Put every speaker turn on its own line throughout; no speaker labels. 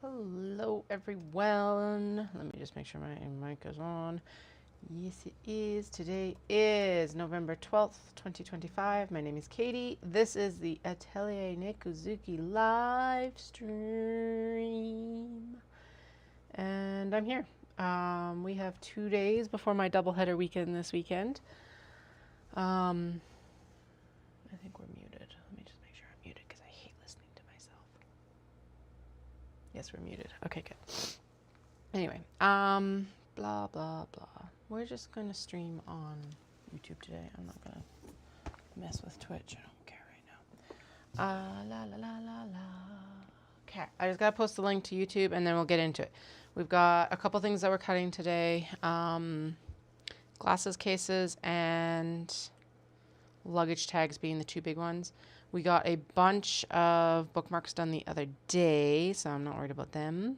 Hello everyone. Let me just make sure my mic is on. Yes, it is. Today is November 12th, 2025. My name is Katie. This is the Atelier Nekuzuki live stream. And I'm here. We have 2 days before my doubleheader weekend this weekend. I think we're muted. Let me just make sure I'm muted because I hate listening to myself. Yes, we're muted. Okay, good. Anyway, blah, blah, blah. We're just going to stream on YouTube today. I'm not going to mess with Twitch. I don't care right now. La, la, la, la, la. Okay, I just got to post the link to YouTube and then we'll get into it. We've got a couple things that we're cutting today. Glasses cases and luggage tags being the two big ones. We got a bunch of bookmarks done the other day, so I'm not worried about them.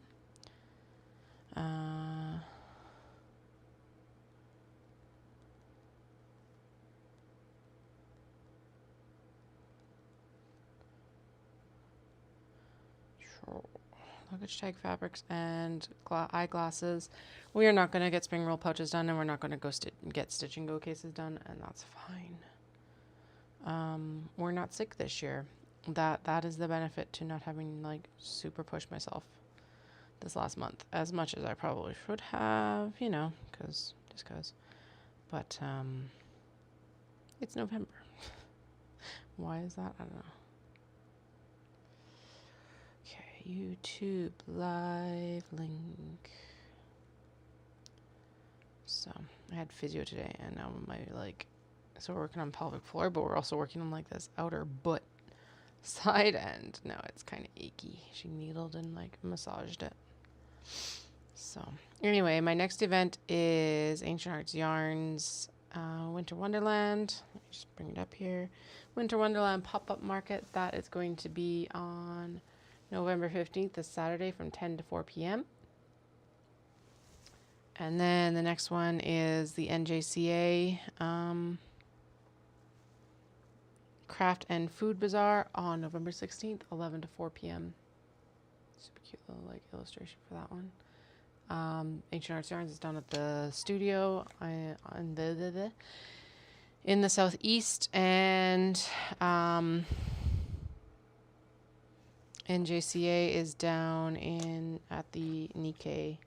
Luggage tag fabrics and eyeglasses. We are not going to get spring roll pouches done, and we're not going to go get stitch and go cases done, and that's fine. We're not sick this year. That is the benefit to not having like super pushed myself this last month as much as I probably should have, you know, just cause. But it's November. Why is that? I don't know. Okay, YouTube live link. So I had physio today, and now so we're working on pelvic floor, but we're also working on like this outer butt side end. Now it's kind of achy. She needled and like massaged it. So anyway, my next event is Ancient Arts Yarns Winter Wonderland. Let me just bring it up here. Winter Wonderland pop-up market. That is going to be on November 15th, this Saturday from 10 to 4 p.m. And then the next one is the NJCA Craft and Food Bazaar on November 16th, 11 to 4 p.m. Super cute little like illustration for that one. Ancient Arts Yarns is down at the studio in the southeast, and NJCA is down at the Nikkei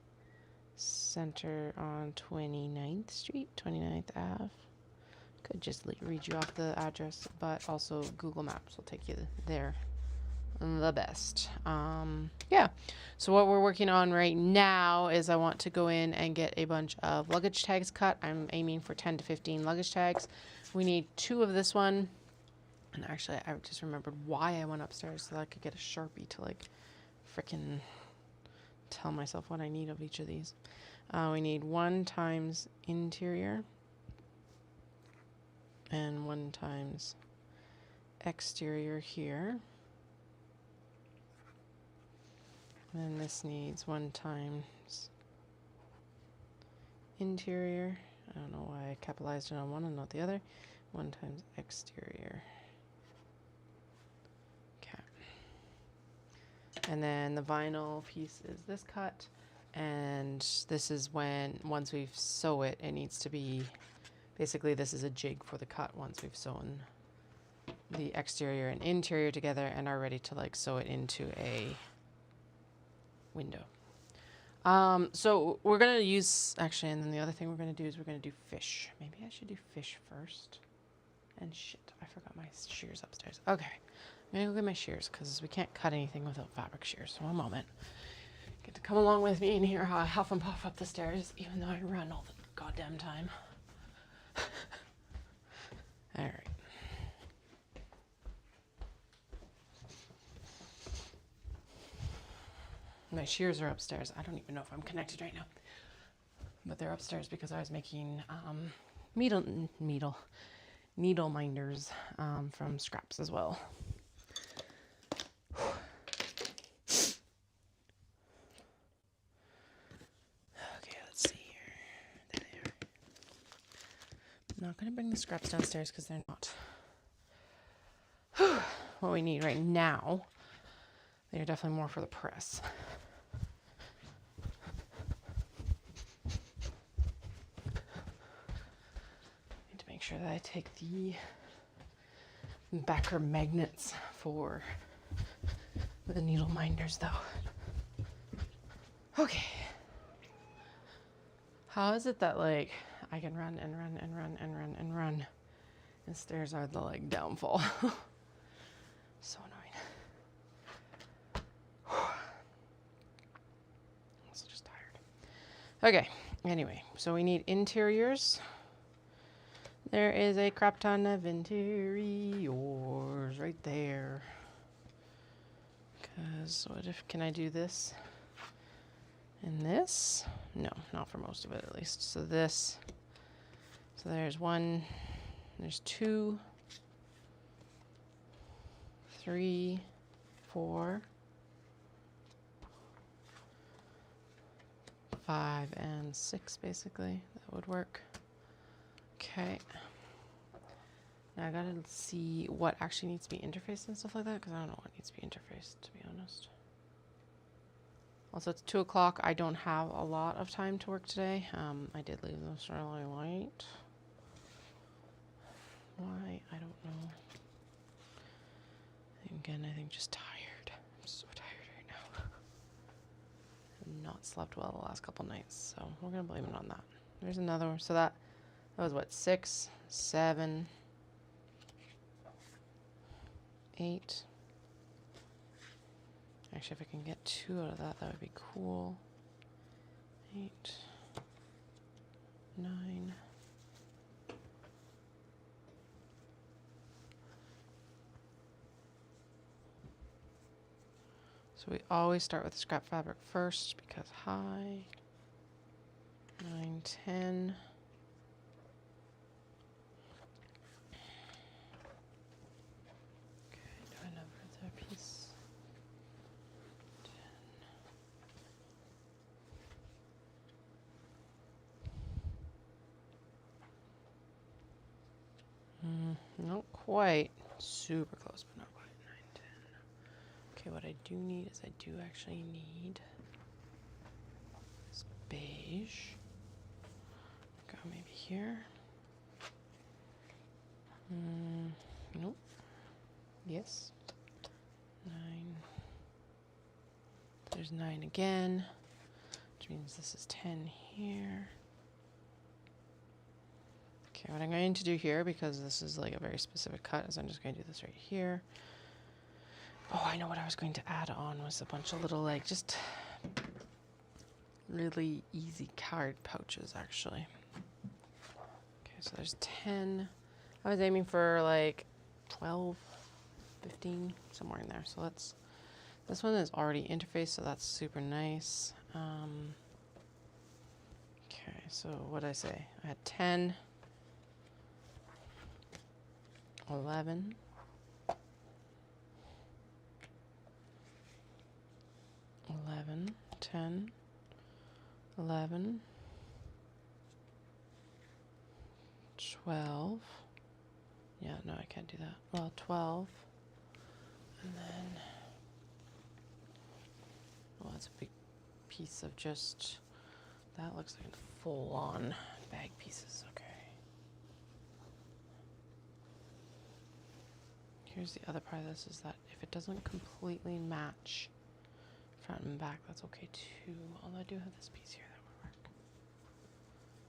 Center on 29th Street, 29th Ave. Could just read you off the address, but also Google Maps will take you there the best. Yeah. So what we're working on right now is I want to go in and get a bunch of luggage tags cut. I'm aiming for 10 to 15 luggage tags. We need 2 of this one. And actually, I just remembered why I went upstairs so that I could get a Sharpie to like frickin' tell myself what I need of each of these. We need 1 times interior and 1 times exterior here. And then this needs 1 times interior. I don't know why I capitalized it on one and not the other. 1 times exterior. Okay. And then the vinyl piece is this cut. And this is once we've sew it, it needs to be, basically this is a jig for the cut once we've sewn the exterior and interior together and are ready to like sew it into a window. So we're going to use, actually, and then the other thing we're going to do is we're going to do fish. Maybe I should do fish first. And shit, I forgot my shears upstairs. Okay, I'm going to go get my shears because we can't cut anything without fabric shears. So one moment. Get to come along with me and hear how I huff and puff up the stairs, even though I run all the goddamn time. All right. My shears are upstairs. I don't even know if I'm connected right now. But they're upstairs because I was making needle minders from scraps as well. Okay, let's see here. There they are. I'm not going to bring the scraps downstairs because they're not what we need right now. They're definitely more for the press. sure that I take the backer magnets for the needle minders though. Okay. How is it that like I can run and run and run and run and run and stairs are the like downfall? So annoying. I'm also just tired. Okay, anyway, so we need interiors. There is a crap ton of interiors right there. Because what if, can I do this and this? No, not for most of it at least. So this, so there's 1, there's 2, 3, 4, 5, and 6 basically. That would work. Okay. Now I gotta see what actually needs to be interfaced and stuff like that, because I don't know what needs to be interfaced, to be honest. Also, it's 2 o'clock. I don't have a lot of time to work today. I did leave this really late. Why? I don't know. Again, I think just tired. I'm so tired right now. I've not slept well the last couple nights, so we're gonna blame it on that. There's another one. So that was what, 6, 7, 8. Actually, if I can get 2 out of that, that would be cool. 8, 9. So we always start with the scrap fabric first because high. 9, 10. Okay, do another piece. 10. Not quite. Super close, but not quite. 9, 10. Okay, what I do need is I do actually need this beige. Go maybe here. Nope. Yes. 9. There's 9 again, which means this is 10 here. Okay, what I'm going to do here, because this is like a very specific cut, is I'm just going to do this right here. Oh, I know what I was going to add on was a bunch of little like just really easy card pouches actually. Okay, so there's 10. I was aiming for like 12, 15, somewhere in there. So let's, this one is already interfaced, so that's super nice. Okay, so what did I say? I had 10, 11, 11, 10, 11, 12. Yeah, no, I can't do that. Well, 12. And then, well, that's a big piece of just, that looks like a full-on bag pieces. Okay. Here's the other part of this, is that if it doesn't completely match front and back, that's okay too. Although I do have this piece here that would work.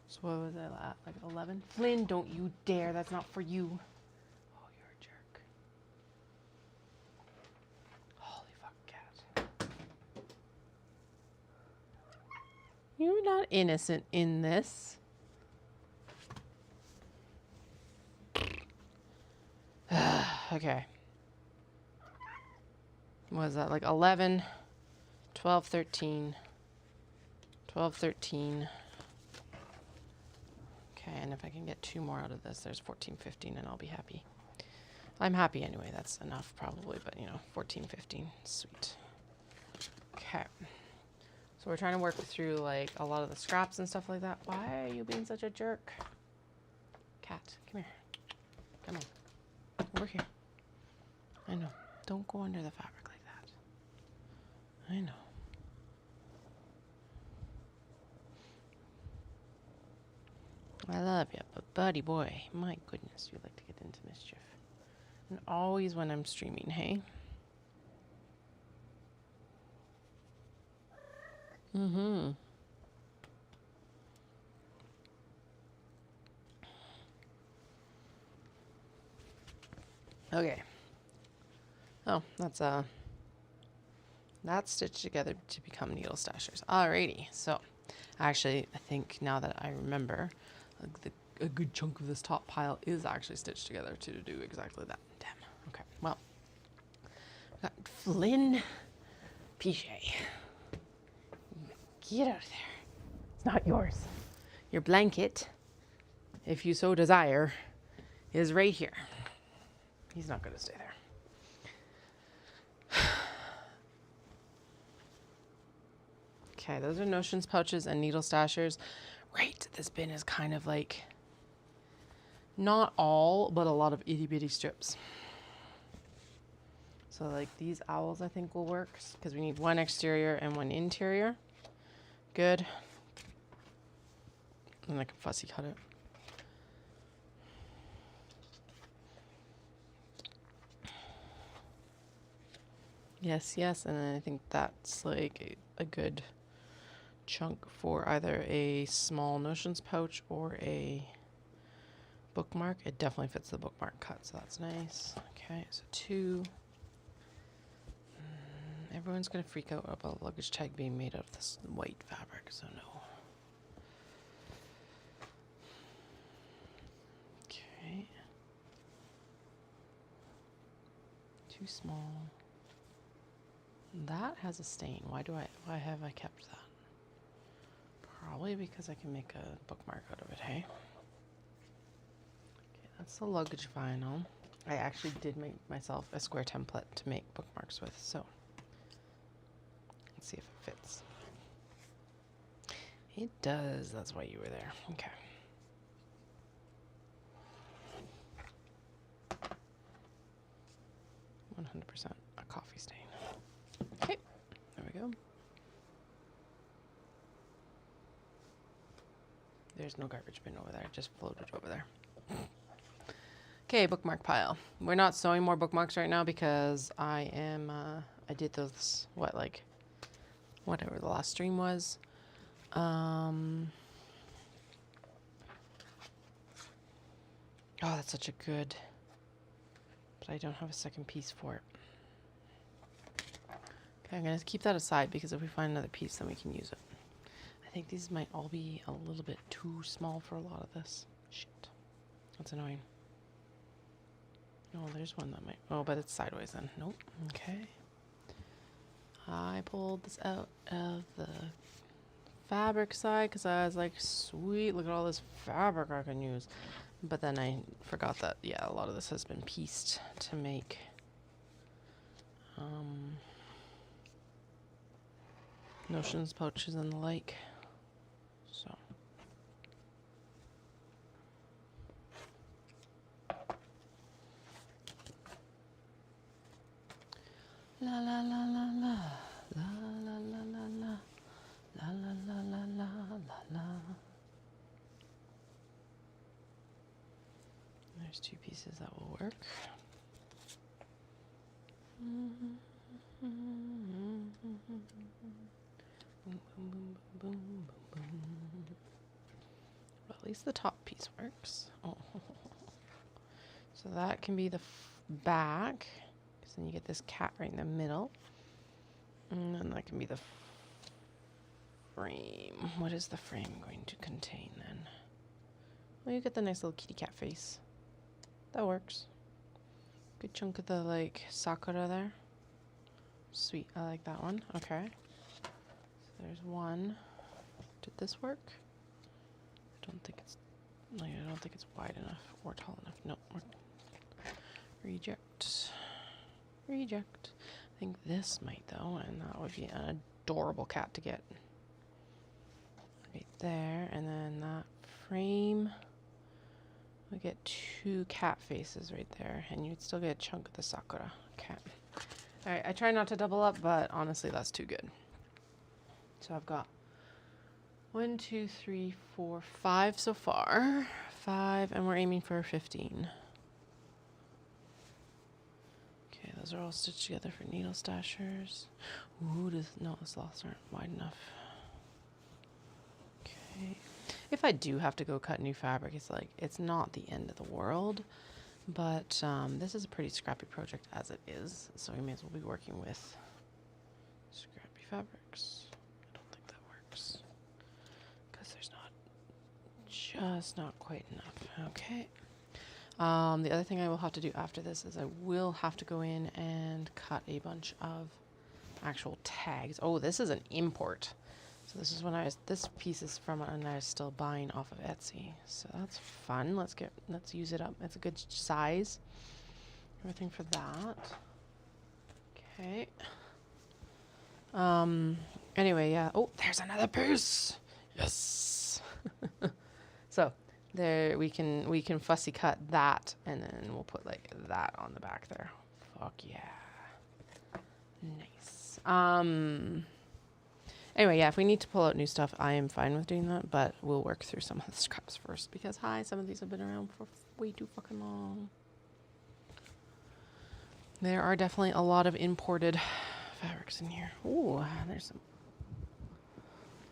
So what was I at? Like 11? Flynn, don't you dare. That's not for you. Oh, you're a jerk. Holy fuck, cat. You're not innocent in this. Okay. What is that? Like 11, 12, 13, 12, 13. Okay, and if I can get 2 more out of this, there's 14, 15, and I'll be happy. I'm happy anyway. That's enough probably, but you know, 14, 15. Sweet. Okay. So we're trying to work through like a lot of the scraps and stuff like that. Why are you being such a jerk? Cat, come here. Come on. Over here. I know. Don't go under the fabric like that. I know. I love you, but buddy boy, my goodness, you like to get into mischief. And always when I'm streaming, hey? Mm-hmm. Okay. Oh, that's stitched together to become needle stashers. Alrighty, so actually, I think now that I remember, a good chunk of this top pile is actually stitched together to do exactly that. Damn. Okay, well, got Flynn Pichet. Get out of there. It's not yours. Your blanket, if you so desire, is right here. He's not going to stay there. Okay, those are notions pouches and needle stashers. Right, this bin is kind of like, not all, but a lot of itty bitty strips. So like these owls I think will work because we need one exterior and one interior. Good. And I can fussy cut it. Yes, yes, and then I think that's like a good chunk for either a small notions pouch or a bookmark. It definitely fits the bookmark cut, so that's nice. Okay, so 2. Everyone's gonna freak out about a luggage tag being made out of this white fabric, so no. Okay. Too small. That has a stain. Why have I kept that? Probably because I can make a bookmark out of it, hey? Okay, that's the luggage vinyl. I actually did make myself a square template to make bookmarks with, so let's see if it fits. It does. That's why you were there. Okay. %, a coffee stain. Okay, there we go. There's no garbage bin over there. It just floated over there. Okay, bookmark pile. We're not sewing more bookmarks right now because I did those, whatever the last stream was. Oh, that's such a good, but I don't have a second piece for it. Okay, I'm gonna keep that aside because if we find another piece, then we can use it. I think these might all be a little bit too small for a lot of this. Shit. That's annoying. Oh, there's one that might... Oh, but it's sideways then. Nope. Okay. I pulled this out of the fabric side because I was like, sweet, look at all this fabric I can use. But then I forgot that, yeah, a lot of this has been pieced to make... notions, pouches, and the like. So. La la la la la la la la la la la la la la la la. There's 2 pieces that will work. Boom, boom, boom, boom, boom, boom, boom. Well, at least the top piece works. Oh. So that can be the back, because then you get this cat right in the middle. And then that can be the frame. What is the frame going to contain then? Well, you get the nice little kitty cat face. That works. Good chunk of the, like, sakura there. Sweet, I like that one. Okay. So there's one. Did this work? I don't think it's wide enough or tall enough. No. Reject. Reject. I think this might though, and that would be an adorable cat to get. Right there, and then that frame. We get 2 cat faces right there, and you'd still get a chunk of the sakura. Okay. Alright, I try not to double up, but honestly that's too good. So I've got 1, 2, 3, 4, 5 so far. 5, and we're aiming for 15. Okay, those are all stitched together for needle stashers. Ooh, no, the sloths aren't wide enough. Okay. If I do have to go cut new fabric, it's not the end of the world. But this is a pretty scrappy project as it is, so we may as well be working with scrappy fabrics. I don't think that works because there's not quite enough. Okay. The other thing I will have to do after this is I will have to go in and cut a bunch of actual tags. Oh, this is an import. So this is this piece is from when I was still buying off of Etsy. So that's fun. Let's use it up. It's a good size. Everything for that. Okay. Anyway, yeah. Oh, there's another piece. Yes. So there we can fussy cut that, and then we'll put like that on the back there. Fuck yeah. Nice. Anyway, yeah, if we need to pull out new stuff, I am fine with doing that, but we'll work through some of the scraps first because, some of these have been around for way too fucking long. There are definitely a lot of imported fabrics in here. Ooh, there's some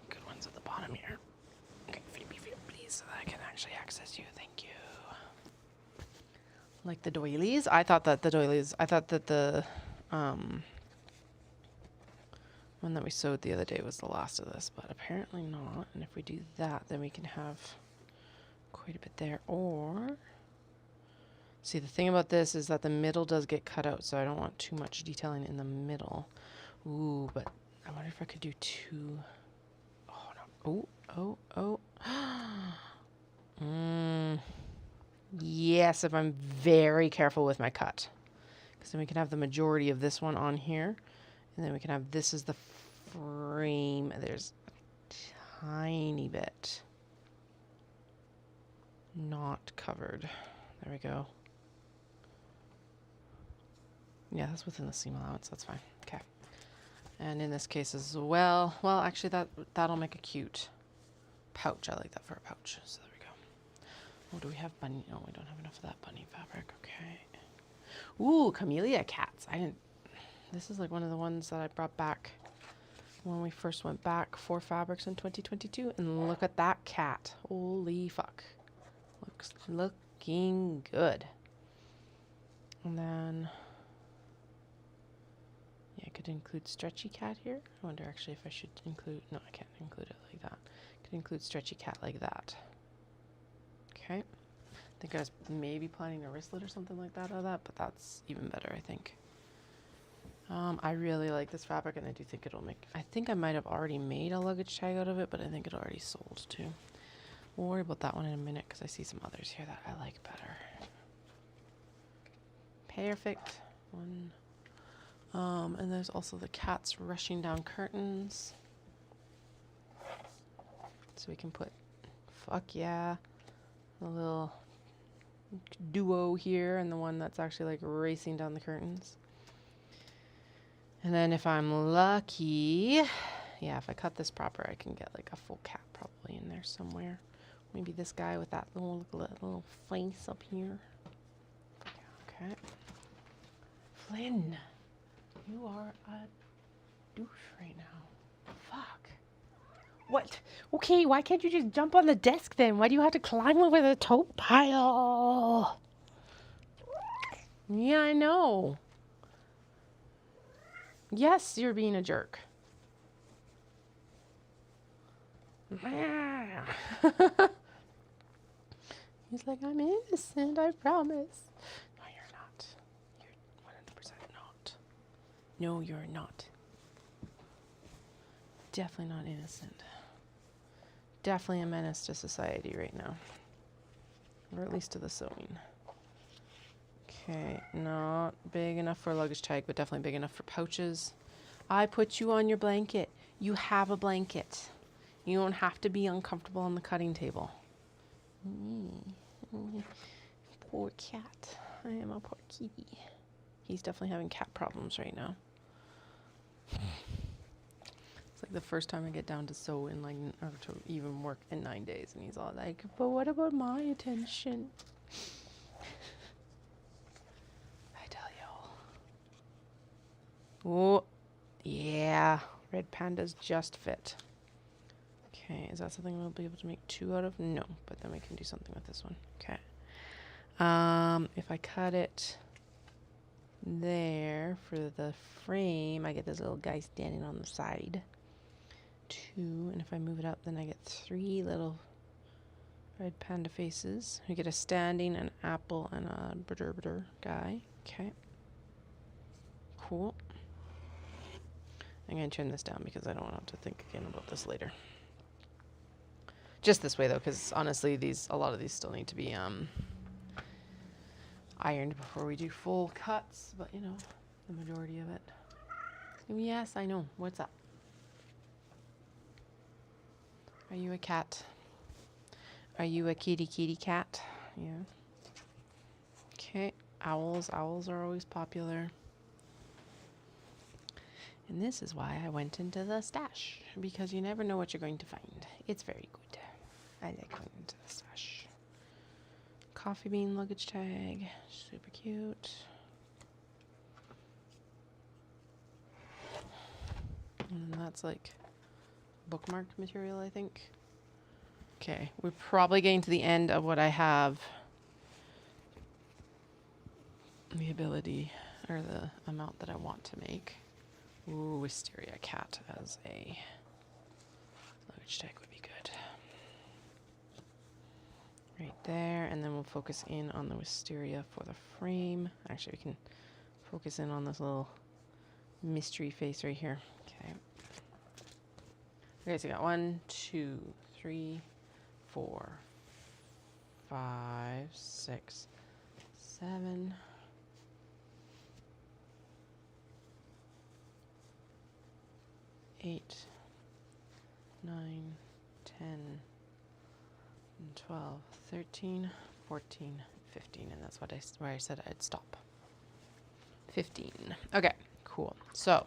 good ones at the bottom here. Okay, feed me, please, so that I can actually access you. Thank you. Like the doilies? I thought that the one that we sewed the other day was the last of this, but apparently not. And if we do that, then we can have quite a bit there. Or, see, the thing about this is that the middle does get cut out, so I don't want too much detailing in the middle. Ooh, but I wonder if I could do 2. Oh, no. Oh. Yes, if I'm very careful with my cut. Because then we can have the majority of this one on here. And then we can have this as the frame. There's a tiny bit not covered. There we go. Yeah, that's within the seam allowance. That's fine. Okay. And in this case as well, actually that'll make a cute pouch. I like that for a pouch. So there we go. Oh, do we have bunny? No, we don't have enough of that bunny fabric. Okay. Ooh, camellia cats. This is like one of the ones that I brought back when we first went back for fabrics in 2022. And look at that cat. Holy fuck. Looking good. And then, yeah, I could include stretchy cat here. I wonder actually if I should include, no, I can't include it like that. I could include stretchy cat like that. Okay. I think I was maybe planning a wristlet or something like that out of that, but that's even better, I think. I really like this fabric, and I do think I think I might have already made a luggage tag out of it, but I think it already sold too. We'll worry about that one in a minute because I see some others here that I like better. Perfect. One. And there's also the cats rushing down curtains. So we can put, fuck yeah, a little duo here and the one that's actually like racing down the curtains. And then if I'm lucky, yeah, if I cut this proper, I can get like a full cat probably in there somewhere. Maybe this guy with that little face up here. Okay. Flynn, you are a douche right now. Fuck. What? Okay, why can't you just jump on the desk then? Why do you have to climb over the tote pile? Yeah, I know. Yes, you're being a jerk. He's like, I'm innocent, I promise. No, you're not. You're 100% not. No, you're not. Definitely not innocent. Definitely a menace to society right now. Or at least to the sewing. Okay, not big enough for a luggage tag, but definitely big enough for pouches. I put you on your blanket. You have a blanket. You don't have to be uncomfortable on the cutting table. Poor cat. I am a poor kitty. He's definitely having cat problems right now. It's like the first time I get down to sew in like, or to even work in 9 days, and he's all like, but what about my attention? I tell you. Oh, yeah. Red pandas just fit. Okay, is that something we'll be able to make 2 out of? No, but then we can do something with this one. Okay. If I cut it there for the frame, I get this little guy standing on the side. 2, and if I move it up, then I get 3 little red panda faces. We get a standing, an apple, and a bitter guy. Okay. Cool. I'm going to trim this down because I don't want to think again about this later. Just this way, though, because honestly, a lot of these still need to be ironed before we do full cuts, but you know, the majority of it. Yes, I know. What's up? Are you a cat? Are you a kitty cat? Yeah. Okay. Owls. Owls are always popular. And this is why I went into the stash, because you never know what you're going to find. It's very good. I like going into the stash. Coffee bean luggage tag. Super cute. And that's like bookmark material, I think. Okay, we're probably getting to the end of what I have the ability or the amount that I want to make. Ooh, wisteria cat as a luggage tag would be good. Right there, and then we'll focus in on the wisteria for the frame. Actually, we can focus in on this little mystery face right here. Okay. Okay, so we got 1, 2, 3, 4, 5, 6, 7, 8, 9, 10, 12, 13, 14, 15, and that's where I said I'd stop. 15. Okay, cool. So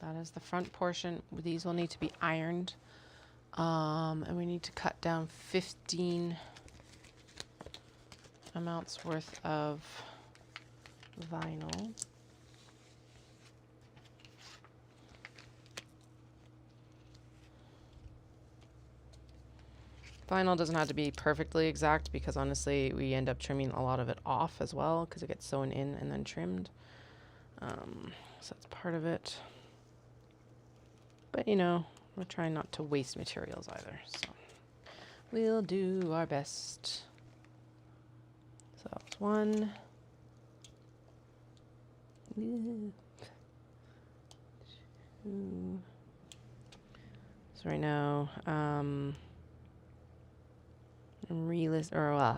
that is the front portion. These will need to be ironed, and we need to cut down 15 amounts worth of vinyl. Vinyl doesn't have to be perfectly exact because honestly we end up trimming a lot of it off as well because it gets sewn in and then trimmed. So that's part of it. But you know, we're trying not to waste materials either. So we'll do our best. So that's 1. 2. So right now,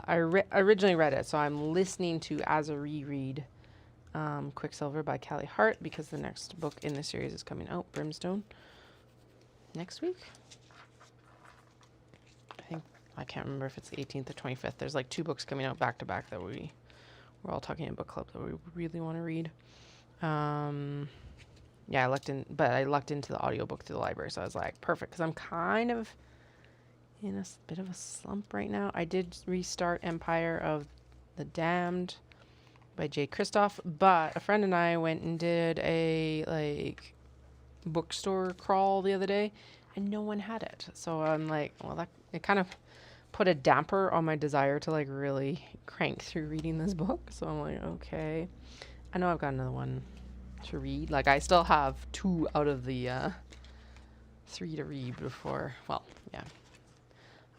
I originally read it, so I'm listening to as a reread Quicksilver by Callie Hart because the next book in the series is coming out, Brimstone, next week. I can't remember if it's the 18th or 25th. There's like 2 books coming out back to back that we're all talking in book club that we really want to read. Yeah, I lucked into the audiobook through the library, so I was like, perfect, because I'm kind of in a bit of a slump right now. I did restart Empire of the Damned by Jay Kristoff, but a friend and I went and did a like bookstore crawl the other day, and no one had it. So I'm like, well, it kind of put a damper on my desire to like really crank through reading this book. So I'm like, okay, I know I've got another one to read. Like I still have 2 out of the 3 to read before. Well, yeah.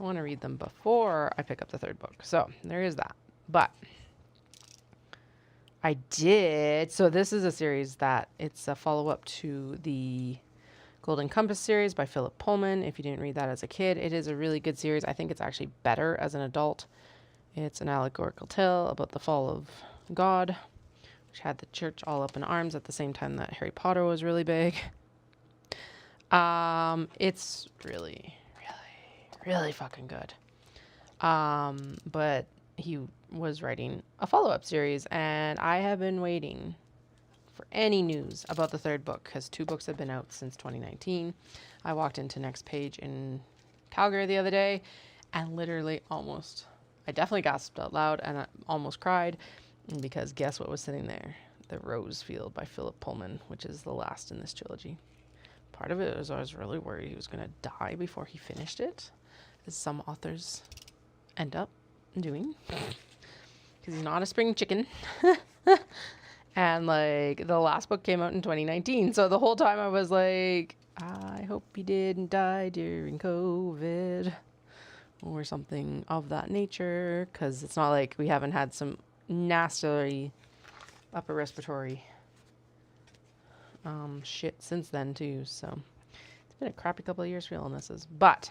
I want to read them before I pick up the 3rd book. So there is that. But I did. So this is a series that it's a follow-up to the Golden Compass series by Philip Pullman. If you didn't read that as a kid, it is a really good series. I think it's actually better as an adult. It's an allegorical tale about the fall of God, which had the church all up in arms at the same time that Harry Potter was really big. It's really fucking good. But he was writing a follow-up series, and I have been waiting for any news about the third book because 2 books have been out since 2019. I walked into Next Page in Calgary the other day and literally I definitely gasped out loud and I almost cried because guess what was sitting there? The Rose Field by Philip Pullman, which is the last in this trilogy. Part of it was I was really worried he was going to die before he finished it, as some authors end up doing, because he's not a spring chicken. And like the last book came out in 2019, so the whole time I was like, I hope he didn't die during COVID or something of that nature, because it's not like we haven't had some nasty upper respiratory shit since then too. So it's been a crappy couple of years for illnesses, but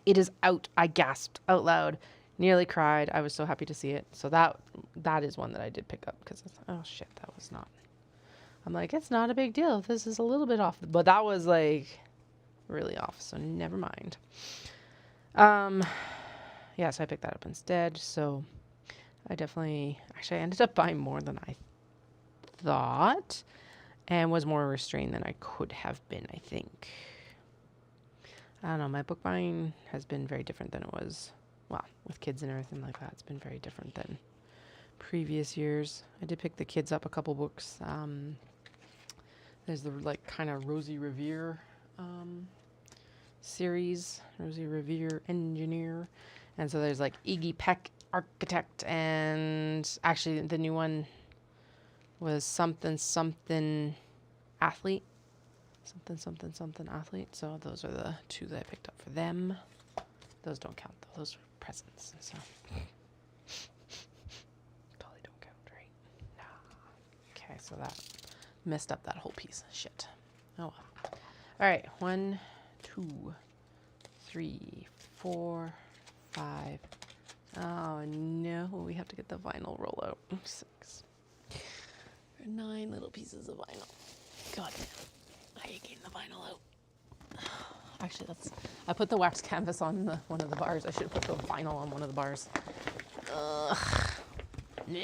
it is out. I gasped out loud, nearly cried. I was so happy to see it. So that is one that I did pick up because oh shit, that was not. I'm like, it's not a big deal. This is a little bit off, but that was like really off. So never mind. Yeah, so I picked that up instead. So I ended up buying more than I thought and was more restrained than I could have been, I think. I don't know. My book buying has been very different than it was, well, with kids and everything like that. It's been very different than previous years. I did pick the kids up a couple books. There's the like kind of Rosie Revere series, Rosie Revere Engineer. And so there's like Iggy Peck Architect, and actually the new one was something athlete. Something athlete. So those are the 2 that I picked up for them. Those don't count though. Those are presents. So totally don't count, right? Nah. Okay, so that messed up that whole piece of shit. Oh well. All right, 1, 2, 3, 4, 5. Oh no, we have to get the vinyl roll out. 6. 9 little pieces of vinyl. God damn. I hate getting the vinyl out. Actually, I put the wax canvas on one of the bars. I should put the vinyl on one of the bars. Ugh. Nah.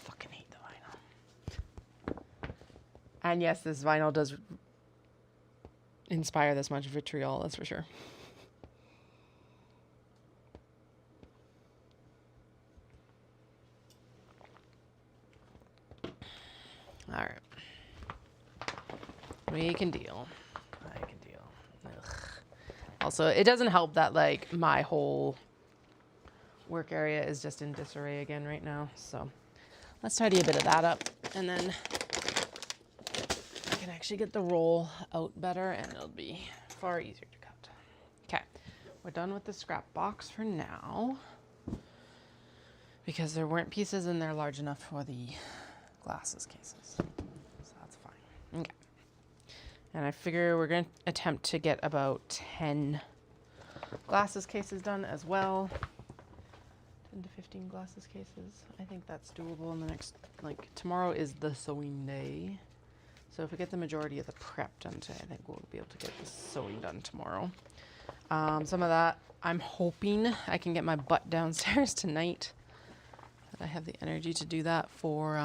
Fucking hate the vinyl. And yes, this vinyl does inspire this much vitriol, that's for sure. All right. We can deal. I can deal. Ugh. Also, it doesn't help that like my whole work area is just in disarray again right now. So let's tidy a bit of that up, and then I can actually get the roll out better, and it'll be far easier to cut. Okay, we're done with the scrap box for now because there weren't pieces in there large enough for the glasses cases. So that's fine. Okay. And I figure we're going to attempt to get about 10 glasses cases done as well. 10 to 15 glasses cases. I think that's doable in the next, like, tomorrow is the sewing day. So if we get the majority of the prep done today, I think we'll be able to get the sewing done tomorrow. Some of that, I'm hoping I can get my butt downstairs tonight. That I have the energy to do that for,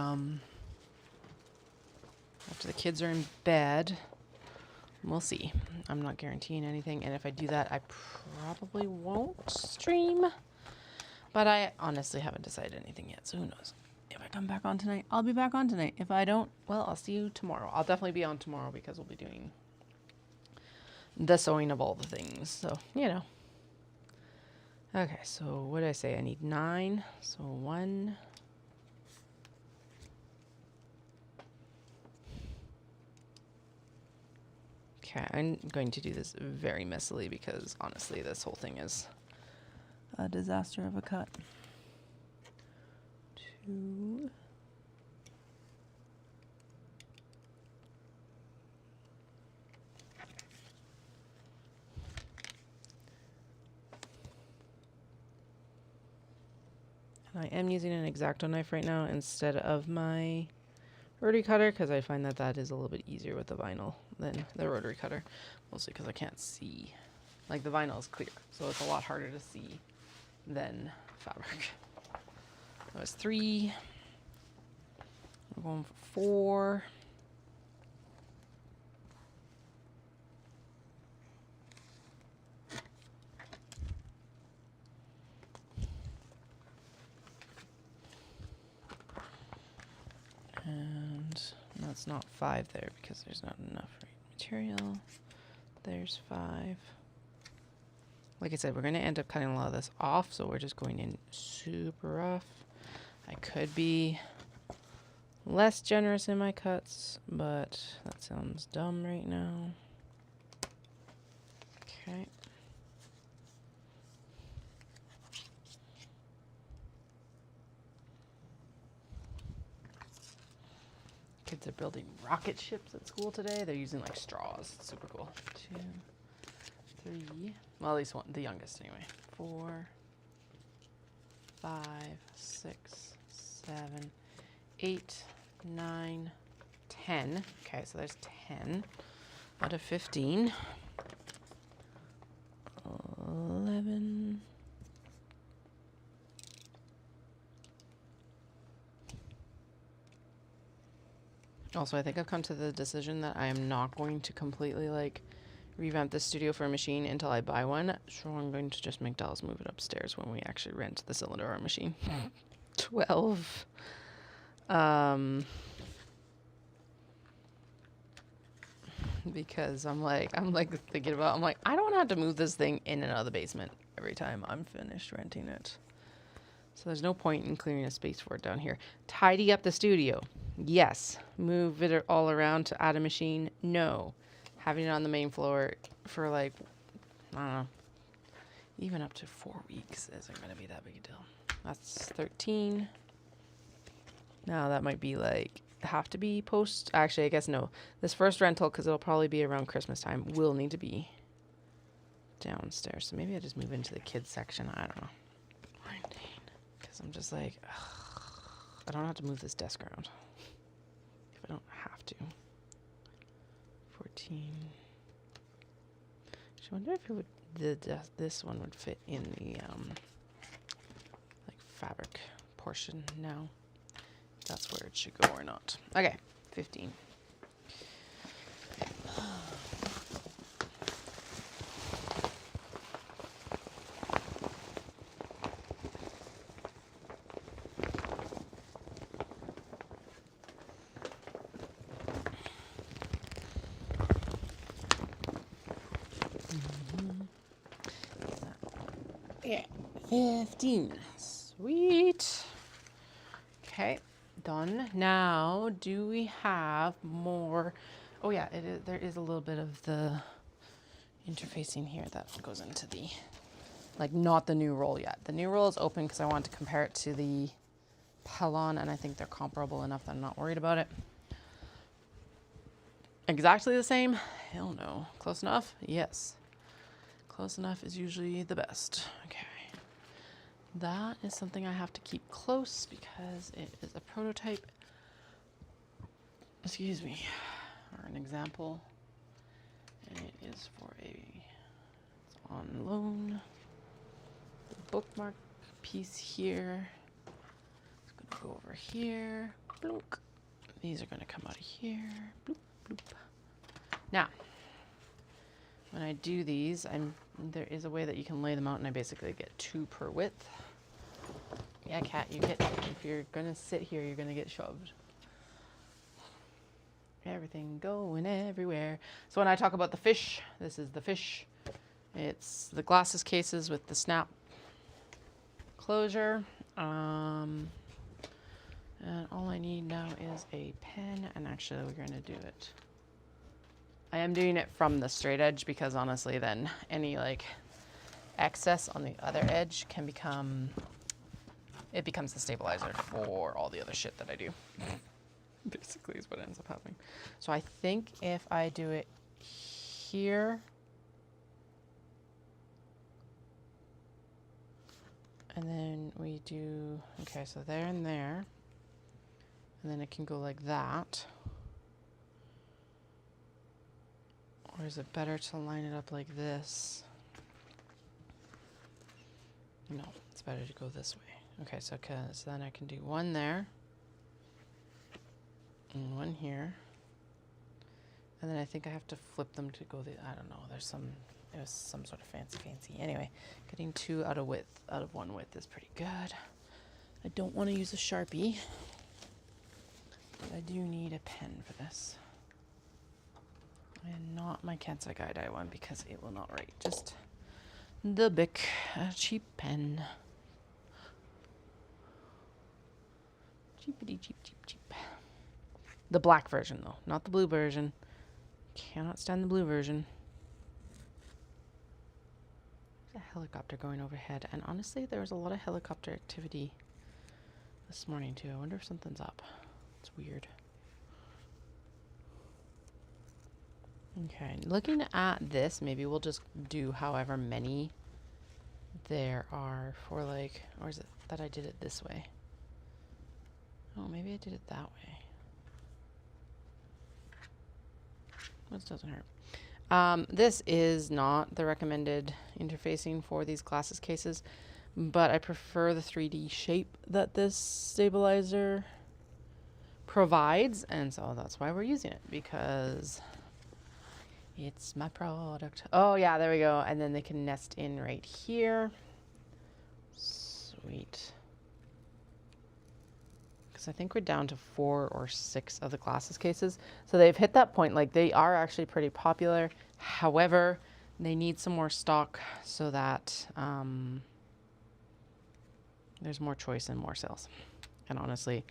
after the kids are in bed. We'll see. I'm not guaranteeing anything. And if I do that, I probably won't stream. But I honestly haven't decided anything yet. So who knows? If I come back on tonight, I'll be back on tonight. If I don't, well, I'll see you tomorrow. I'll definitely be on tomorrow because we'll be doing the sewing of all the things. So, you know. Okay, so what did I say? I need 9. So 1. Okay, I'm going to do this very messily because honestly, this whole thing is a disaster of a cut. 2. And I am using an X-Acto knife right now instead of my rotary cutter because I find that that is a little bit easier with the vinyl than the rotary cutter, mostly because I can't see. Like the vinyl is clear, so it's a lot harder to see than fabric. That was 3. we're going for 4. And that's not 5 there because there's not enough material. There's 5. Like I said, we're going to end up cutting a lot of this off, so we're just going in super rough. I could be less generous in my cuts, but that sounds dumb right now. Okay. Kids are building rocket ships at school today. They're using like straws. It's super cool. 2, 3. Well, at least one, the youngest anyway. 4, 5, 6, 7, 8, 9, 10. Okay, so there's 10 out of 15. 11. Also, I think I've come to the decision that I am not going to completely like revamp the studio for a machine until I buy one. So I'm going to just make Dallas move it upstairs when we actually rent the cylinder art machine. 12. Because I'm like thinking about, I'm like, I don't have to move this thing in and out of the basement every time I'm finished renting it. So there's no point in clearing a space for it down here. Tidy up the studio. Yes. Move it all around to add a machine. No. Having it on the main floor for like, I don't know, even up to 4 weeks isn't going to be that big a deal. That's 13. Now that might be like, have to be post. Actually, I guess no. This first rental, because it'll probably be around Christmas time, will need to be downstairs. So maybe I just move into the kids section. I don't know. Because I'm just like, ugh, I don't have to move this desk around if I don't have to. 14. I wonder if it would, this one would fit in the like fabric portion now. If that's where it should go or not. Okay, 15. Yeah, 15. Sweet. Okay, done. Now, do we have more? Oh yeah, there is a little bit of the interfacing here that goes into the, like, not the new roll yet. The new roll is open because I want to compare it to the Pelon, and I think they're comparable enough that I'm not worried about it. Exactly the same? Hell no. Close enough? Yes. Close enough is usually the best. Okay. That is something I have to keep close because it is a prototype. Excuse me. Or an example. And it is for it's on loan. The bookmark piece here. It's going to go over here. Bloop. These are going to come out of here. Bloop, bloop. Now, when I do these, there is a way that you can lay them out, and I basically get 2 per width. Yeah, Kat, if you're gonna sit here, you're gonna get shoved. Everything going everywhere. So when I talk about the fish, this is the fish. It's the glasses cases with the snap closure. And all I need now is a pen, and actually we're gonna do it. I am doing it from the straight edge because honestly then any like excess on the other edge can becomes the stabilizer for all the other shit that I do. Basically is what ends up happening. So I think if I do it here and then we do, okay, so there and there, and then it can go like that. Or is it better to line it up like this? No, it's better to go this way. Okay, so then I can do one there. And one here. And then I think I have to flip them to go I don't know. It was some sort of fancy. Anyway, getting 2 out of 1 width is pretty good. I don't want to use a Sharpie, but I do need a pen for this. And not my Kansai Guide one because it will not write. Just the Bic, a cheap pen. Cheapity cheap. The black version though, not the blue version. Cannot stand the blue version. There's a helicopter going overhead, and honestly there was a lot of helicopter activity this morning too. I wonder if something's up. It's weird. Okay, looking at this, maybe we'll just do however many there are for like, or is it that I did it this way? Oh, maybe I did it that way. This doesn't hurt. This is not the recommended interfacing for these glasses cases, but I prefer the 3D shape that this stabilizer provides, and so that's why we're using it, because it's my product. Oh yeah, there we go. And then they can nest in right here. Sweet. Because I think we're down to 4 or 6 of the glasses cases. So they've hit that point, like they are actually pretty popular. However, they need some more stock so that there's more choice and more sales. And honestly,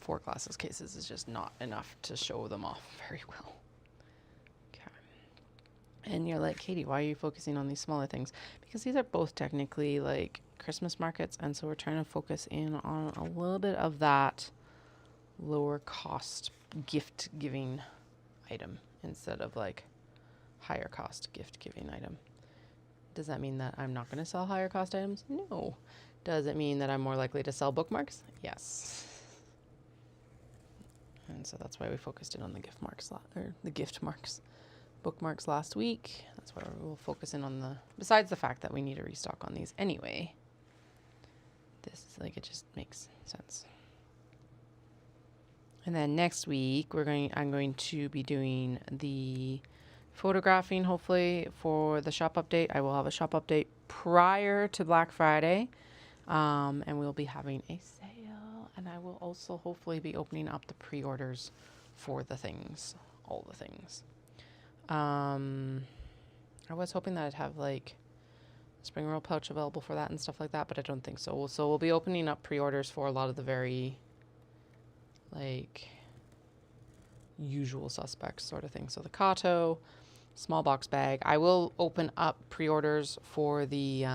4 glasses cases is just not enough to show them off very well. And you're like, Katie, why are you focusing on these smaller things? Because these are both technically like Christmas markets, and so we're trying to focus in on a little bit of that lower cost gift giving item instead of like higher cost gift giving item. Does that mean that I'm not going to sell higher cost items? No. Does it mean that I'm more likely to sell bookmarks? Yes. And so that's why we focused in on the gift marks. Bookmarks last week. That's why we'll focus in on besides the fact that we need a restock on these anyway. This is like, it just makes sense. And then next week I'm going to be doing the photographing, hopefully, for the shop update. I will have a shop update prior to Black Friday. And we'll be having a sale, and I will also hopefully be opening up the pre-orders for the things, all the things. I was hoping that I'd have like a spring roll pouch available for that and stuff like that, but I don't think so. So we'll be opening up pre-orders for a lot of the very like usual suspects sort of thing. So the Kato, small box bag. I will open up pre-orders for the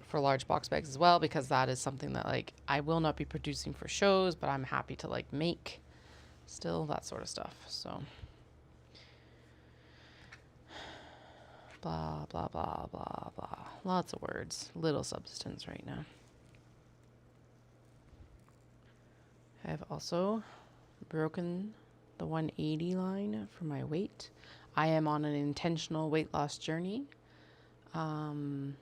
for large box bags as well, because that is something that like I will not be producing for shows, but I'm happy to like make still, that sort of stuff. So blah blah blah blah blah, lots of words, little substance right now. I've also broken the 180 line for my weight. I am on an intentional weight loss journey, and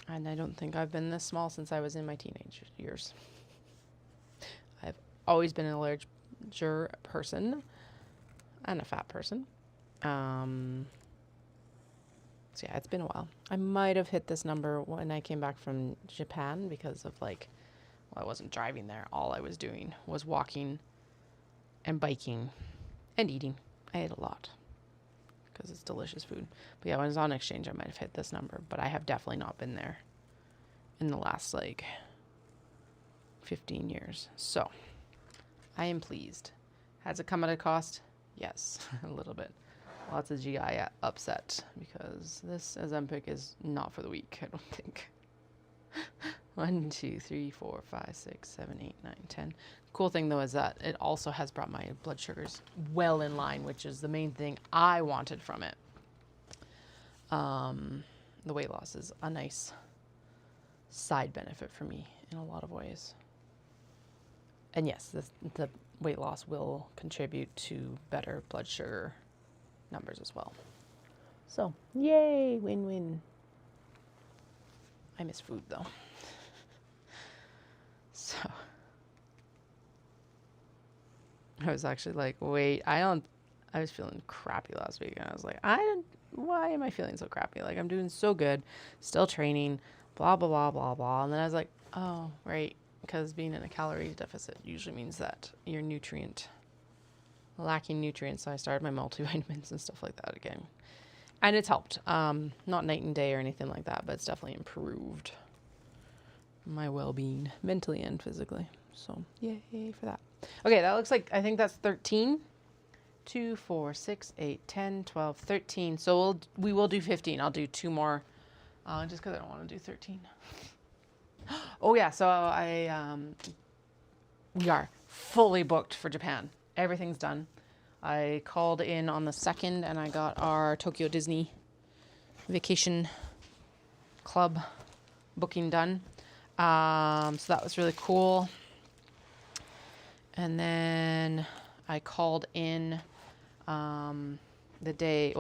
I don't think I've been this small since I was in my teenage years. I've always been a larger person and a fat person. So yeah, it's been a while. I might have hit this number when I came back from Japan because of like, well, I wasn't driving there. All I was doing was walking and biking and eating. I ate a lot because it's delicious food. But yeah, when I was on exchange, I might have hit this number, but I have definitely not been there in the last like 15 years. So I am pleased. Has it come at a cost? Yes, a little bit. Lots of GI upset because this Ozempic is not for the weak, I don't think. 1, 2, 3, 4, 5, 6, 7, 8, 9, 10. Cool thing though is that it also has brought my blood sugars well in line, which is the main thing I wanted from it. The weight loss is a nice side benefit for me in a lot of ways. And yes, the weight loss will contribute to better blood sugar numbers as well. So, yay, win-win. I miss food though. So I was actually like, wait, I was feeling crappy last week. And I was like, why am I feeling so crappy? Like, I'm doing so good, still training, blah, blah, blah, blah, blah. And then I was like, oh, right. Because being in a calorie deficit usually means that you're lacking nutrients. So I started my multivitamins and stuff like that again. And it's helped. Not night and day or anything like that, but it's definitely improved my well-being mentally and physically. So yay for that. Okay, that looks like, I think that's 13. 2, 4, 6, 8, 10, 12, 13. So we will do 15. I'll do 2 more just because I don't want to do 13. Oh yeah, so we are fully booked for Japan. Everything's done. I called in on the 2nd and I got our Tokyo Disney vacation club booking done. So that was really cool. And then I called in the day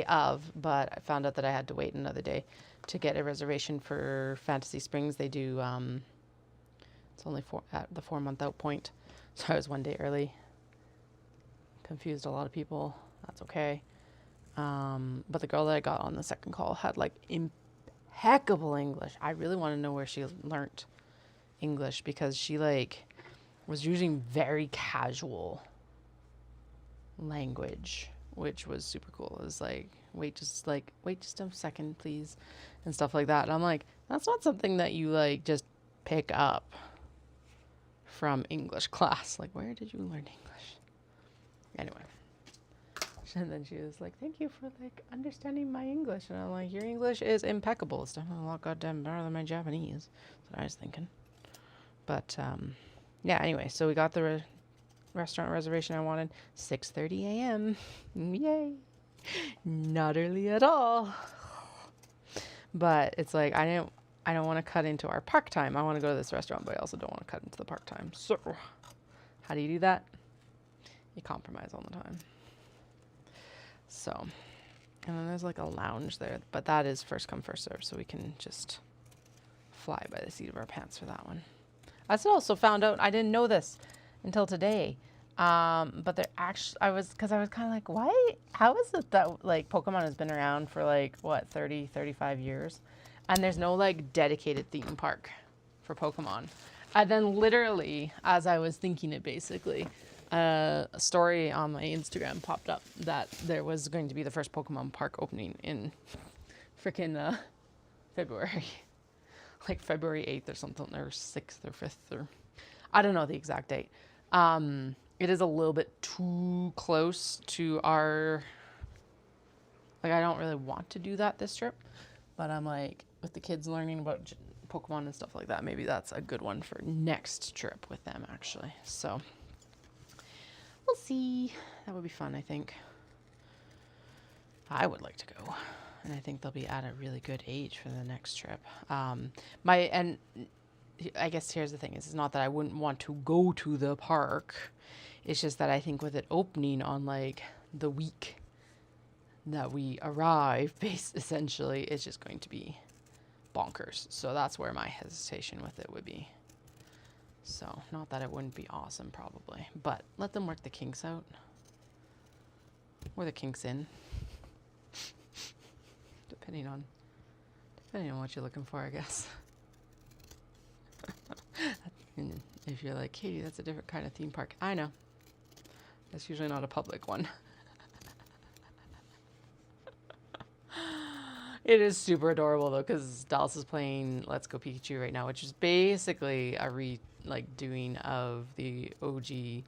of, but I found out that I had to wait another day to get a reservation for Fantasy Springs. They do, it's only at the 4-month out point. So I was 1 day early. Confused a lot of people. That's okay. But the girl that I got on the second call had like impeccable English. I really want to know where she learnt English because she like was using very casual language, which was super cool. It was like, wait just a second, please, and stuff like that. And I'm like, that's not something that you like just pick up from English class. Like, where did you learn English? Anyway. And then she was like, thank you for like understanding my English. And I'm like, your English is impeccable. It's definitely a lot goddamn better than my Japanese. That's what I was thinking. But yeah, anyway, so we got the restaurant reservation I wanted. 6:30 a.m. Yay. Not early at all. But it's like, I don't want to cut into our park time. I want to go to this restaurant, but I also don't want to cut into the park time. So how do you do that? You compromise all the time. So, and then there's like a lounge there, but that is first come, first serve. So we can just fly by the seat of our pants for that one. I also found out, I didn't know this until today. But there actually, I was kind of like, how is it that like Pokemon has been around for like, 30, 35 years? And there's no like dedicated theme park for Pokemon. And then literally, as I was thinking it basically, a story on my Instagram popped up that there was going to be the first Pokemon park opening in freaking February. Like February 8th or something, or 6th or 5th, or I don't know the exact date. It is a little bit too close to our, like, I don't really want to do that this trip, but I'm like, with the kids learning about Pokemon and stuff like that, maybe that's a good one for next trip with them, actually. So we'll see. That would be fun, I think. I would like to go. And I think they'll be at a really good age for the next trip. And I guess here's the thing. It's not that I wouldn't want to go to the park. It's just that I think with it opening on like the week that we arrive, essentially, it's just going to be bonkers. So that's where my hesitation with it would be. So not that it wouldn't be awesome probably, but let them work the kinks out. Or the kinks in. Depending on what you're looking for, I guess. And if you're like, Katie, that's a different kind of theme park. I know. That's usually not a public one. It is super adorable though, because Dallas is playing Let's Go Pikachu right now, which is basically a doing of the OG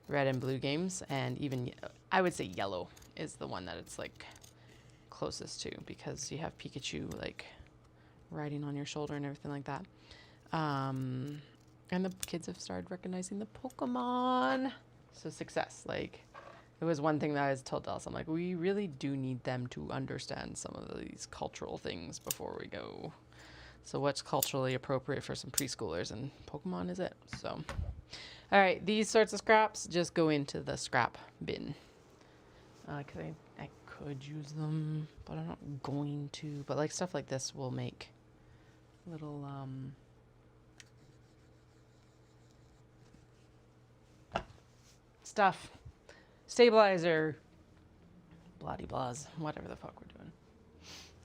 Red and Blue games, and even I would say Yellow is the one that it's like closest to, because you have Pikachu like riding on your shoulder and everything like that. And the kids have started recognizing the Pokemon. So success. Like, it was one thing that I was told Dallas, I'm like, we really do need them to understand some of these cultural things before we go. So what's culturally appropriate for some preschoolers, and Pokemon is it. So, all right, these sorts of scraps just go into the scrap bin. Because I could use them, but I'm not going to. But like stuff like this will make little stuff. Stabilizer. Bloody blahs. Whatever the fuck we're doing.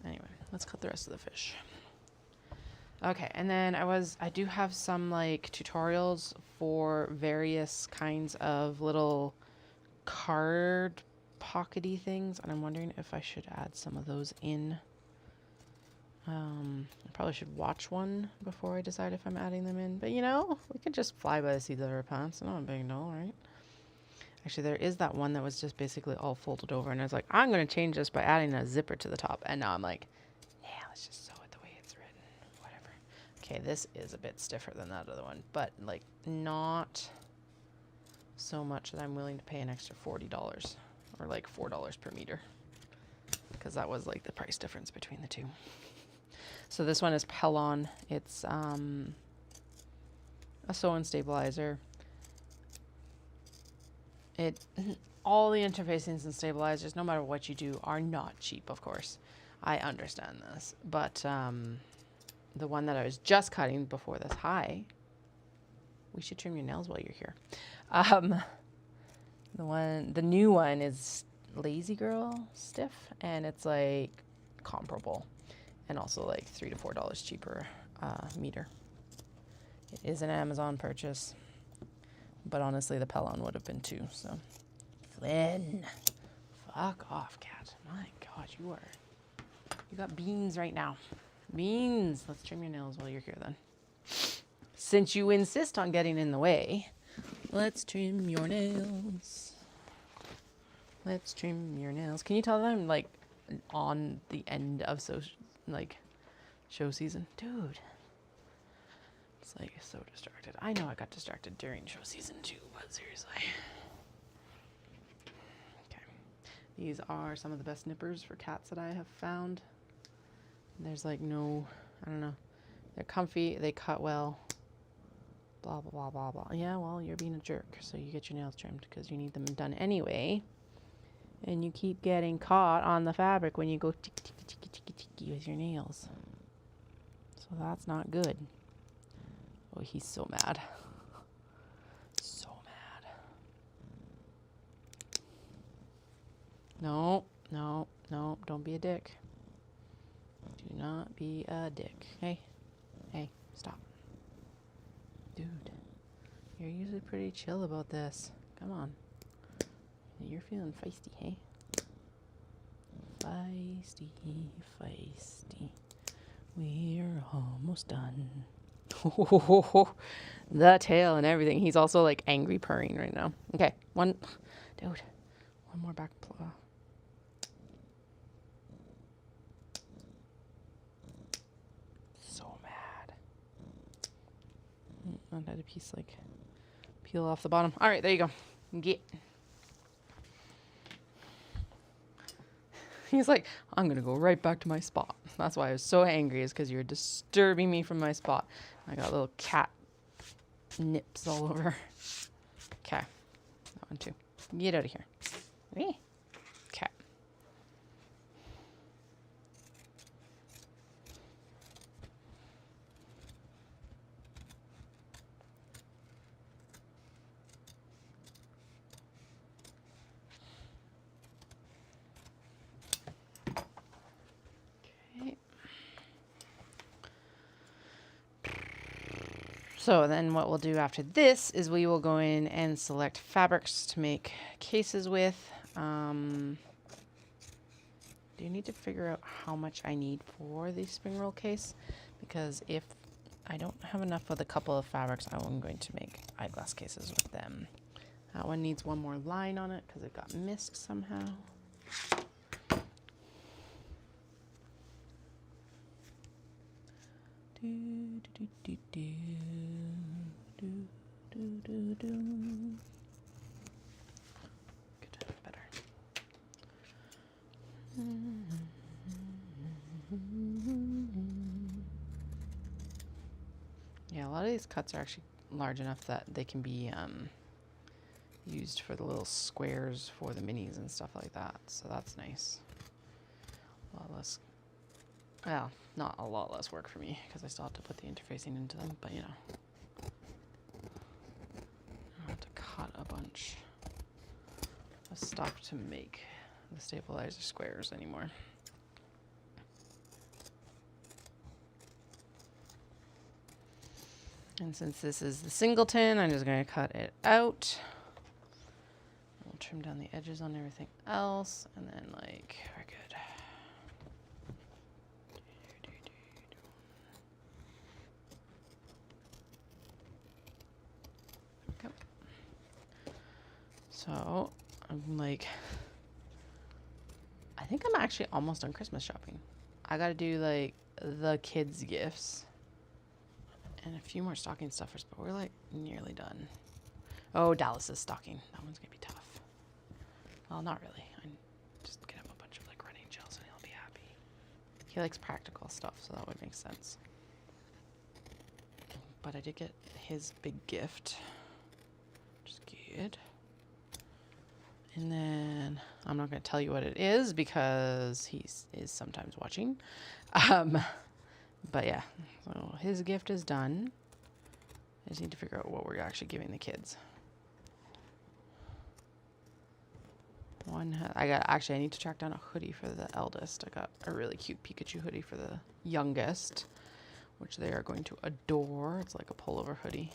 Anyway, let's cut the rest of the fish. Okay, and then I do have some like tutorials for various kinds of little card pockety things, and I'm wondering if I should add some of those in. I probably should watch one before I decide if I'm adding them in, but you know, we could just fly by the seat of our pants. Not a big deal, right? Actually, there is that one that was just basically all folded over, and I was like, I'm going to change this by adding a zipper to the top, and now I'm like, yeah, let's just sew it the way it's written. Whatever. Okay, this is a bit stiffer than that other one, but like not so much that I'm willing to pay an extra $40 or like $4 per meter, because that was like the price difference between the two. So this one is Pellon. It's a sew-in stabilizer. All the interfacings and stabilizers, no matter what you do, are not cheap, of course. I understand this, but the one that I was just cutting before this, we should trim your nails while you're here. The new one is Lazy Girl Stiff, and it's like comparable, and also like $3 to $4 cheaper meter. It is an Amazon purchase, but honestly, the Pellon would have been too. So, Flynn, fuck off, cat. My God, you got beans right now. Beans. Let's trim your nails while you're here then. Since you insist on getting in the way, let's trim your nails. Let's trim your nails. Can you tell that I'm like on the end of show season? Dude. It's like so distracted. I know I got distracted during show season too, but seriously. Okay. These are some of the best nippers for cats that I have found. There's like no, I don't know. They're comfy, they cut well. Blah, blah, blah, blah, blah. Yeah, well, you're being a jerk, so you get your nails trimmed because you need them done anyway. And you keep getting caught on the fabric when you go ticky, ticky, ticky, ticky, ticky with your nails. So that's not good. Oh, he's so mad. So mad. No, no, no, don't be a dick. Do not be a dick. Hey, hey, stop. Dude, you're usually pretty chill about this. Come on. You're feeling feisty, hey? Feisty, feisty. We're almost done. The tail and everything. He's also like angry purring right now. Okay, one more back. So mad. I had a piece like peel off the bottom. All right, there you go. Get. He's like, I'm going to go right back to my spot. That's why I was so angry, is because you're disturbing me from my spot. I got little cat nips all over. Okay. That one too. Get out of here. Okay. So then what we'll do after this is we will go in and select fabrics to make cases with. Do you need to figure out how much I need for the spring roll case? Because if I don't have enough with a couple of fabrics, I'm going to make eyeglass cases with them. That one needs one more line on it because it got missed somehow. Good, better. Yeah, a lot of these cuts are actually large enough that they can be used for the little squares for the minis and stuff like that. So that's nice. A lot less. Well, not a lot less work for me because I still have to put the interfacing into them, but you know. I have to cut a bunch. the stuff to make the stabilizer squares anymore. And since this is the singleton, I'm just going to cut it out. We'll trim down the edges on everything else, and then like, we're good. Okay. So, I'm like, I think I'm actually almost done Christmas shopping. I gotta do like the kids' gifts and a few more stocking stuffers, but we're like nearly done. Oh, Dallas's stocking. That one's gonna be tough. Well, not really. I'm just get him a bunch of like running gels and he'll be happy. He likes practical stuff, so that would make sense. But I did get his big gift, which is good. And then I'm not going to tell you what it is because he is sometimes watching. But yeah, so his gift is done. I just need to figure out what we're actually giving the kids. I need to track down a hoodie for the eldest. I got a really cute Pikachu hoodie for the youngest, which they are going to adore. It's like a pullover hoodie.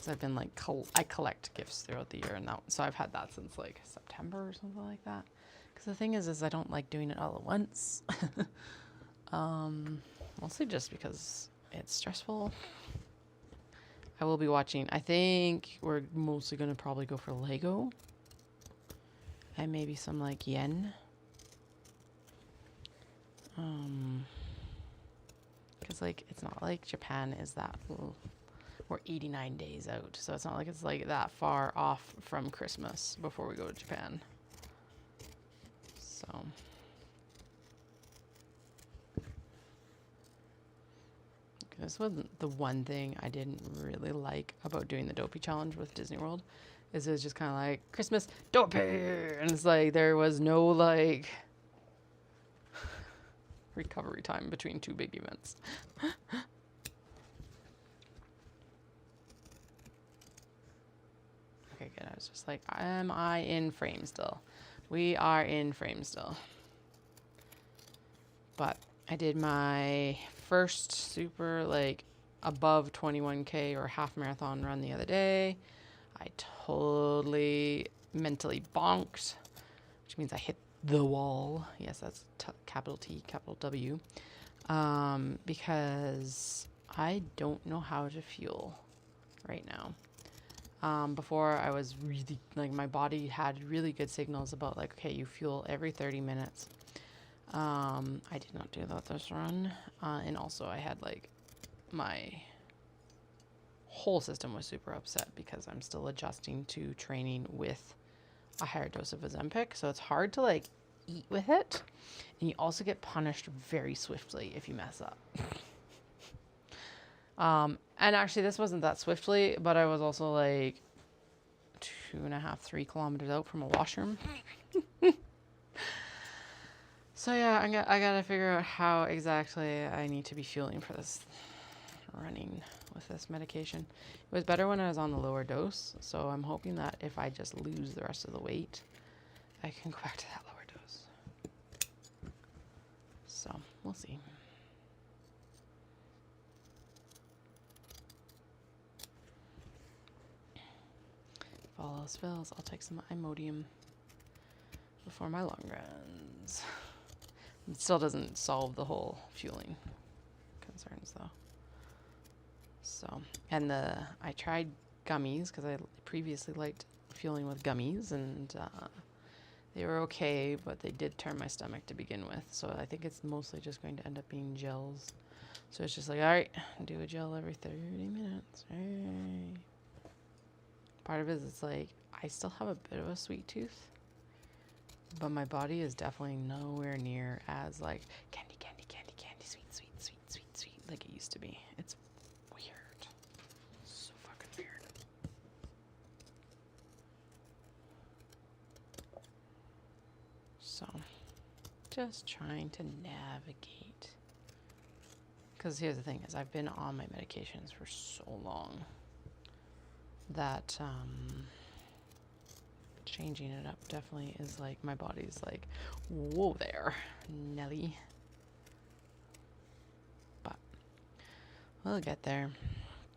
I've been like, I collect gifts throughout the year, and so I've had that since like September or something like that. Because the thing is I don't like doing it all at once. Mostly just because it's stressful. I will be watching. I think we're mostly going to probably go for Lego. And maybe some like yen. Because like it's not like Japan is that. We're 89 days out, so it's not like it's like that far off from Christmas before we go to Japan. So this wasn't the one thing I didn't really like about doing the Dopey challenge with Disney World, is it was just kind of like Christmas Dopey, and it's like there was no like recovery time between two big events. Okay, good. I was just like, am I in frame still? We are in frame still. But I did my first super like above 21K or half marathon run the other day. I totally mentally bonked, which means I hit the wall. Yes, that's capital T, capital W. Because I don't know how to fuel right now. Before I was really, like, my body had really good signals about, like, okay, you fuel every 30 minutes. I did not do that this run. And also I had, like, my whole system was super upset because I'm still adjusting to training with a higher dose of Ozempic. So it's hard to, like, eat with it. And you also get punished very swiftly if you mess up. And actually this wasn't that swiftly, but I was also like 2.5, 3 kilometers out from a washroom. So yeah, I gotta figure out how exactly I need to be fueling for this running with this medication. It was better when I was on the lower dose, so I'm hoping that if I just lose the rest of the weight, I can go back to that lower dose. So we'll see. If all else fails, I'll take some Imodium before my long runs. It still doesn't solve the whole fueling concerns though. So, and I tried gummies because I previously liked fueling with gummies, and they were okay, but they did turn my stomach to begin with. So I think it's mostly just going to end up being gels. So it's just like, all right, do a gel every 30 minutes. Hey. Part of it is it's like, I still have a bit of a sweet tooth, but my body is definitely nowhere near as like candy, candy, candy, candy, sweet, sweet, sweet, sweet, sweet, like it used to be. It's weird. So fucking weird. So, just trying to navigate. Because here's the thing is I've been on my medications for so long. that changing it up definitely is like, my body's like, whoa there, Nelly. But we'll get there.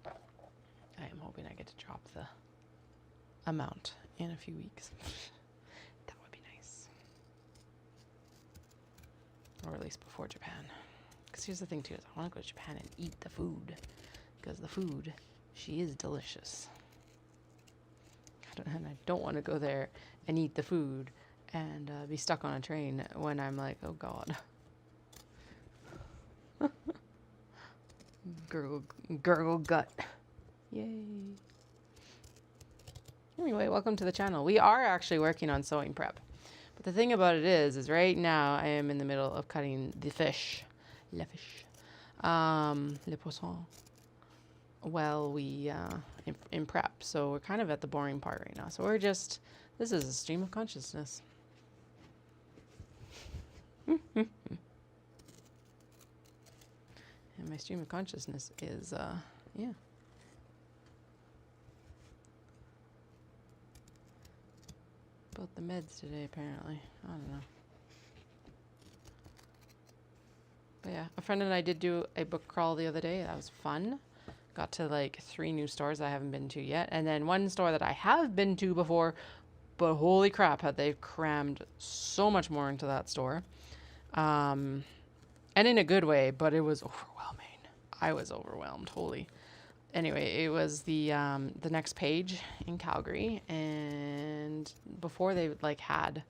I am hoping I get to drop the amount in a few weeks. That would be nice. Or at least before Japan. Because here's the thing too, is I want to go to Japan and eat the food. Because the food, she is delicious. And I don't want to go there and eat the food and be stuck on a train when I'm like, oh God. Gurgle gut. Yay. Anyway, welcome to the channel. We are actually working on sewing prep. But the thing about it is right now I am in the middle of cutting the fish. Le fish. Le poisson. Well, we, in prep. So we're kind of at the boring part right now. So we're just, this is a stream of consciousness. And my stream of consciousness is, yeah. About the meds today, apparently. I don't know. But yeah, a friend and I did do a book crawl the other day. That was fun. Got to like 3 new stores I haven't been to yet. And then one store that I have been to before, but holy crap, had they crammed so much more into that store. And in a good way, but it was overwhelming. I was overwhelmed, holy. Anyway, it was the Next Page in Calgary, and before they like had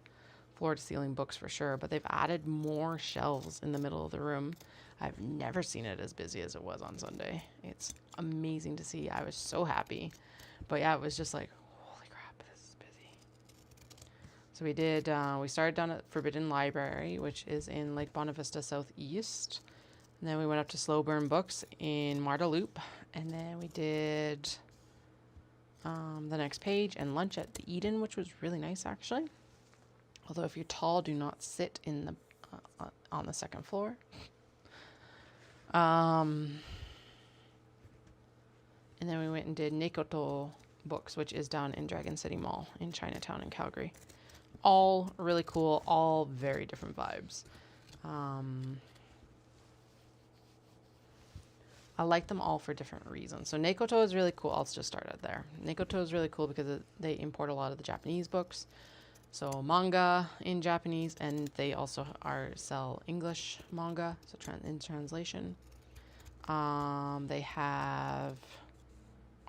floor to ceiling books for sure, but they've added more shelves in the middle of the room. I've never seen it as busy as it was on Sunday. It's amazing to see. I was so happy. But yeah, it was just like, holy crap, this is busy. So we did, we started down at Forbidden Library, which is in Lake Bonavista Southeast. And then we went up to Slow Burn Books in Marda Loop. And then we did the Next Page and lunch at the Eden, which was really nice actually. Although if you're tall, do not sit in the on the second floor. And then we went and did Nekoto Books, which is down in Dragon City Mall in Chinatown in Calgary. All really cool, all very different vibes. I like them all for different reasons. So Nekoto is really cool. I'll just start out there. Nekoto is really cool because they import a lot of the Japanese books. So manga in Japanese, and they also sell English manga, so in translation. They have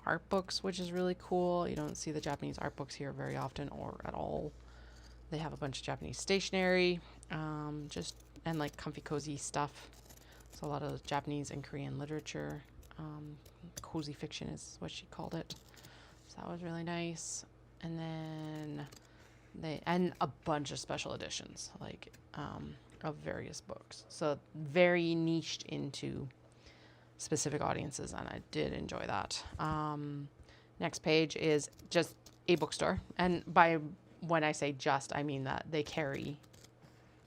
art books, which is really cool. You don't see the Japanese art books here very often or at all. They have a bunch of Japanese stationery, and like comfy cozy stuff. So a lot of Japanese and Korean literature. Cozy fiction is what she called it. So that was really nice. And then and a bunch of special editions, like of various books. So very niched into specific audiences, and I did enjoy that. Next Page is just a bookstore, and when I say just, I mean that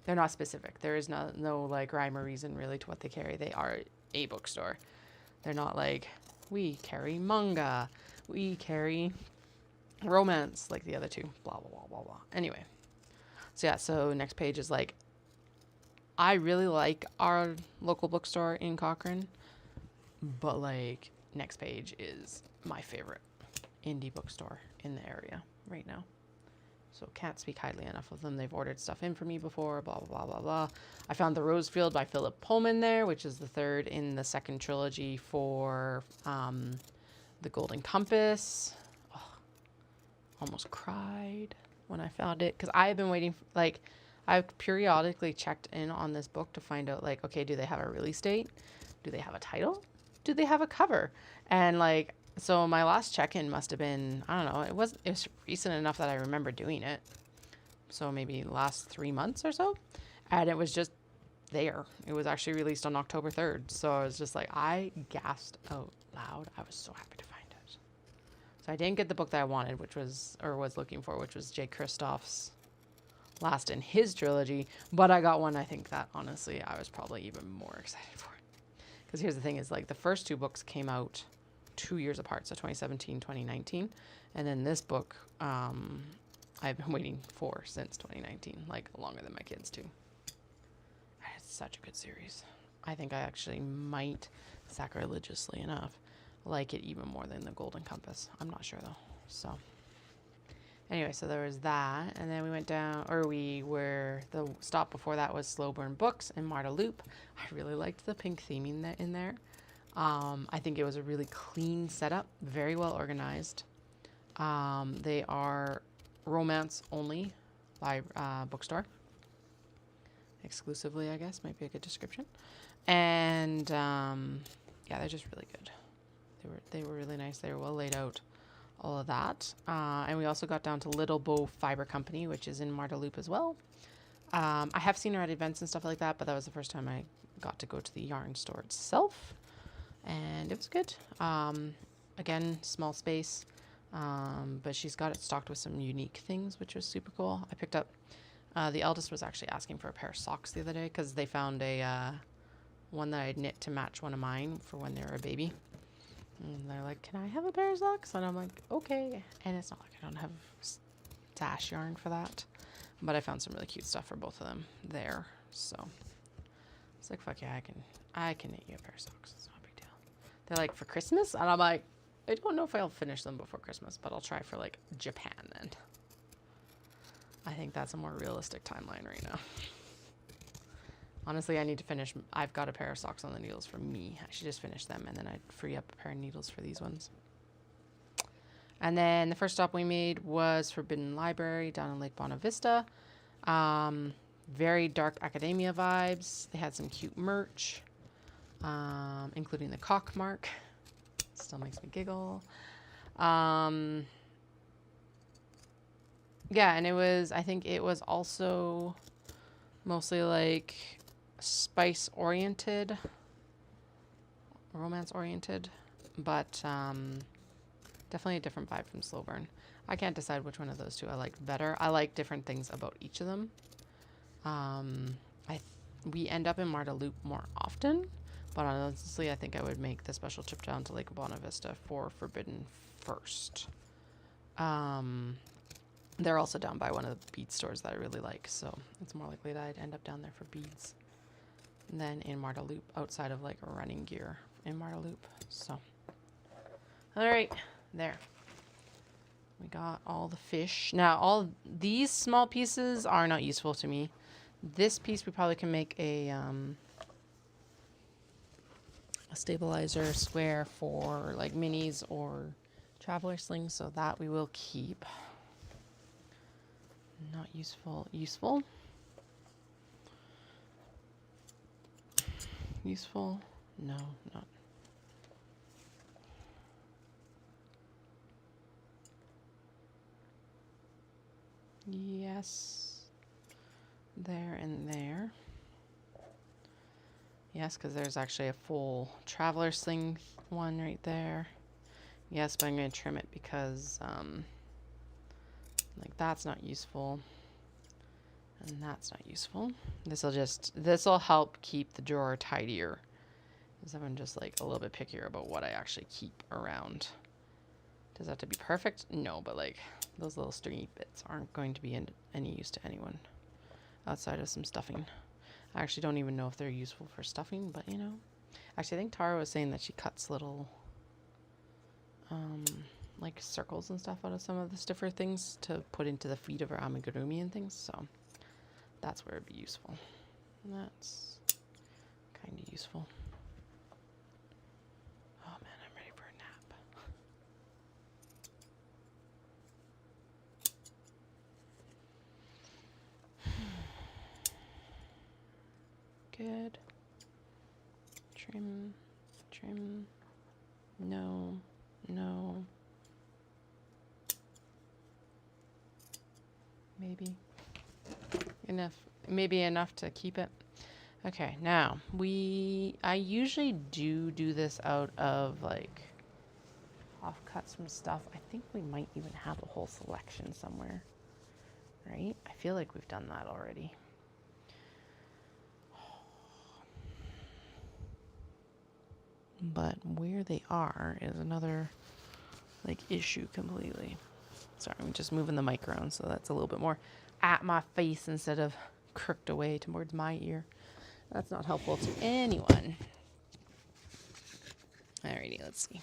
they're not specific. There is no like rhyme or reason really to what they carry. They are a bookstore. They're not like, we carry manga, we carry romance like the other two, blah, blah, blah, blah, blah. Anyway, so yeah, so Next Page is like, I really like our local bookstore in Cochrane, but like Next Page is my favorite indie bookstore in the area right now. So can't speak highly enough of them. They've ordered stuff in for me before, blah, blah, blah, blah, blah. I found The Rosefield by Philip Pullman there, which is the third in the second trilogy for The Golden Compass. Oh, almost cried when I found it, because I have been waiting, I've periodically checked in on this book to find out, like, okay, do they have a release date? Do they have a title? Do they have a cover? And like, so my last check-in must have been, I don't know, it was recent enough that I remember doing it. So maybe last 3 months or so. And it was just there. It was actually released on October 3rd. So I was just like, I gasped out loud. I was so happy to find it. So I didn't get the book that I wanted, was looking for, which was Jay Kristoff's last in his trilogy. But I got one, I think, that honestly I was probably even more excited for. Because here's the thing is, like, the first 2 books came out 2 years apart, so 2017, 2019. And then this book, I've been waiting for since 2019, like longer than my kids too. It's such a good series. I think I actually might, sacrilegiously enough, like it even more than The Golden Compass. I'm not sure though. So anyway, so there was that, and then we went down, or we were, the stop before that was Slow Burn Books in Marda Loop. I really liked the pink theming in there. I think it was a really clean setup, very well organized. They are romance only bookstore. Exclusively, I guess, might be a good description. And yeah, they're just really good. They were really nice. They were well laid out, all of that. And we also got down to Little Bow Fibre Company, which is in Marda Loop as well. I have seen her at events and stuff like that, but that was the first time I got to go to the yarn store itself. And it was good. Again, small space, but she's got it stocked with some unique things, which was super cool. I picked up, the eldest was actually asking for a pair of socks the other day because they found a one that I'd knit to match one of mine for when they were a baby. And they're like, can I have a pair of socks? And I'm like, okay. And it's not like I don't have stash yarn for that, but I found some really cute stuff for both of them there. So it's like, fuck yeah, I can knit you a pair of socks. It's not a big deal. They're like, for Christmas? And I'm like, I don't know if I'll finish them before Christmas, but I'll try for like Japan then. I think that's a more realistic timeline right now. Honestly, I need to finish. I've got a pair of socks on the needles for me. I should just finish them, and then I'd free up a pair of needles for these ones. And then the first stop we made was Forbidden Library down in Lake Bonavista. Very dark academia vibes. They had some cute merch, including the cock mark. Still makes me giggle. Yeah, and it was, I think it was also mostly like spice oriented, romance oriented, but definitely a different vibe from Slow Burn. I can't decide which one of those two I liked better. I like different things about each of them. We end up in Marda Loop more often, but honestly, I think I would make the special trip down to Lake Bonavista for Forbidden first. They're also down by one of the bead stores that I really like, so it's more likely that I'd end up down there for beads than in Marda Loop, outside of like running gear in Marda Loop. So, all right, there. We got all the fish. Now, all these small pieces are not useful to me. This piece we probably can make a stabilizer square for like minis or traveler slings, so that we will keep. Not useful. Useful. Useful. No, not. Yes. There and there. Yes, because there's actually a full traveler sling one right there. Yes, but I'm going to trim it because like that's not useful. And that's not useful. This'll help keep the drawer tidier. Because I'm just like a little bit pickier about what I actually keep around. Does that have to be perfect? No, but like those little stringy bits aren't going to be any use to anyone outside of some stuffing. I actually don't even know if they're useful for stuffing, but you know. Actually, I think Tara was saying that she cuts little like circles and stuff out of some of the stiffer things to put into the feet of her amigurumi and things, so that's where it'd be useful. And that's kind of useful. Oh man, I'm ready for a nap. Good. Trim, trim. No, no. Maybe. Enough. Maybe enough to keep it. Okay, now I usually do this out of like offcuts from stuff. I think we might even have a whole selection somewhere, right? I feel like we've done that already. but where they are is another like issue completely. Sorry, I'm just moving the mic around so that's a little bit more at my face instead of crooked away towards my ear. That's not helpful to anyone. Alrighty, let's see.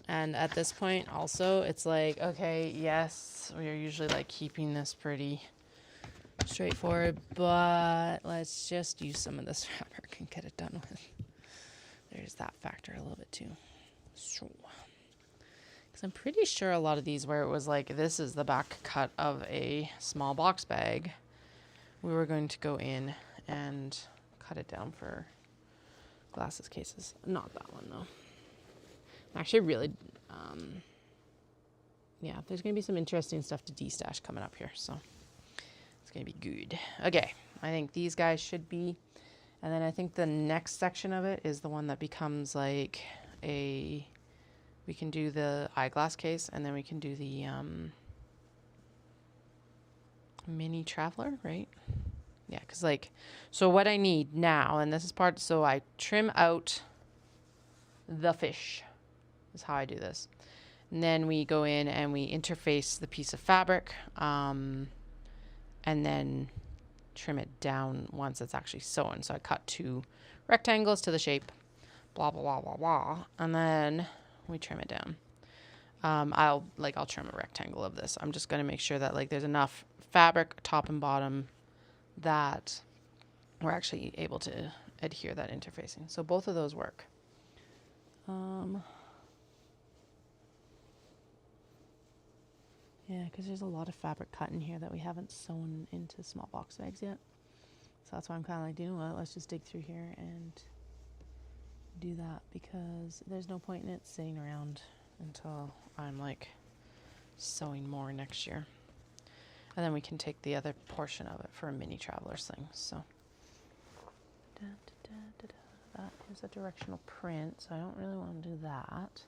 And at this point also, it's like, okay, yes, we are usually like keeping this pretty straightforward, but let's just use some of this fabric and get it done with. There's that factor a little bit too. So, because I'm pretty sure a lot of these where it was like, this is the back cut of a small box bag, we were going to go in and cut it down for glasses cases. Not that one though. Actually, really, yeah, there's going to be some interesting stuff to de-stash coming up here, so it's going to be good. Okay, I think these guys should be, and then I think the next section of it is the one that becomes like a, we can do the eyeglass case, and then we can do the mini traveler, right? Yeah, because like, so what I need now, and this is part, so I trim out the fish. Is how I do this. And then we go in and we interface the piece of fabric and then trim it down once it's actually sewn. So I cut 2 rectangles to the shape, blah, blah, blah, blah, blah. And then we trim it down. I'll trim a rectangle of this. I'm just going to make sure that like there's enough fabric top and bottom that we're actually able to adhere that interfacing. So both of those work. Yeah, because there's a lot of fabric cut in here that we haven't sewn into small box bags yet. So that's why I'm kind of like, you know what, let's just dig through here and do that, because there's no point in it sitting around until I'm like sewing more next year. And then we can take the other portion of it for a mini traveler's thing. So that is a directional print, so I don't really want to do that.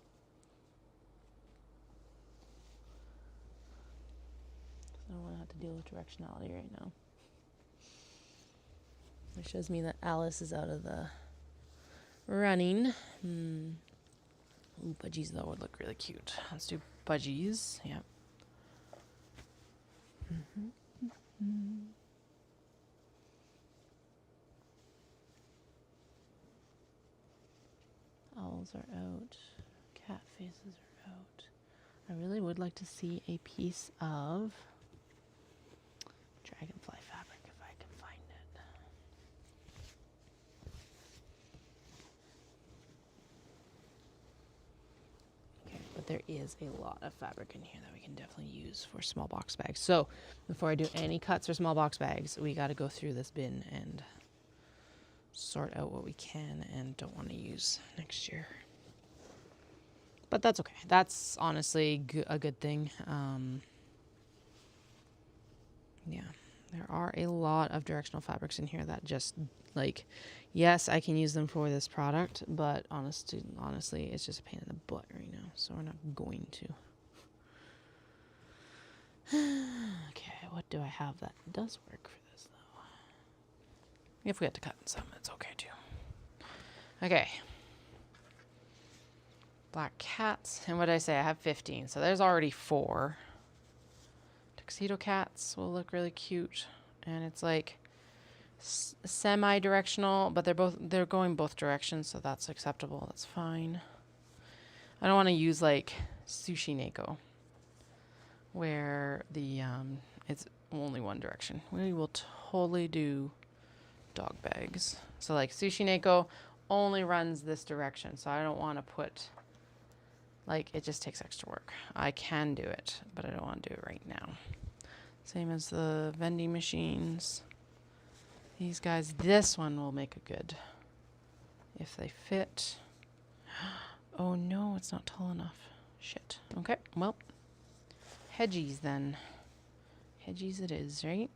I don't want to have to deal with directionality right now. It shows me that Alice is out of the running. Ooh, budgies though would look really cute. Let's do budgies. Yep. Owls are out. Cat faces are out. I really would like to see a piece of dragonfly fabric if I can find it. Okay, but there is a lot of fabric in here that we can definitely use for small box bags. So before I do any cuts for small box bags, we got to go through this bin and sort out what we can and don't want to use next year. But that's okay. That's honestly a good thing. Yeah, there are a lot of directional fabrics in here that just like, yes, I can use them for this product, but honestly, it's just a pain in the butt right now. So we're not going to. Okay, what do I have that does work for this though? If we have to cut some, it's okay too. Okay. Black cats. And what did I say? I have 15. So there's already 4. Tuxedo cats will look really cute. And it's like semi-directional, but they're going both directions, so that's acceptable. That's fine. I don't want to use like sushi neko, where the it's only one direction. We will totally do dog bags. So like sushi neko only runs this direction, so I don't want to put, like, it just takes extra work. I can do it, but I don't want to do it right now. Same as the vending machines. These guys, this one will make a good, if they fit. Oh no, it's not tall enough. Shit. Okay, well, hedgies then. Hedgies it is, right?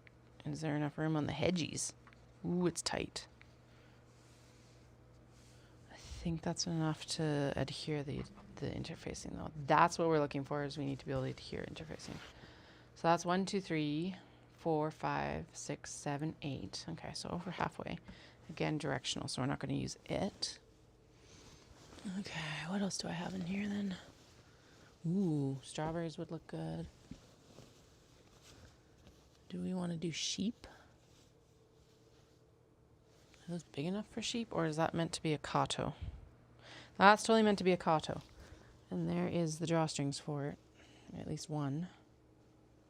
Is there enough room on the hedgies? Ooh, it's tight. I think that's enough to adhere the interfacing though. That's what we're looking for, is we need to be able to adhere interfacing. So that's 1, 2, 3, 4, 5, 6, 7, 8. Okay, so over halfway. Again, directional, so we're not going to use it. Okay, what else do I have in here then? Ooh, strawberries would look good. Do we want to do sheep? Are those big enough for sheep, or is that meant to be a cotto? That's totally meant to be a cotto. And there is the drawstrings for it. At least 1.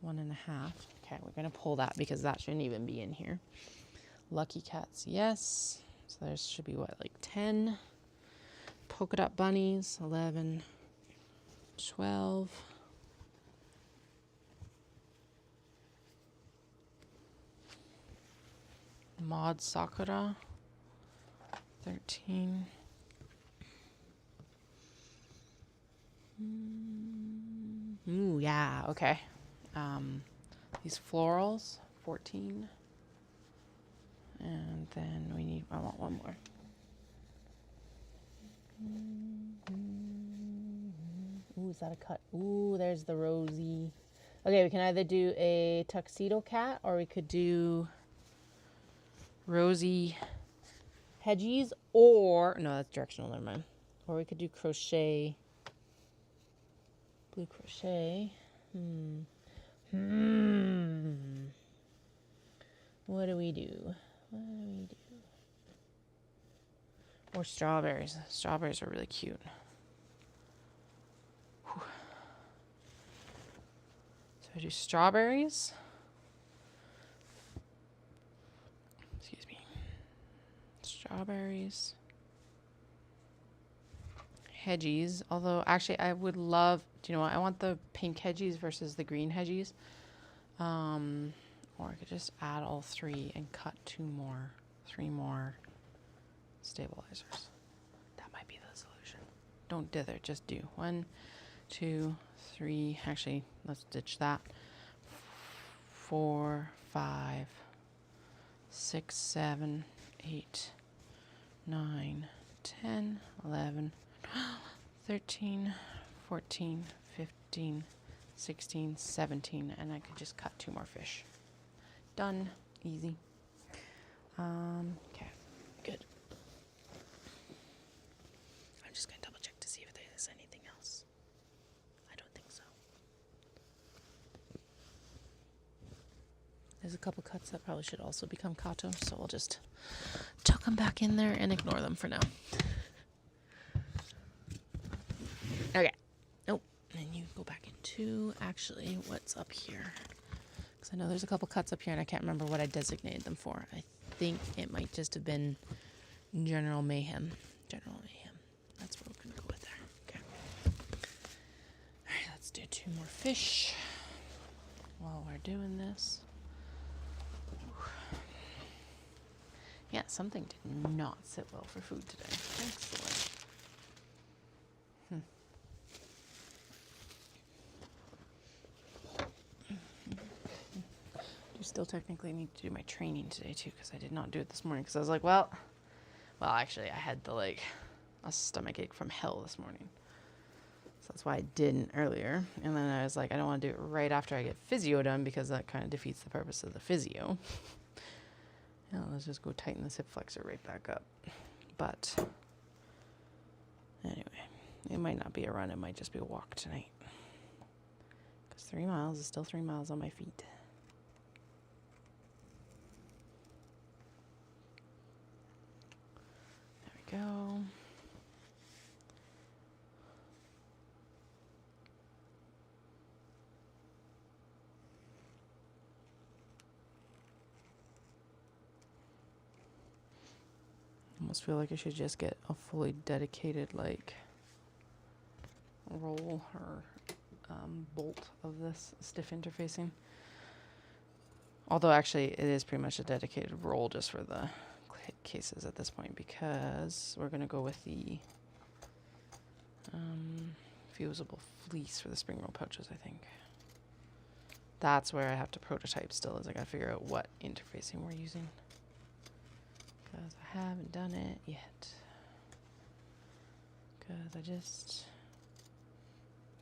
1.5. Okay, we're going to pull that because that shouldn't even be in here. Lucky cats, yes. So there should be, what, like 10? Polka dot bunnies, 11, 12. Maud Sakura, 13. Ooh, yeah, okay. These florals, 14. And then I want one more. Ooh, is that a cut? Ooh, there's the rosy. Okay, we can either do a tuxedo cat or we could do rosy hedgies, or no, that's directional, never mind. Or we could do crochet, blue crochet. What do we do? Or strawberries. Strawberries are really cute. Whew. So I do strawberries. Excuse me. Strawberries. Hedgies. Although, actually, I would love... Do you know what? I want the pink hedgies versus the green hedgies. Or I could just add all 3 and cut 3 more stabilizers. That might be the solution. Don't dither, just do 1, 2, 3. Actually, let's ditch that. 4, 5, 6, 7, 8, 9, 10, 11, 13, 14, 15, 16, 17, and I could just cut 2 more fish. Done. Easy. Okay, good. I'm just going to double check to see if there's anything else. I don't think so. There's a couple cuts that probably should also become kato, so we'll just tuck them back in there and ignore them for now. Okay. Oh, and you go back into, actually, what's up here? Because I know there's a couple cuts up here and I can't remember what I designated them for. I think it might just have been General Mayhem. General Mayhem. That's what we're going to go with there. Okay. All right, let's do 2 more fish while we're doing this. Yeah, something did not sit well for food today. Excellent. I still technically need to do my training today too, because I did not do it this morning because I was like, well, actually I had a stomach ache from hell this morning. So that's why I didn't earlier. And then I was like, I don't want to do it right after I get physio done because that kind of defeats the purpose of the physio. Yeah, let's just go tighten this hip flexor right back up. But anyway, it might not be a run. It might just be a walk tonight. Because 3 miles is still 3 miles on my feet. There we go. Almost feel like I should just get a fully dedicated roll or bolt of this stiff interfacing. Although actually it is pretty much a dedicated roll just for the cases at this point, because we're going to go with the fusible fleece for the spring roll pouches, I think. That's where I have to prototype still, is I got to figure out what interfacing we're using. Because I haven't done it yet. Because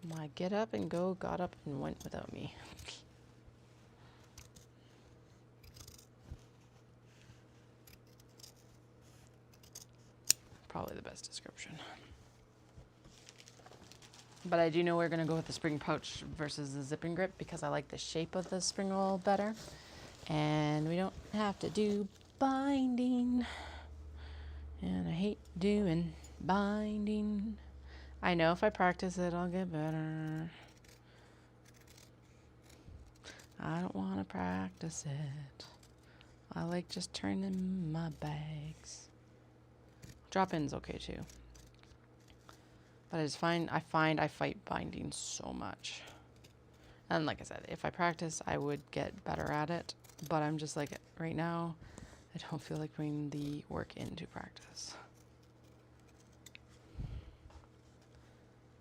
my get up and go got up and went without me. probably the best description. But I do know we're going to go with the spring pouch versus the zipping grip because I like the shape of the spring roll better. And we don't have to do binding. And I hate doing binding. I know if I practice it, I'll get better. I don't want to practice it. I like just turning my bags. Drop-in's okay too. But I find I fight binding so much. And like I said, if I practice, I would get better at it. But I'm just like, right now, I don't feel like putting the work into practice.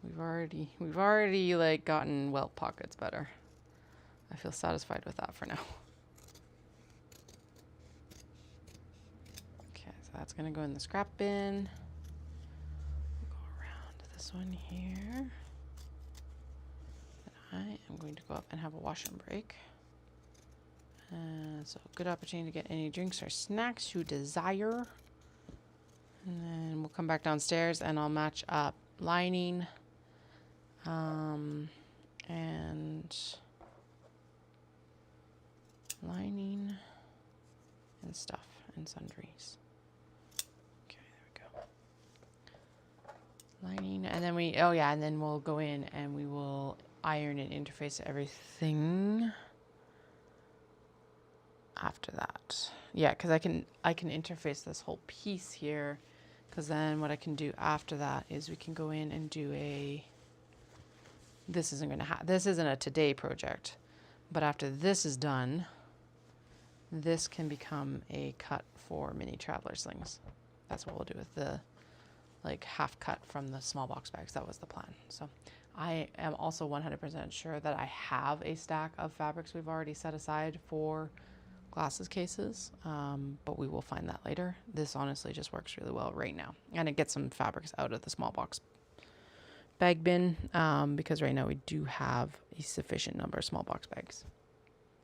We've already like gotten welt pockets better. I feel satisfied with that for now. Okay, so that's gonna go in the scrap bin. Go around to this one here. I am going to go up and have a wash and break. So good opportunity to get any drinks or snacks you desire. And then we'll come back downstairs and I'll match up lining and stuff and sundries. Okay, there we go. Lining, and then and then we'll go in and we will iron and interface everything after that. Yeah, because I can interface this whole piece here, because then what I can do after that is we can go in and do this isn't a today project, but after this is done, this can become a cut for mini traveler slings. That's what we'll do with the like half cut from the small box bags. That was the plan. So I am also 100% sure that I have a stack of fabrics we've already set aside for glasses cases, but we will find that later. This honestly just works really well right now, and it gets some fabrics out of the small box bag bin, because right now we do have a sufficient number of small box bags.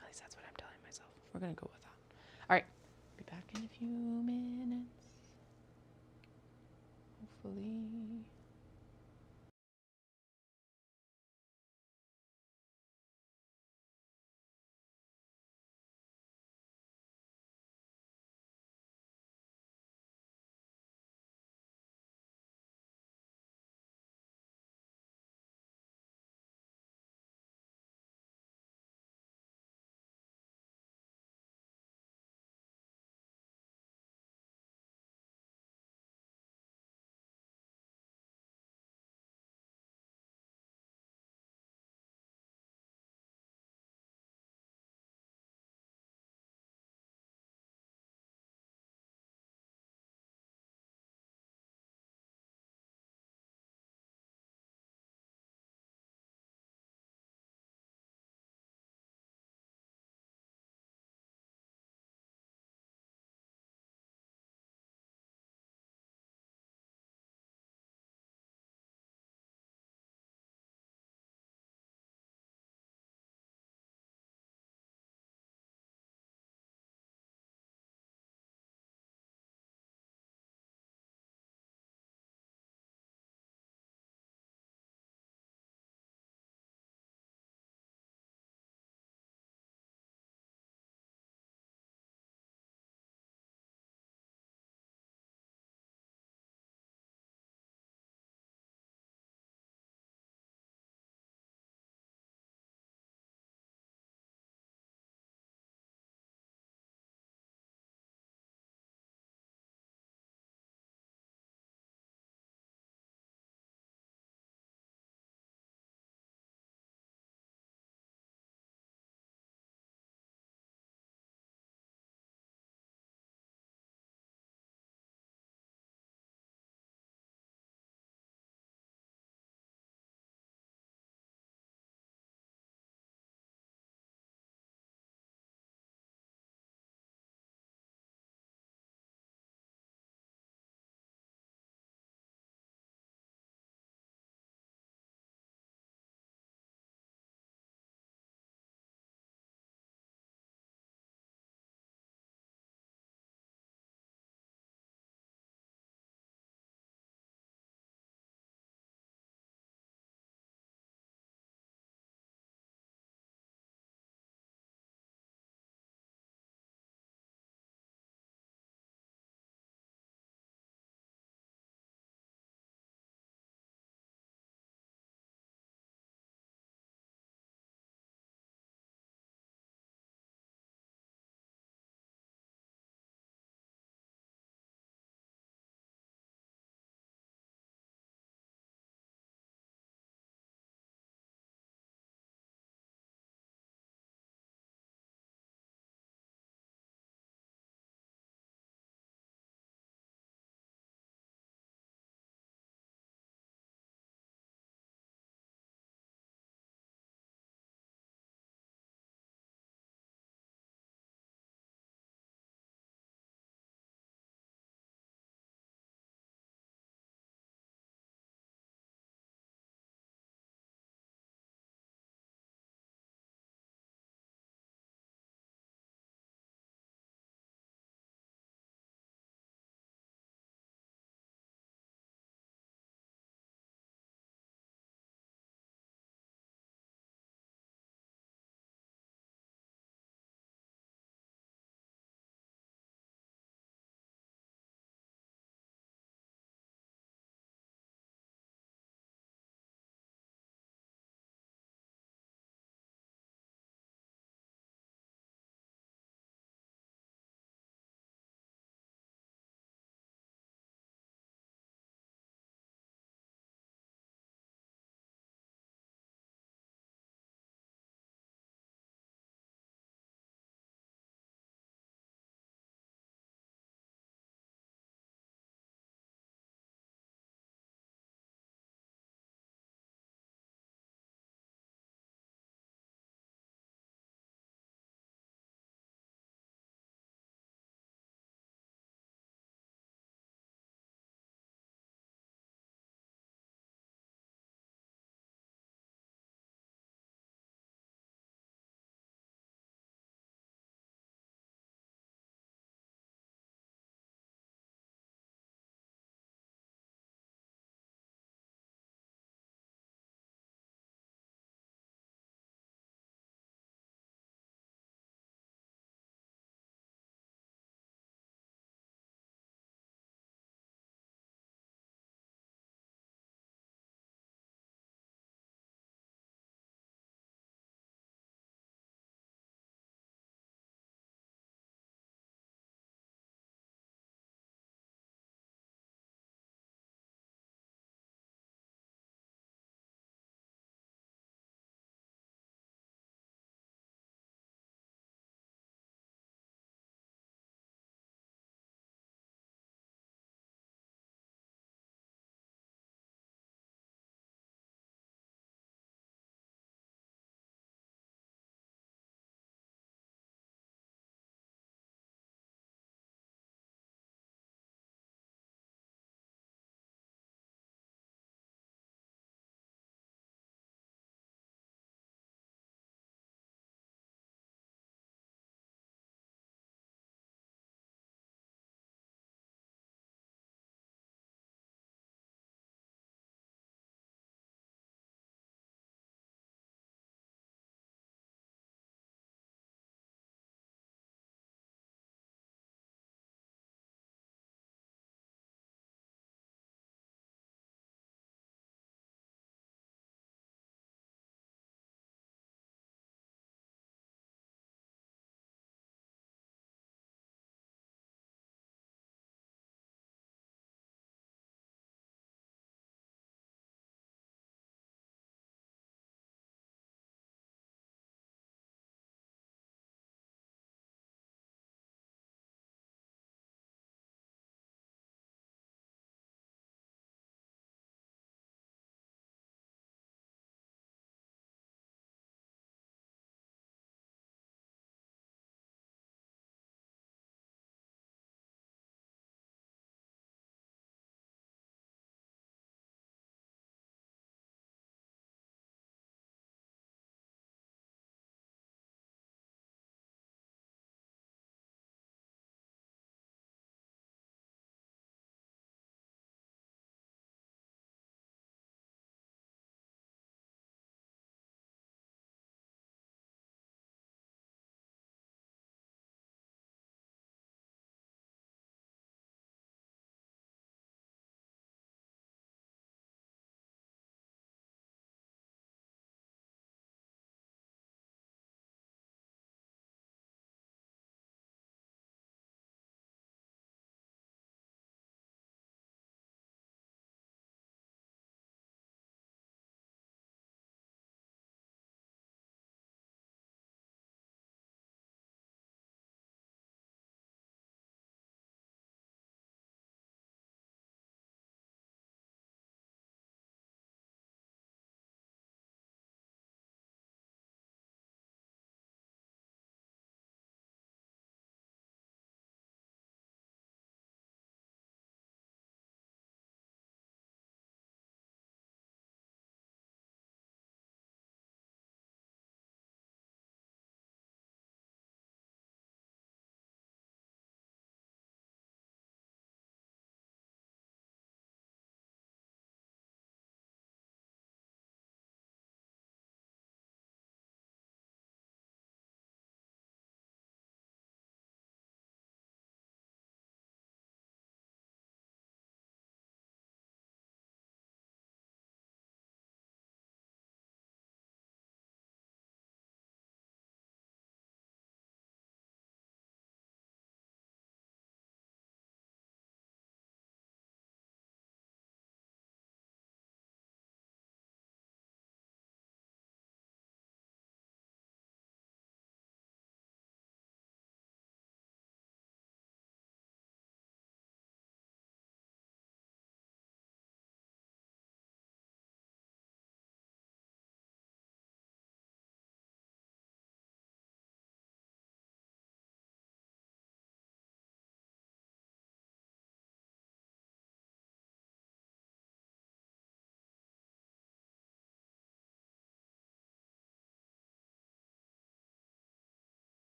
At least that's what I'm telling myself. We're gonna go with that. All right, be back in a few minutes, hopefully.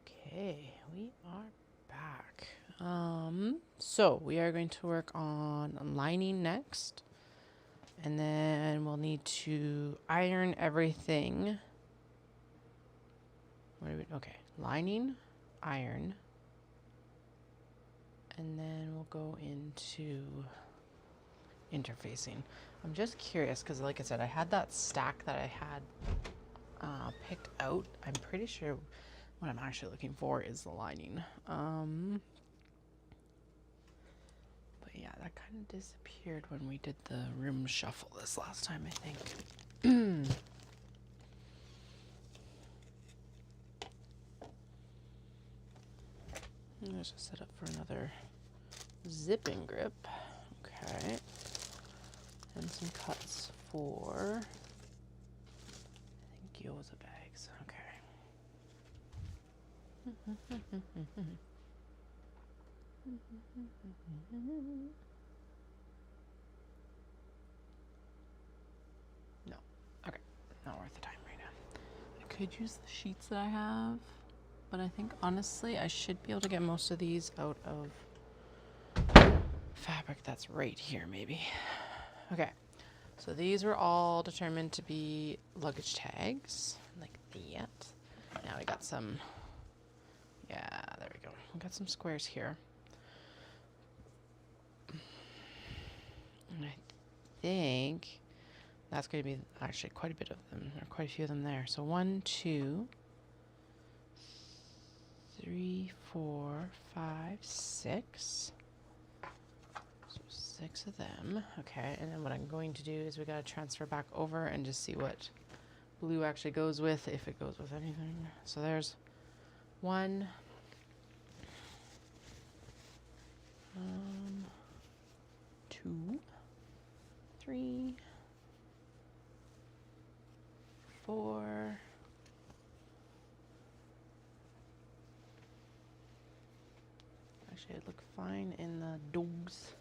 Okay, we are back. So we are going to work on lining next, and then we'll need to iron everything. Okay, lining, iron, and then we'll go into interfacing. I'm just curious because, like I said, I had that stack that I had picked out. I'm pretty sure what I'm actually looking for is the lining. But yeah, that kind of disappeared when we did the room shuffle this last time, I think. Let's just set up for another zipping grip. Okay. And some cuts for, I think, gyoza bags. Okay. No. Okay. Not worth the time right now. I could use the sheets that I have, but I think honestly I should be able to get most of these out of fabric that's right here maybe. Okay. So these were all determined to be luggage tags, like that. Now we got some, yeah, there we go. We got some squares here. And I think that's going to be actually quite a bit of them, or quite a few of them there. So 1, 2, 3, 4, 5, 6. So 6 of them. Okay, and then what I'm going to do is we got to transfer back over and just see what blue actually goes with, if it goes with anything. So there's 1. 2, 3, 4. Actually, it'd look fine in the dogs.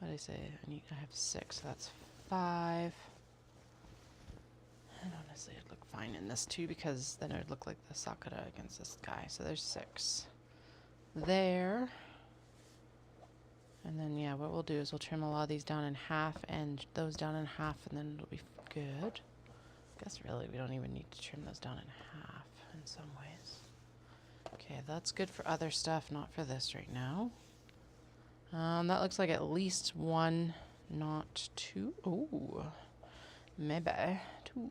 What did I say? I have 6, so that's 5. And honestly, it'd look fine in this too, because then it would look like the Sakura against this guy. So there's 6 there. And then, yeah, what we'll do is we'll trim a lot of these down in half and those down in half, and then it'll be good. I guess really we don't even need to trim those down in half in some ways. Okay, that's good for other stuff, not for this right now. That looks like at least 1, not 2. Ooh, maybe 2.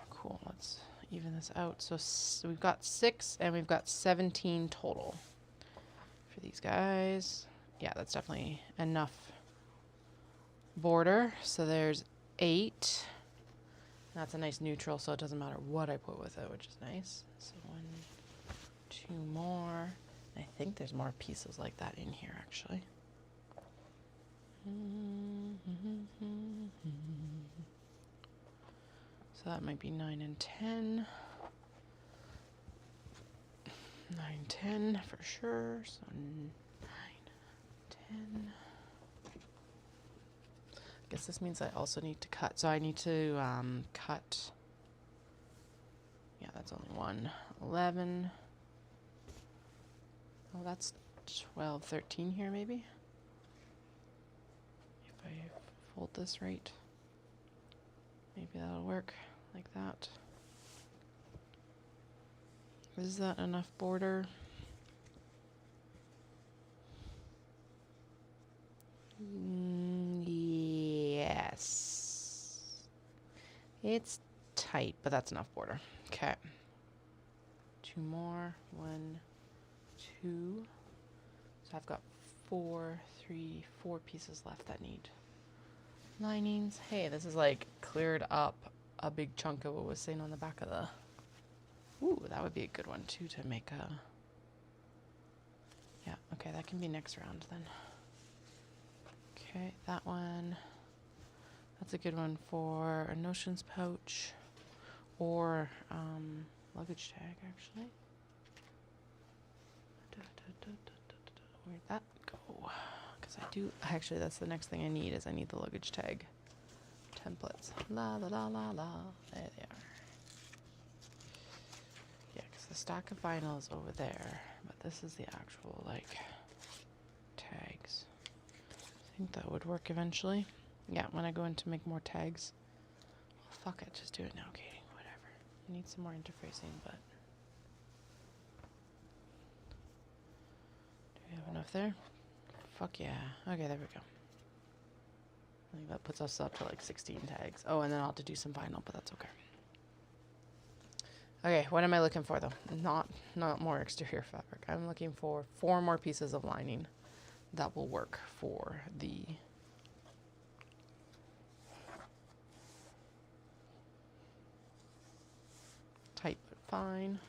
Cool, let's even this out. So we've got 6 and we've got 17 total for these guys. Yeah, that's definitely enough border. So there's 8. That's a nice neutral, so it doesn't matter what I put with it, which is nice. So 1, 2 more. I think there's more pieces like that in here, actually. So that might be 9 and 10. 9, 10 for sure. So 9, 10. I guess this means I also need to cut. So I need to cut. Yeah, that's only 1. 11. Oh, that's 12, 13 here maybe. If I fold this right, maybe that'll work like that. Is that enough border? Yes. It's tight, but that's enough border. Okay. 2 more. 1, 2. So I've got 4 pieces left that need linings. Hey, this is like cleared up a big chunk of what was sitting on the back of the. Ooh, that would be a good one too to make a. Yeah, okay, that can be next round then. Okay, that one. That's a good one for a notions pouch or luggage tag actually. Where'd that go? Because I do, actually that's the next thing I need is I need the luggage tag templates. La la la la la. There they are. the stack of vinyl is over there, but this is the actual, like, tags. I think that would work eventually. Yeah, when I go in to make more tags. Oh, fuck it, just do it now, Katie. Whatever. I need some more interfacing, but... Do we have enough there? Fuck yeah. Okay, there we go. I think that puts us up to like 16 tags. Oh, and then I'll have to do some vinyl, but that's okay. Okay, what am I looking for though? Not more exterior fabric. I'm looking for 4 more pieces of lining that will work for the tight but fine.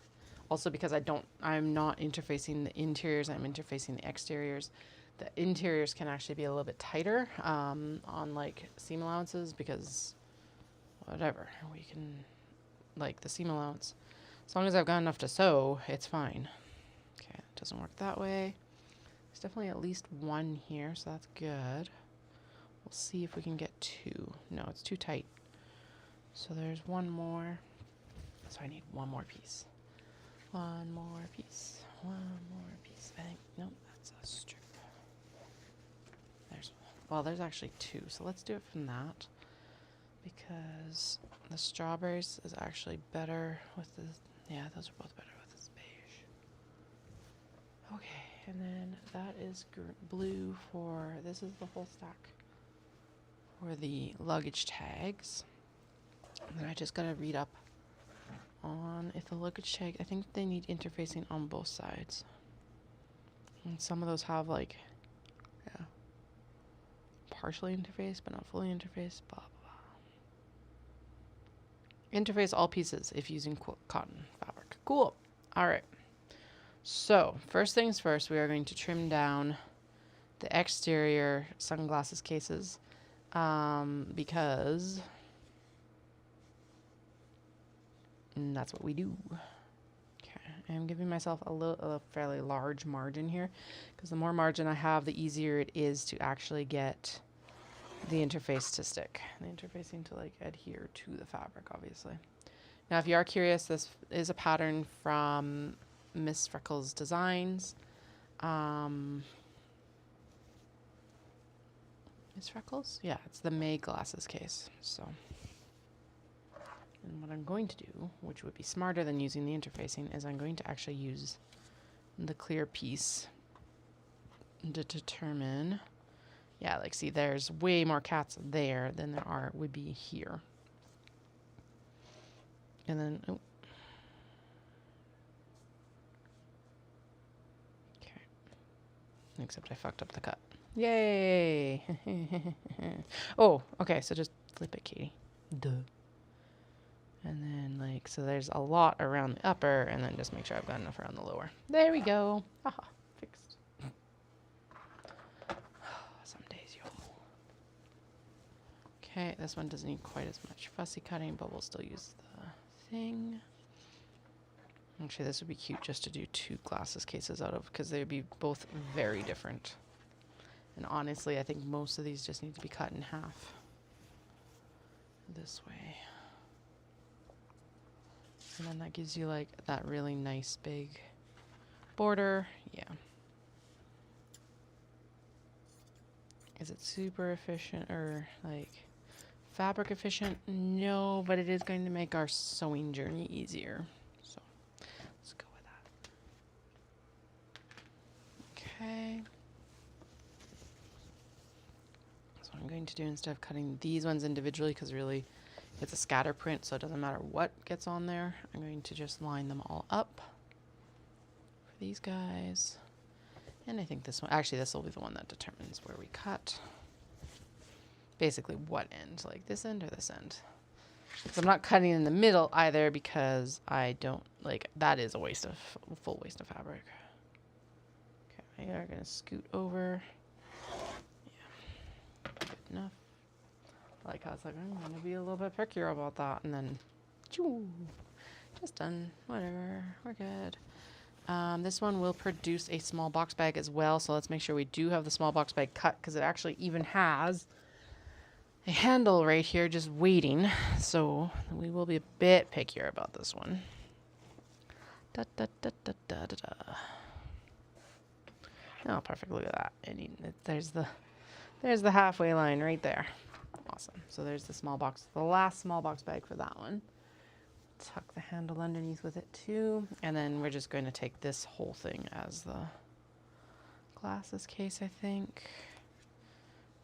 Also because I'm not interfacing the interiors, I'm interfacing the exteriors. The interiors can actually be a little bit tighter on like seam allowances because whatever, we can, like the seam allowance, as long as I've got enough to sew, it's fine. Okay, it doesn't work that way. There's definitely at least 1 here, so that's good. We'll see if we can get 2. No, it's too tight. So there's 1 more. So I need 1 more piece. 1 more piece. 1 more piece. I think, no, that's a strip. There's actually 2, so let's do it from that because the strawberries is actually better with the, yeah, those are both better with this beige. Okay, and then that is blue for, this is the whole stack for the luggage tags. And then I just gotta read up on if the luggage tag, I think they need interfacing on both sides. And some of those have like, yeah, partially interfaced, but not fully interfaced, blah, blah, blah. Interface all pieces if using cotton fabric. Cool. All right. So first things first, we are going to trim down the exterior sunglasses cases because that's what we do. I'm giving myself a fairly large margin here because the more margin I have, the easier it is to actually get the interface to stick. The interfacing to like adhere to the fabric, obviously. Now, if you are curious, this is a pattern from Miss Freckles Designs. Miss Freckles? Yeah, it's the May glasses case. So. And what I'm going to do, which would be smarter than using the interfacing, is I'm going to actually use the clear piece to determine, yeah, like see, there's way more cats there than there would be here. And then, oh. Okay. Except I fucked up the cut. Yay! Oh, okay, so just flip it, Katie. Duh. And then like, so there's a lot around the upper and then just make sure I've got enough around the lower. There we go. Haha, fixed. Some days, yo. Okay, this one doesn't need quite as much fussy cutting, but we'll still use the thing. Actually, this would be cute just to do 2 glasses cases out of because they would be both very different. And honestly, I think most of these just need to be cut in half. This way. And then that gives you like that really nice big border. Yeah. Is it super efficient or like fabric efficient? No, but it is going to make our sewing journey easier. So let's go with that. Okay. So what I'm going to do instead of cutting these ones individually, because really it's a scatter print, so it doesn't matter what gets on there. I'm going to just line them all up for these guys. And I think this one, actually this will be the one that determines where we cut. Basically what end, like this end or this end. Because I'm not cutting in the middle either because I don't, like, that is a waste of, full waste of fabric. Okay, we are going to scoot over. Yeah, good enough. Like I was like, I'm going to be a little bit pickier about that. And then, choo, just done, whatever, we're good. This one will produce a small box bag as well. So let's make sure we do have the small box bag cut because it actually even has a handle right here just waiting. So we will be a bit pickier about this one. Da, da, da, da, da, da, da. Oh, perfect. Look at that. There's the halfway line right there. Awesome. So there's the small box, the last small box bag for that one. Tuck the handle underneath with it too. And then we're just going to take this whole thing as the glasses case, I think.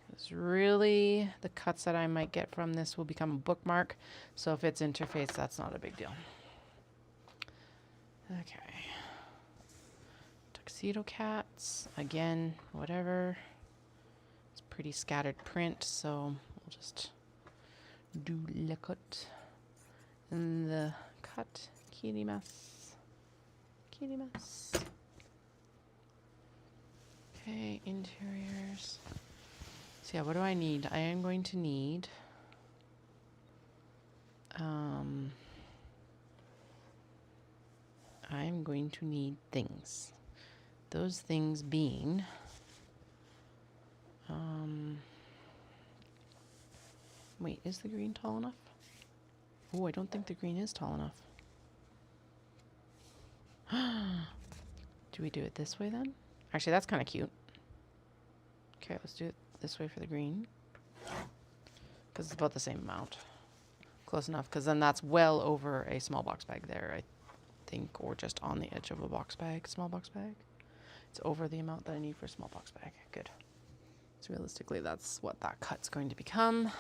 Because really, the cuts that I might get from this will become a bookmark. So if it's interfaced, that's not a big deal. Okay. Tuxedo cats. Again, whatever. It's pretty scattered print, so we'll just do le cut. And the cut. Kitty mouse. Kitty mouse. Okay, interiors. So yeah, what do I need? I am going to need I'm going to need things. Those things being wait, is the green tall enough? Oh, I don't think the green is tall enough. Do we do it this way then? Actually, that's kind of cute. Okay, let's do it this way for the green. Because it's about the same amount. Close enough, because then that's well over a small box bag there, I think, or just on the edge of a box bag, small box bag. It's over the amount that I need for a small box bag. Good. So realistically, that's what that cut's going to become.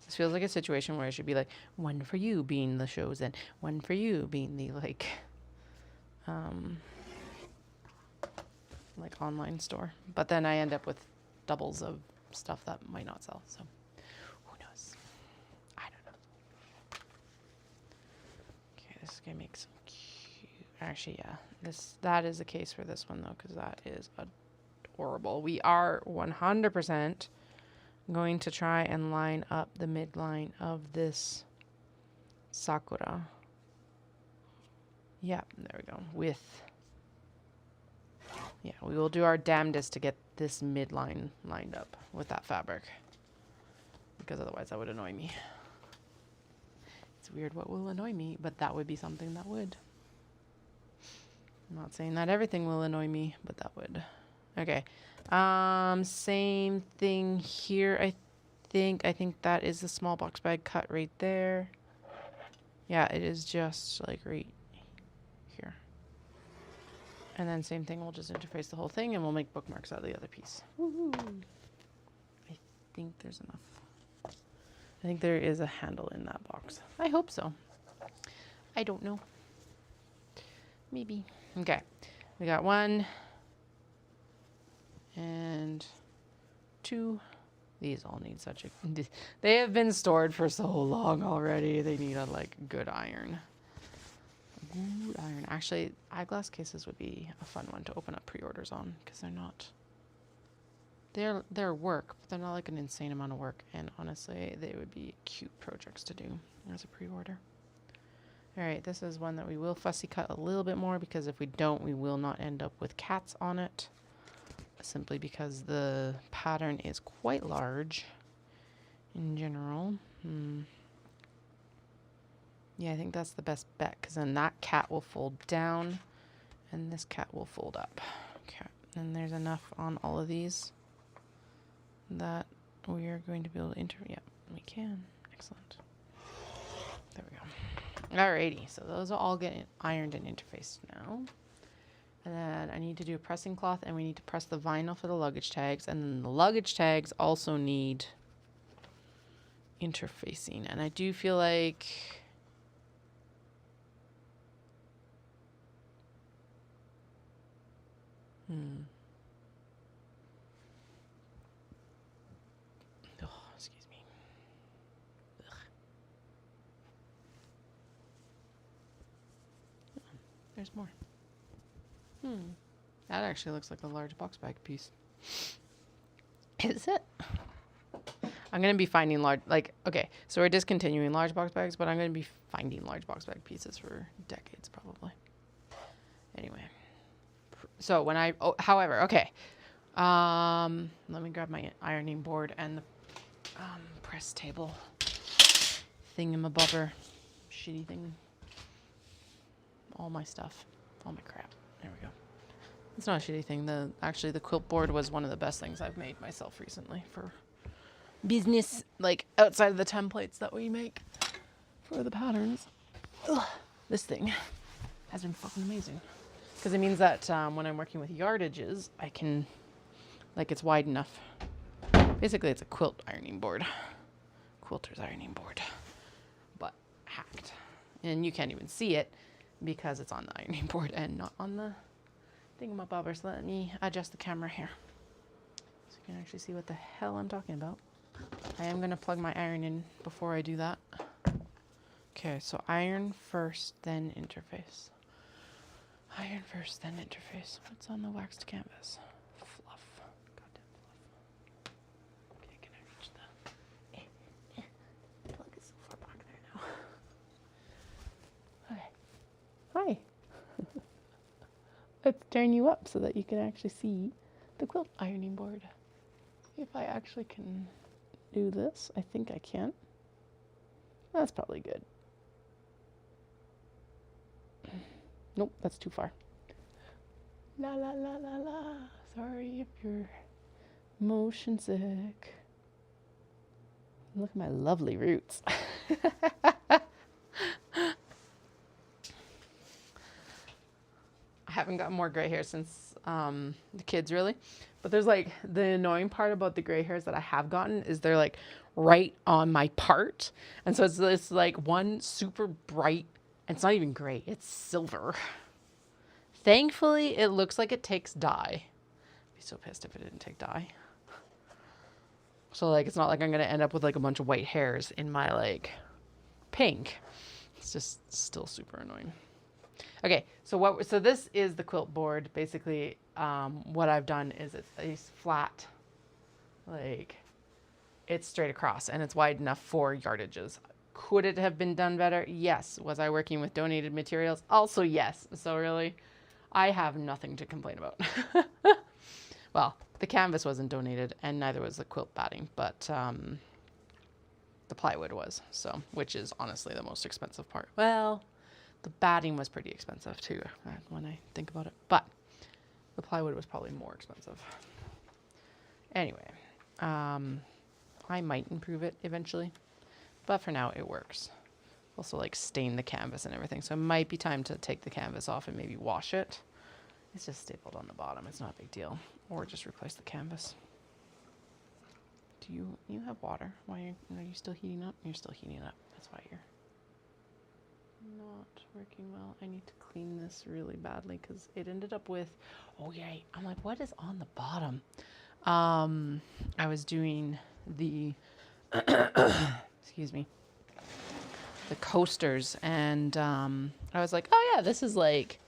This feels like a situation where I should be like, one for you being the shows and one for you being the like online store. But then I end up with doubles of stuff that might not sell. So who knows? I don't know. Okay, this is gonna make some cute. Actually, yeah, that is the case for this one though, because that is adorable. We are 100% going to try and line up the midline of this sakura. Yeah, there we go. Yeah, we will do our damnedest to get this midline lined up with that fabric, because otherwise that would annoy me. It's weird what will annoy me, but that would be something that would. I'm not saying that everything will annoy me, but that would. Okay. Same thing here. I think that is the small box bag cut right there. Yeah, it is just like right here. And then same thing, we'll just interface the whole thing and we'll make bookmarks out of the other piece. Woohoo! I think there's enough. I think there is a handle in that box. I hope so. I don't know. Maybe. Okay. We got 1 and 2. These all need such a... They have been stored for so long already. They need a good iron. Good iron. Actually, eyeglass cases would be a fun one to open up pre-orders on, because they're not... They're work, but they're not like an insane amount of work. And honestly, they would be cute projects to do as a pre-order. All right, this is one that we will fussy cut a little bit more, because if we don't, we will not end up with cats on it. Simply because the pattern is quite large in general. Yeah, I think that's the best bet, because then that cat will fold down and this cat will fold up. Okay, and there's enough on all of these that we are going to be able to yeah, we can. Excellent. There we go. Alrighty, so those will all get ironed and interfaced now. And then I need to do a pressing cloth, and we need to press the vinyl for the luggage tags. And then the luggage tags also need interfacing. And I do feel like... Oh, excuse me. Ugh. Oh, there's more. That actually looks like a large box bag piece. Is it? I'm going to be finding large, okay, so we're discontinuing large box bags, but I'm going to be finding large box bag pieces for decades probably. Anyway. So when however, okay. Let me grab my ironing board and the press table thingamabobber, shitty thing. All my stuff, all my crap. There we go. It's not a shitty thing. Actually, the quilt board was one of the best things I've made myself recently for business, like outside of the templates that we make for the patterns. Ugh, this thing has been fucking amazing because it means that when I'm working with yardages, I can, like, it's wide enough. Basically, it's a quilt ironing board, quilter's ironing board, but hacked, and you can't even see it because it's on the ironing board and not on the thingamabobber. So let me adjust the camera here so you can actually see what the hell I'm talking about. I am going to plug my iron in before I do that. Okay, so iron first, then interface. Iron first, then interface. What's on the waxed canvas? Fluff. Goddamn fluff. Okay, can I reach the plug is so far back there now. Okay. Hi. Let's turn you up so that you can actually see the quilt ironing board. If I actually can do this, I think I can. That's probably good. Nope, that's too far. La la la la la. Sorry if you're motion sick. Look at my lovely roots. I haven't got more gray hair since the kids, really. But there's like, the annoying part about the gray hairs that I have gotten is they're like right on my part. And so it's this like one super bright, and it's not even gray, it's silver. Thankfully, it looks like it takes dye. I'd be so pissed if it didn't take dye. So like, it's not like I'm going to end up with like a bunch of white hairs in my like pink. It's just still super annoying. Okay, so this is the quilt board. Basically, what I've done is it's a flat, like, it's straight across and it's wide enough for yardages. Could it have been done better? Yes. Was I working with donated materials? Also yes. So really, I have nothing to complain about. Well, the canvas wasn't donated and neither was the quilt batting, but the plywood was, so, which is honestly the most expensive part. Well, the batting was pretty expensive too, when I think about it, but the plywood was probably more expensive. Anyway, I might improve it eventually, but for now it works. Also like stain the canvas and everything, so it might be time to take the canvas off and maybe wash it. It's just stapled on the bottom, it's not a big deal. Or just replace the canvas. Do you have water? Why are you still heating up? You're still heating up, that's why you're not working well. I need to clean this really badly because it ended up with, oh yeah, I'm like, what is on the bottom? I was doing the, excuse me, the coasters, and I was like, oh yeah, this is like,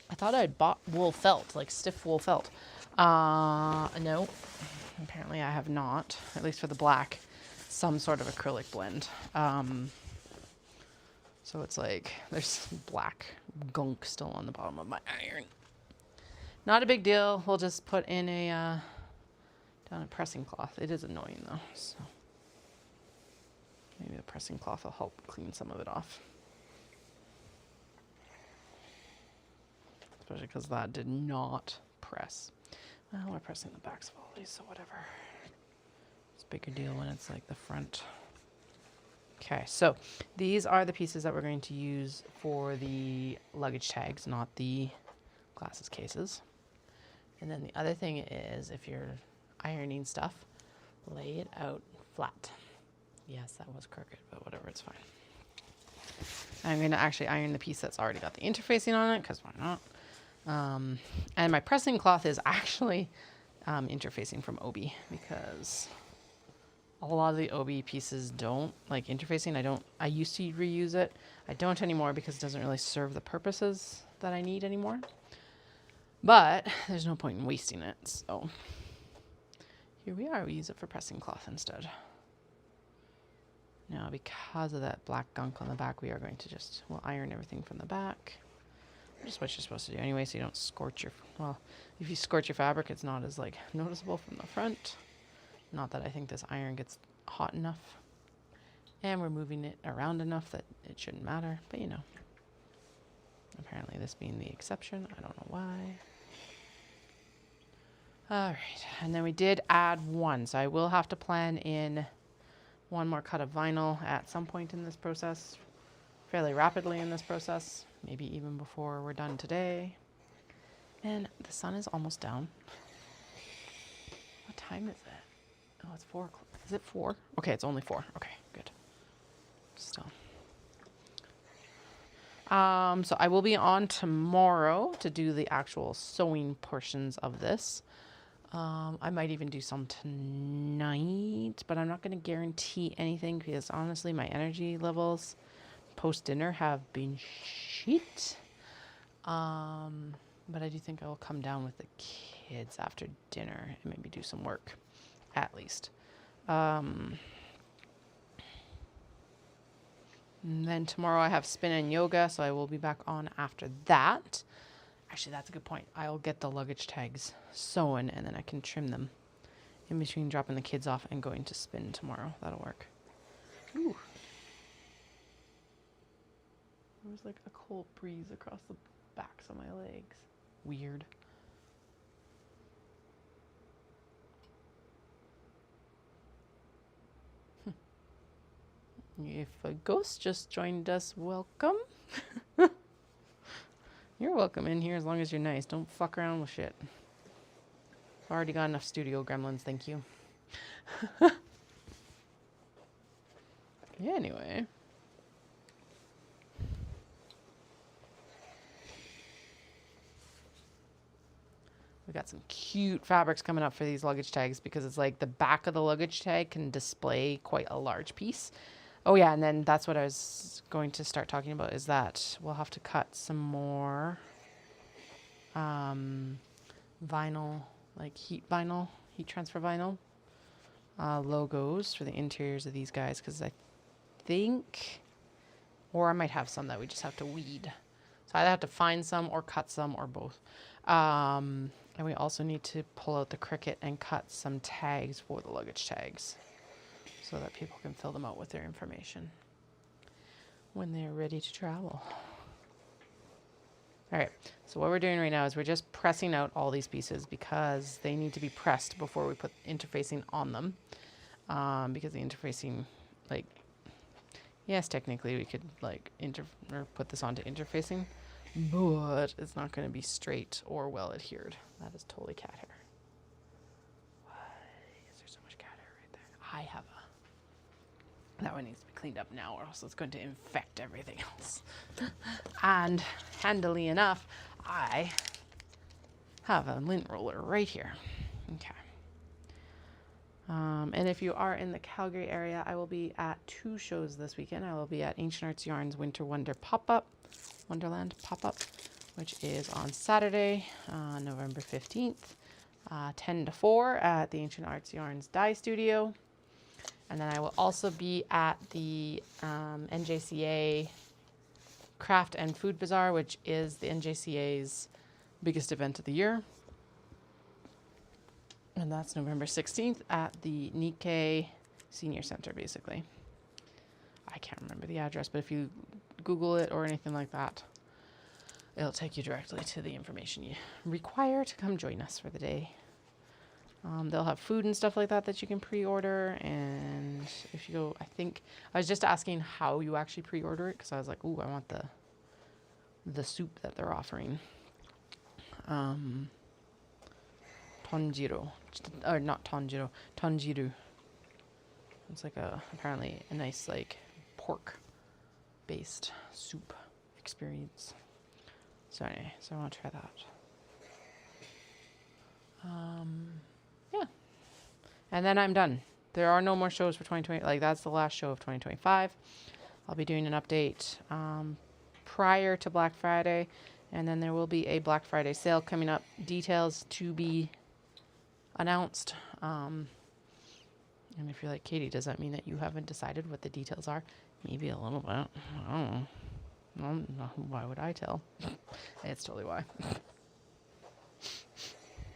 I thought I'd bought wool felt, like stiff wool felt. No, apparently I have not, at least for the black, some sort of acrylic blend. So it's like, there's black gunk still on the bottom of my iron. Not a big deal. We'll just put in down a pressing cloth. It is annoying though, so maybe the pressing cloth will help clean some of it off. Especially because that did not press. Well, we're pressing the backs of all these, so whatever. It's a bigger deal when it's like the front. Okay, so these are the pieces that we're going to use for the luggage tags, not the glasses cases. And then the other thing is, if you're ironing stuff, lay it out flat. Yes, that was crooked, but whatever, it's fine. I'm going to actually iron the piece that's already got the interfacing on it, because why not? And my pressing cloth is actually interfacing from Obi, because a lot of the Obi pieces don't like interfacing. I used to reuse it. I don't anymore because it doesn't really serve the purposes that I need anymore. But there's no point in wasting it. So here we are. We use it for pressing cloth instead. Now, because of that black gunk on the back, we are going to we'll iron everything from the back. Just what you're supposed to do anyway, so you don't scorch well, if you scorch your fabric, it's not as like noticeable from the front. Not that I think this iron gets hot enough. And we're moving it around enough that it shouldn't matter, but you know. Apparently this being the exception, I don't know why. All right, and then we did add one, so I will have to plan in one more cut of vinyl at some point in this process, fairly rapidly in this process, maybe even before we're done today. And the sun is almost down. What time is it? Oh, it's 4 o'clock. Is it 4? Okay, it's only 4. Okay, good. Still. So I will be on tomorrow to do the actual sewing portions of this. I might even do some tonight, but I'm not going to guarantee anything because honestly, my energy levels post-dinner have been shit. But I do think I will come down with the kids after dinner and maybe do some work, at least. And then tomorrow I have spin and yoga, so I will be back on after that. Actually, that's a good point. I'll get the luggage tags sewn and then I can trim them in between dropping the kids off and going to spin tomorrow. That'll work. Ooh. There was like a cold breeze across the backs of my legs. Weird. If a ghost just joined us, welcome. You're welcome in here as long as you're nice. Don't fuck around with shit. I've already got enough studio gremlins, thank you. Yeah, anyway. We got some cute fabrics coming up for these luggage tags because it's like the back of the luggage tag can display quite a large piece. Oh yeah, and then that's what I was going to start talking about is that we'll have to cut some more vinyl, like heat transfer vinyl logos for the interiors of these guys because I think, or I might have some that we just have to weed. So I either have to find some or cut some or both. And we also need to pull out the Cricut and cut some tags for the luggage tags so that people can fill them out with their information when they're ready to travel. All right, so what we're doing right now is we're just pressing out all these pieces because they need to be pressed before we put interfacing on them. Because the interfacing, like, yes, technically we could like put this onto interfacing, but it's not going to be straight or well adhered. That is totally cat hair. Why is there so much cat hair right there? I have that one needs to be cleaned up now or else it's going to infect everything else. And handily enough, I have a lint roller right here. Okay. And if you are in the Calgary area, I will be at 2 shows this weekend. I will be at Ancient Arts Yarn's Winter Wonderland pop-up, which is on Saturday, November 15th, 10 to 4 at the Ancient Arts Yarn's Dye Studio. And then I will also be at the NJCA Craft and Food Bazaar, which is the NJCA's biggest event of the year. And that's November 16th at the Nikkei Senior Center, basically. I can't remember the address, but if you Google it or anything like that, it'll take you directly to the information you require to come join us for the day. They'll have food and stuff like that you can pre-order. And if you go, I think, I was just asking how you actually pre-order it because I was like, ooh, I want the soup that they're offering. Tonjiro, or not Tonjiro, Tonjiru. It's like apparently a nice like pork-based soup experience. So anyway, so I want to try that. Yeah. And then I'm done. There are no more shows for 2020. Like that's the last show of 2025. I'll be doing an update prior to Black Friday. And then there will be a Black Friday sale coming up. Details to be announced. And if you're like, Katie, does that mean that you haven't decided what the details are? Maybe a little bit. I don't know. Why would I tell? It's totally why.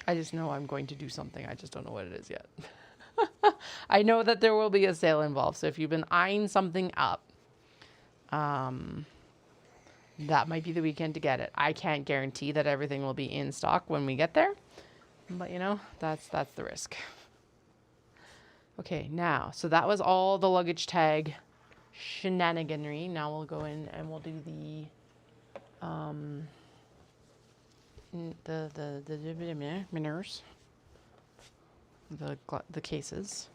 I just know I'm going to do something. I just don't know what it is yet. I know that there will be a sale involved. So if you've been eyeing something up, that might be the weekend to get it. I can't guarantee that everything will be in stock when we get there, but you know, that's the risk. Okay, now, so that was all the luggage tag shenaniganry. Now we'll go in and we'll do the miners, the cases.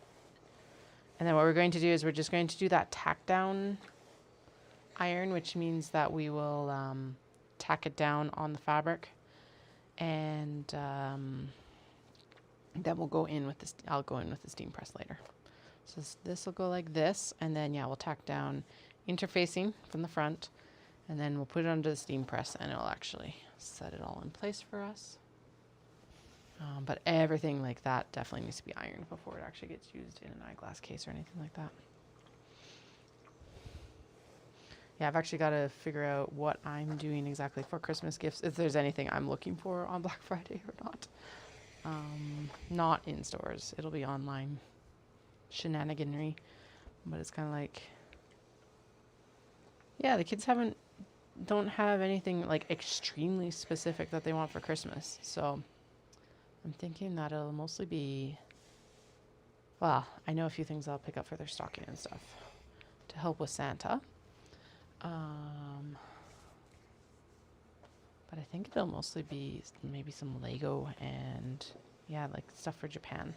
And then what we're going to do is we're just going to do that tack down iron, which means that we will tack it down on the fabric, and then we'll go in with this. I'll go in with the steam press later. So this will go like this, and then yeah, we'll tack down interfacing from the front, and then we'll put it under the steam press, and it'll actually set it all in place for us. But everything like that definitely needs to be ironed before it actually gets used in an eyeglass case or anything like that. Yeah, I've actually got to figure out what I'm doing exactly for Christmas gifts, if there's anything I'm looking for on Black Friday or not. Not in stores. It'll be online shenaniganry. But it's kind of like, yeah, the kids don't have anything like extremely specific that they want for Christmas. So I'm thinking that it'll mostly be, well, I know a few things I'll pick up for their stocking and stuff to help with Santa. But I think it'll mostly be maybe some Lego and yeah, like stuff for Japan.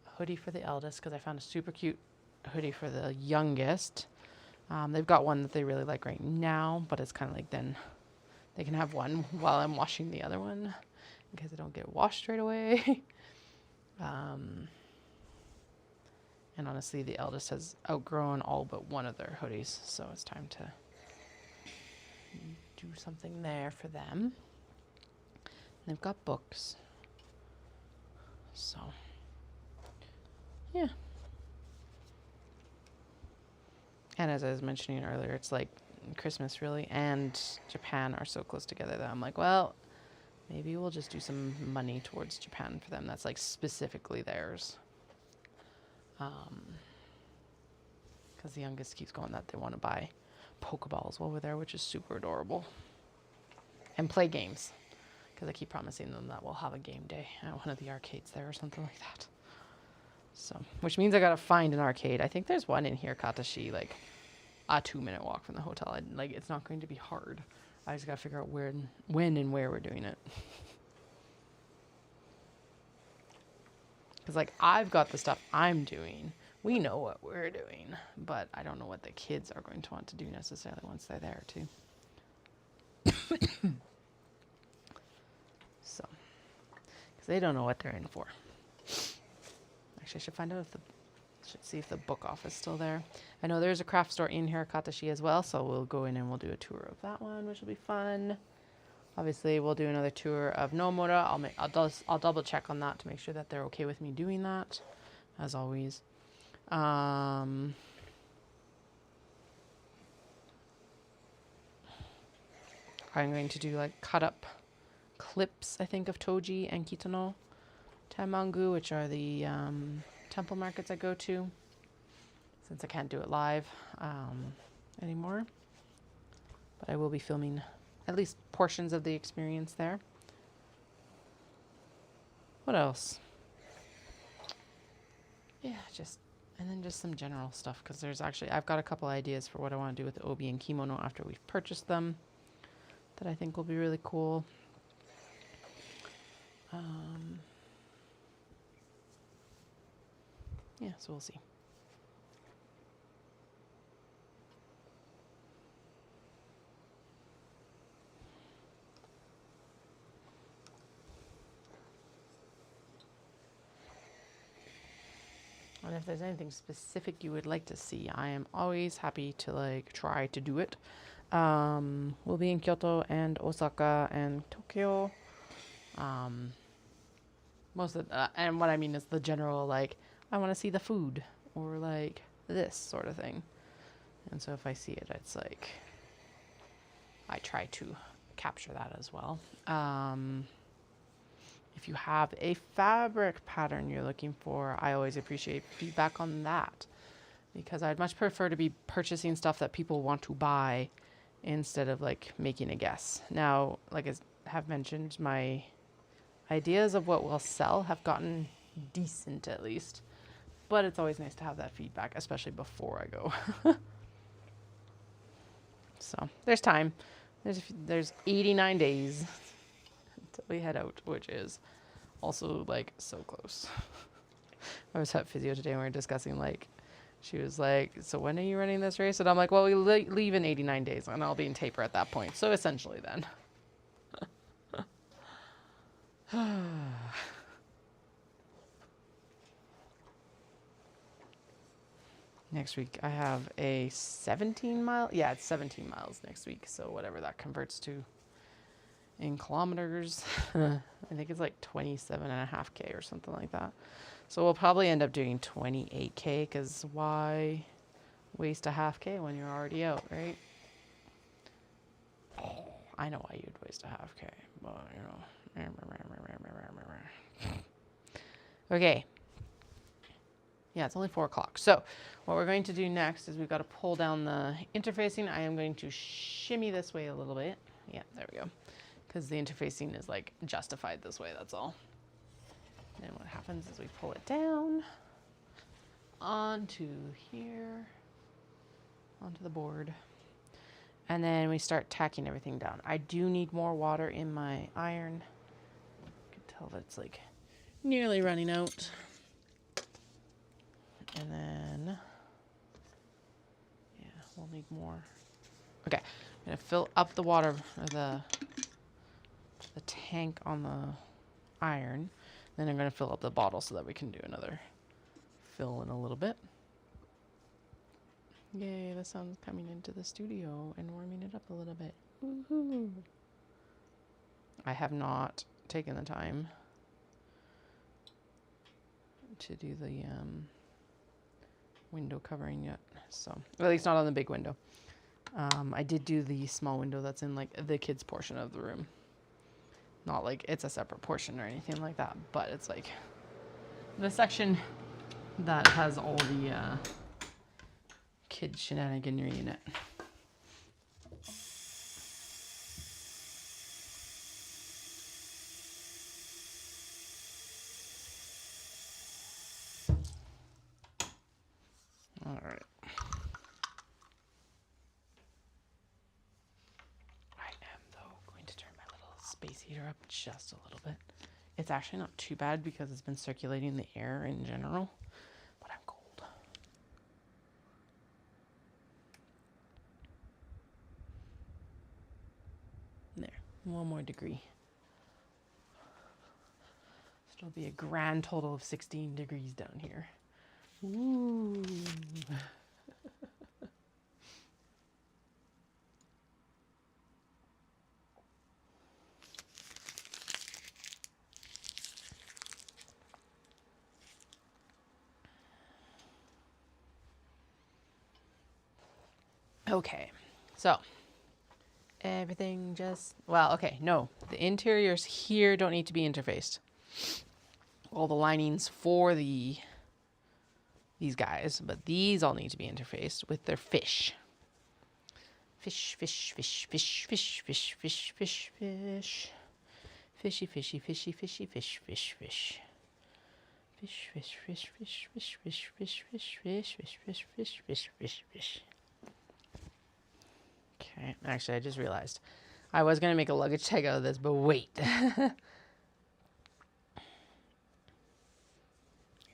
A hoodie for the eldest, because I found a super cute hoodie for the youngest. They've got one that they really like right now, but it's kind of like then they can have one while I'm washing the other one in case I don't get washed right away. And honestly, the eldest has outgrown all but one of their hoodies, so it's time to do something there for them. And they've got books. So, yeah. And as I was mentioning earlier, it's like Christmas really and Japan are so close together that I'm like, well, maybe we'll just do some money towards Japan for them. That's like specifically theirs. Because the youngest keeps going that they want to buy Pokeballs while we're there, which is super adorable. And play games. Because I keep promising them that we'll have a game day at one of the arcades there or something like that. So, which means I gotta find an arcade. I think there's one in here, Katashi, like a 2-minute walk from the hotel. Like, it's not going to be hard. I just gotta figure out when and where we're doing it. Because, like, I've got the stuff I'm doing. We know what we're doing. But I don't know what the kids are going to want to do necessarily once they're there, too. So, because they don't know what they're in for. Actually, I should find out should see if the book off is still there. I know there's a craft store in here, Katashi, as well. So we'll go in and we'll do a tour of that one, which will be fun. Obviously, we'll do another tour of Nomura. I'll double check on that to make sure that they're okay with me doing that, as always. I'm going to do like cut up clips, I think, of Toji and Kitano Tenmangu, which are the temple markets I go to, since I can't do it live anymore. But I will be filming at least portions of the experience there. What else? Yeah, and then just some general stuff, because I've got a couple ideas for what I want to do with the obi and kimono after we've purchased them that I think will be really cool. Yeah, so we'll see. And if there's anything specific you would like to see, I am always happy to like try to do it. We'll be in Kyoto and Osaka and Tokyo. Most of and what I mean is the general, like, I want to see the food or like this sort of thing. And so if I see it, it's like I try to capture that as well. If you have a fabric pattern you're looking for, I always appreciate feedback on that, because I'd much prefer to be purchasing stuff that people want to buy instead of like making a guess. Now, like I have mentioned, my ideas of what will sell have gotten decent at least, but it's always nice to have that feedback, especially before I go. So there's time. There's 89 days until we head out, which is also like so close. I was at physio today and we were discussing, like, she was like, so when are you running this race? And I'm like, well, we leave in 89 days and I'll be in taper at that point. So essentially then. Next week I have a 17 mile. Yeah, it's 17 miles next week. So whatever that converts to in kilometers, I think it's like 27.5K or something like that. So we'll probably end up doing 28K, because why waste a half K when you're already out, right? I know why you'd waste a half K, but you know. Okay. Yeah, it's only 4 o'clock. So what we're going to do next is we've got to pull down the interfacing. I am going to shimmy this way a little bit. Yeah, there we go. Because the interfacing is like justified this way, that's all. And what happens is we pull it down onto here, onto the board. And then we start tacking everything down. I do need more water in my iron. You can tell that it's like nearly running out. And then, yeah, we'll need more. Okay, I'm gonna fill up the water, or the tank on the iron. Then I'm gonna fill up the bottle so that we can do another fill in a little bit. Yay, the sun's coming into the studio and warming it up a little bit. Woohoo! I have not taken the time to do the window covering yet, so at least not on the big window. I did do the small window that's in like the kids portion of the room. Not like it's a separate portion or anything like that, but it's like the section that has all the kid shenaniganry in it. All right. I am, though, going to turn my little space heater up just a little bit. It's actually not too bad because it's been circulating the air in general, but I'm cold. There, 1 more degree. So it'll be a grand total of 16 degrees down here. Ooh. Okay, so everything just, well, okay, no, the interiors here don't need to be interfaced. All the linings for these guys, but these all need to be interfaced with their fish. Fish, fish, fish, fish, fish, fish, fish, fish, fish. Fishy, fishy, fishy, fishy, fish, fish, fish. Fish, fish, fish, fish, fish, fish, fish, fish, fish, fish, fish, fish, fish, fish, fish. Okay, actually, I just realized I was going to make a luggage tag out of this, but wait. I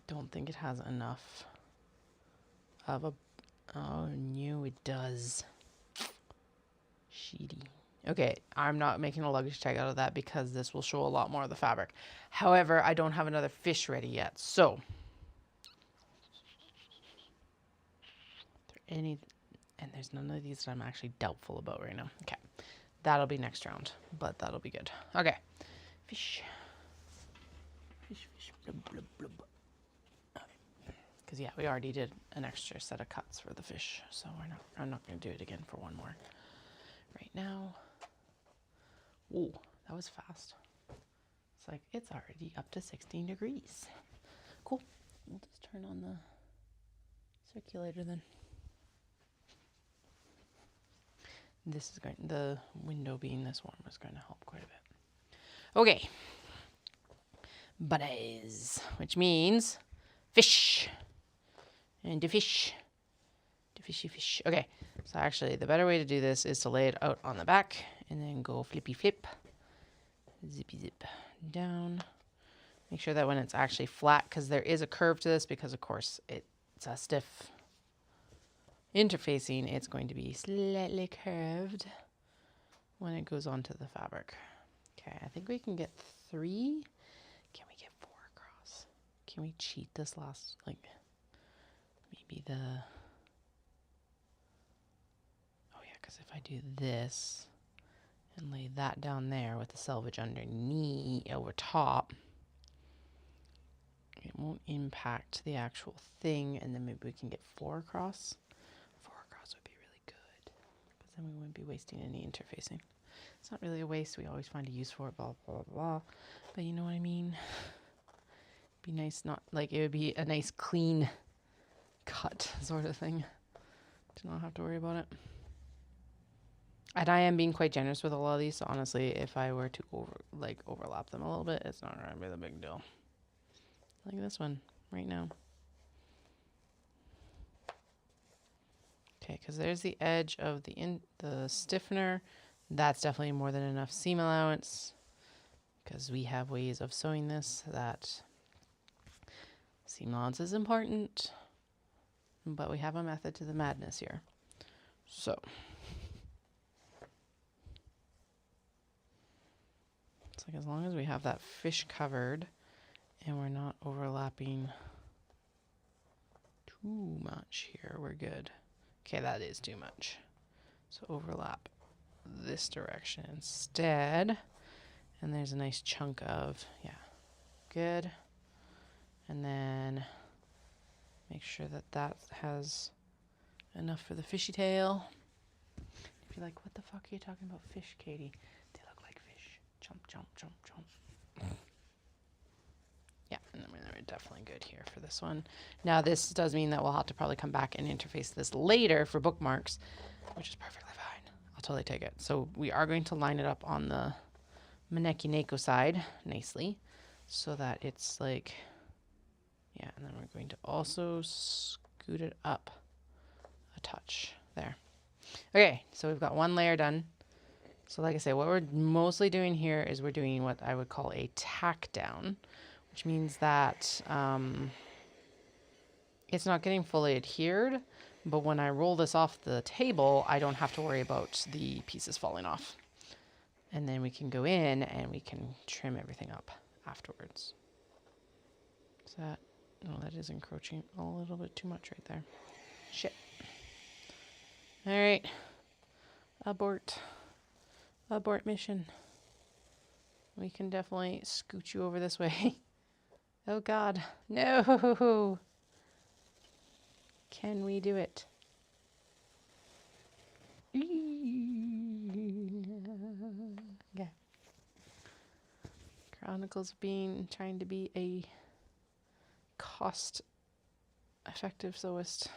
don't think it has enough of a... Oh, no, it does. Sheety. Okay, I'm not making a luggage tag out of that because this will show a lot more of the fabric. However, I don't have another fish ready yet, so... Are there any... And there's none of these that I'm actually doubtful about right now. Okay. That'll be next round, but that'll be good. Okay. Fish. Fish, fish, blub, blub, blub. Okay. Because, yeah, we already did an extra set of cuts for the fish, so I'm not going to do it again for one more. Right now. Ooh, that was fast. It's like, it's already up to 16 degrees. Cool. We'll just turn on the circulator then. This is going, the window being this warm is going to help quite a bit. Okay. Buddies, which means fish. And the fish. The fishy fish. Okay. So actually, the better way to do this is to lay it out on the back and then go flippy flip. Zippy zip down. Make sure that when it's actually flat, because there is a curve to this, because of course it's a stiff interfacing, it's going to be slightly curved when it goes onto the fabric. Okay, I think we can get 3. Can we get 4 across? Can we cheat this last, like, maybe the... Oh yeah, because if I do this and lay that down there with the selvage underneath, over top, it won't impact the actual thing, and then maybe we can get 4 across. 4 across would be really good, because then we wouldn't be wasting any interfacing. It's not really a waste. We always find a use for it, blah, blah, blah. But you know what I mean? It'd be nice, not like it would be a nice clean cut sort of thing to not have to worry about it. And I am being quite generous with a lot of these, so honestly, if I were to overlap them a little bit, it's not going to be the big deal. Like this one right now. Okay, because there's the edge of the stiffener. That's definitely more than enough seam allowance, because we have ways of sewing this that seam allowance is important, but we have a method to the madness here. So it's like, as long as we have that fish covered and we're not overlapping too much here, we're good. Okay, that is too much. So overlap this direction instead. And there's a nice chunk of, yeah, good. And then make sure that that has enough for the fishy tail. If you're like, what the fuck are you talking about fish, Katie? They look like fish. Jump, jump, jump, jump. Yeah, and I mean, they're definitely good here for this one. Now, this does mean that we'll have to probably come back and interface this later for bookmarks, which is perfectly fine. I'll totally take it. So we are going to line it up on the Maneki Neko side nicely so that it's like, yeah, and then we're going to also scoot it up a touch there. Okay, so we've got one layer done. So like I say, what we're mostly doing here is we're doing what I would call a tack down, which means that it's not getting fully adhered, but when I roll this off the table, I don't have to worry about the pieces falling off. And then we can go in and we can trim everything up afterwards. Is that, no, that is encroaching a little bit too much right there. Shit. All right. Abort. Abort mission. We can definitely scoot you over this way. Oh God, no. Can we do it? Okay. Chronicles trying to be a cost effective sewist.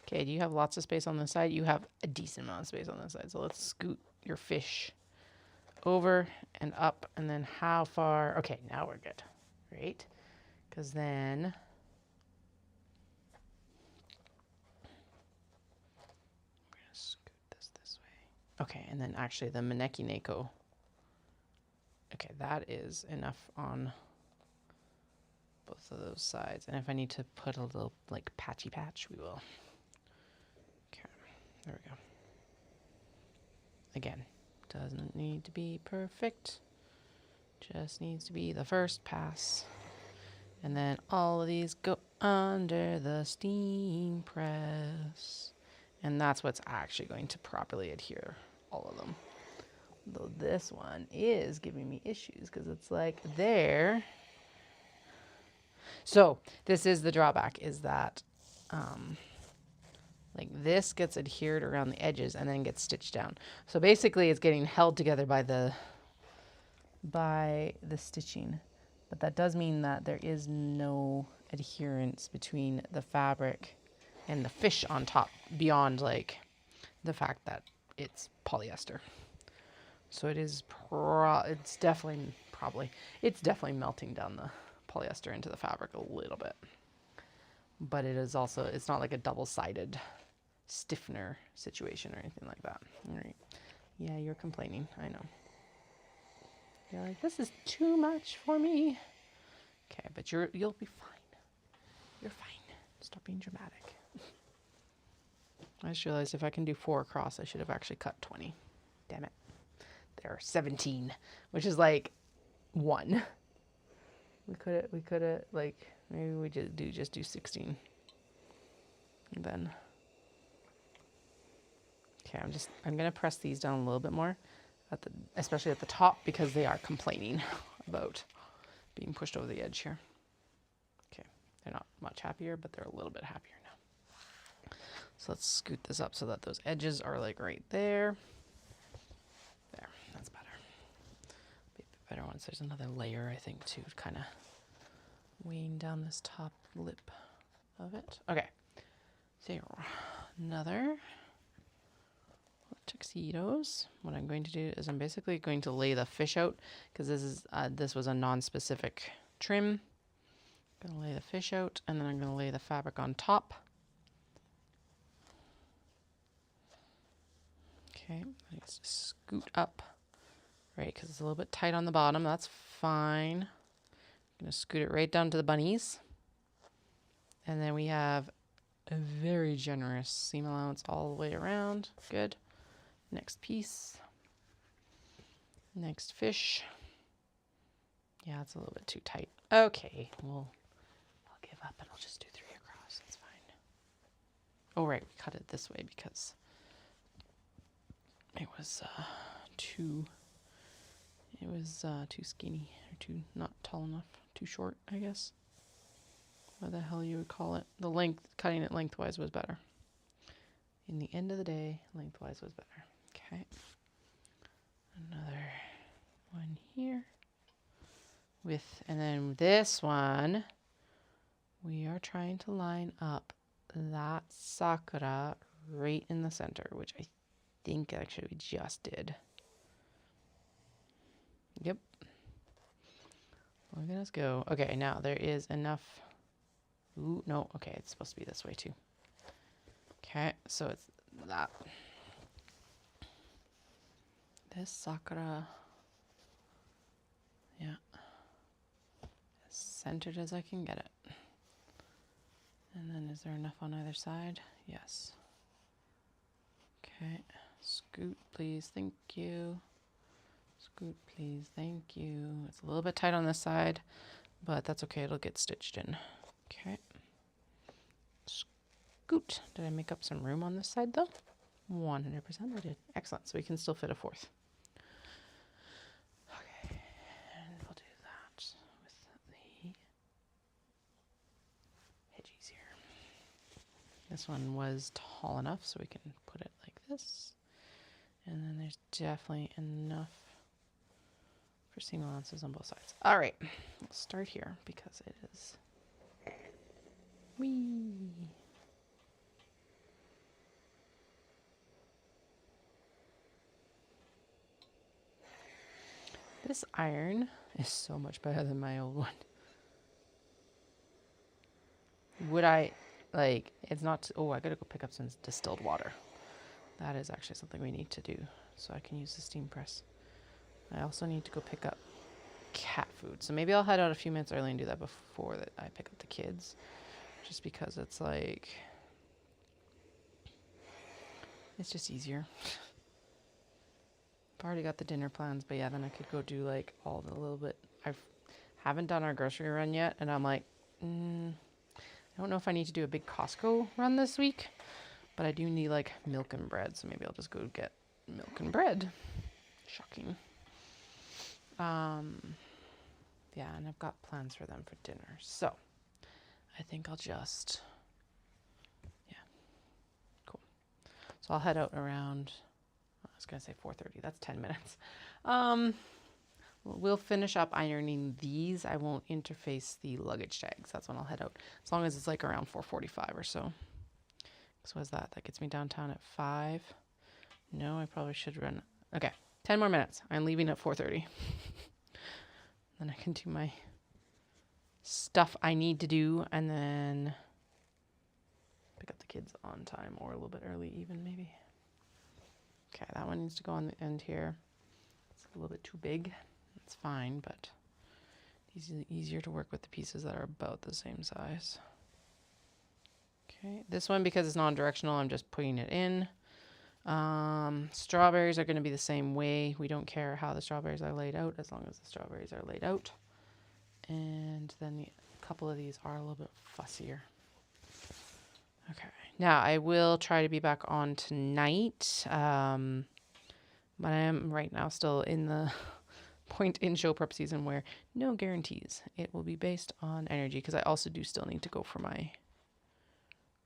Okay, do you have lots of space on this side? You have a decent amount of space on this side. So let's scoot your fish over and up, and then how far? Okay, now we're good. Great. Because then we're going to scoot this way. Okay, and then actually the Maneki Neko. Okay, that is enough on both of those sides. And if I need to put a little like patchy patch, we will. Okay, there we go. Again, doesn't need to be perfect. Just needs to be the first pass. And then all of these go under the steam press. And that's what's actually going to properly adhere, all of them. Though this one is giving me issues because it's like there. So this is the drawback, is that Like this gets adhered around the edges and then gets stitched down. So basically it's getting held together by the stitching. But that does mean that there is no adherence between the fabric and the fish on top beyond like the fact that it's polyester. So it is it's definitely melting down the polyester into the fabric a little bit. But it is also, it's not like a double-sided stiffener situation or anything like that. All right. Yeah, you're complaining. I know. You're like, this is too much for me. Okay, but you'll be fine. You're fine. Stop being dramatic. I just realized if I can do 4 across, I should have actually cut 20. Damn it. There are 17, which is like 1. We could have like, maybe we just do 16. And then, okay, I'm gonna press these down a little bit more, especially at the top, because they are complaining about being pushed over the edge here. Okay, they're not much happier, but they're a little bit happier now. So let's scoot this up so that those edges are like right there. There, that's better. Be a bit better once there's another layer, I think, too, kind of weighing down this top lip of it. Okay, so another tuxedos. What I'm going to do is I'm basically going to lay the fish out, because this was a non-specific trim. I'm going to lay the fish out, and then I'm going to lay the fabric on top. Okay, I just scoot up, right, because it's a little bit tight on the bottom. That's fine. I'm going to scoot it right down to the bunnies. And then we have a very generous seam allowance all the way around. Good. Next piece. Next fish. Yeah, it's a little bit too tight. Okay, I'll give up and I'll just do 3 across. That's fine. Oh, right, we cut it this way because it was too skinny, or too not tall enough, too short, I guess. What the hell you would call it. The length, cutting it lengthwise was better. In the end of the day, lengthwise was better. Okay. Another one here. And then this one, we are trying to line up that sakura right in the center, which I think actually we just did. Yep. Look at us go. Okay, now there is enough. Ooh, no. Okay, it's supposed to be this way too. Okay, so it's that. This sakura. Yeah. As centered as I can get it. And then is there enough on either side? Yes. Okay. Scoot, please. Thank you. Scoot, please. Thank you. It's a little bit tight on this side, but that's okay. It'll get stitched in. Okay. Scoot. Did I make up some room on this side, though? 100% I did. Excellent. So we can still fit a 4th. Okay. And we'll do that with the hedgies here. This one was tall enough, so we can put it like this. And then there's definitely enough for seam allowances on both sides. All right, we'll start here because it is wee. This iron is so much better than my old one. Would I, like, it's not, oh, I gotta go pick up some distilled water. That is actually something we need to do so I can use the steam press. I also need to go pick up cat food. So maybe I'll head out a few minutes early and do that before that I pick up the kids. Just because it's like, it's just easier. I've already got the dinner plans, but yeah, then I could go do like all the little bit. Haven't done our grocery run yet, and I'm like, I don't know if I need to do a big Costco run this week, but I do need like milk and bread, so maybe I'll just go get milk and bread. Shocking. Yeah, and I've got plans for them for dinner, so I think I'll just, yeah, So I'll head out around, I was going to say 4:30. That's 10 minutes. We'll finish up ironing these. I won't interface the luggage tags. That's when I'll head out. As long as it's like around 4:45 or so. So what's that? That gets me downtown at 5. No, I probably should run. Okay, 10 more minutes. I'm leaving at 4:30. Then I can do my stuff I need to do and then pick up the kids on time or a little bit early even maybe. Okay, that one needs to go on the end here. It's a little bit too big. It's fine, but it's easier to work with the pieces that are about the same size. Okay, this one, because it's non-directional, I'm just putting it in. Strawberries are going to be the same way. We don't care how the strawberries are laid out as long as the strawberries are laid out. And then a couple of these are a little bit fussier. Okay, now I will try to be back on tonight. But I am right now still in the point in show prep season where no guarantees. It will be based on energy because I also do still need to go for my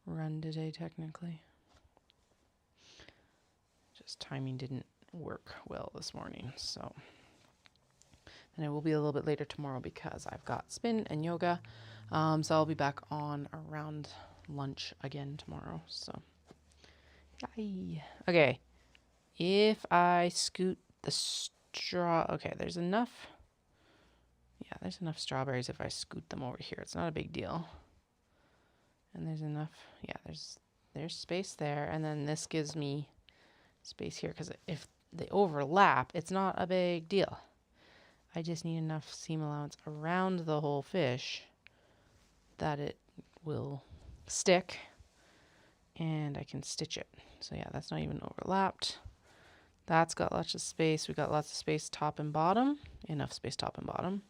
run today technically. Just timing didn't work well this morning, so. And it will be a little bit later tomorrow because I've got spin and yoga. So I'll be back on around lunch again tomorrow, so. Yay. Okay, if I scoot the okay, there's enough. Yeah, there's enough strawberries if I scoot them over here. It's not a big deal. And there's enough. Yeah, there's space there. And then this gives me space here because if they overlap, it's not a big deal. I just need enough seam allowance around the whole fish that it will stick and I can stitch it. So yeah, that's not even overlapped. That's got lots of space. We got lots of space top and bottom. Enough space top and bottom.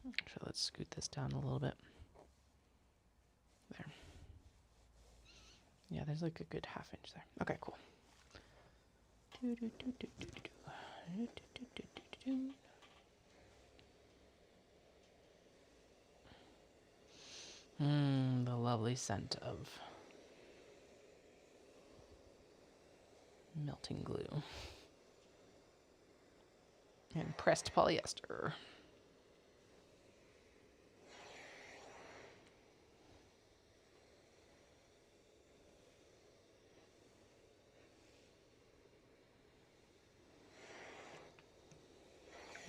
So let's scoot this down a little bit. There. Yeah, there's like a good ½ inch there. Okay, cool. The lovely scent of melting glue and pressed polyester.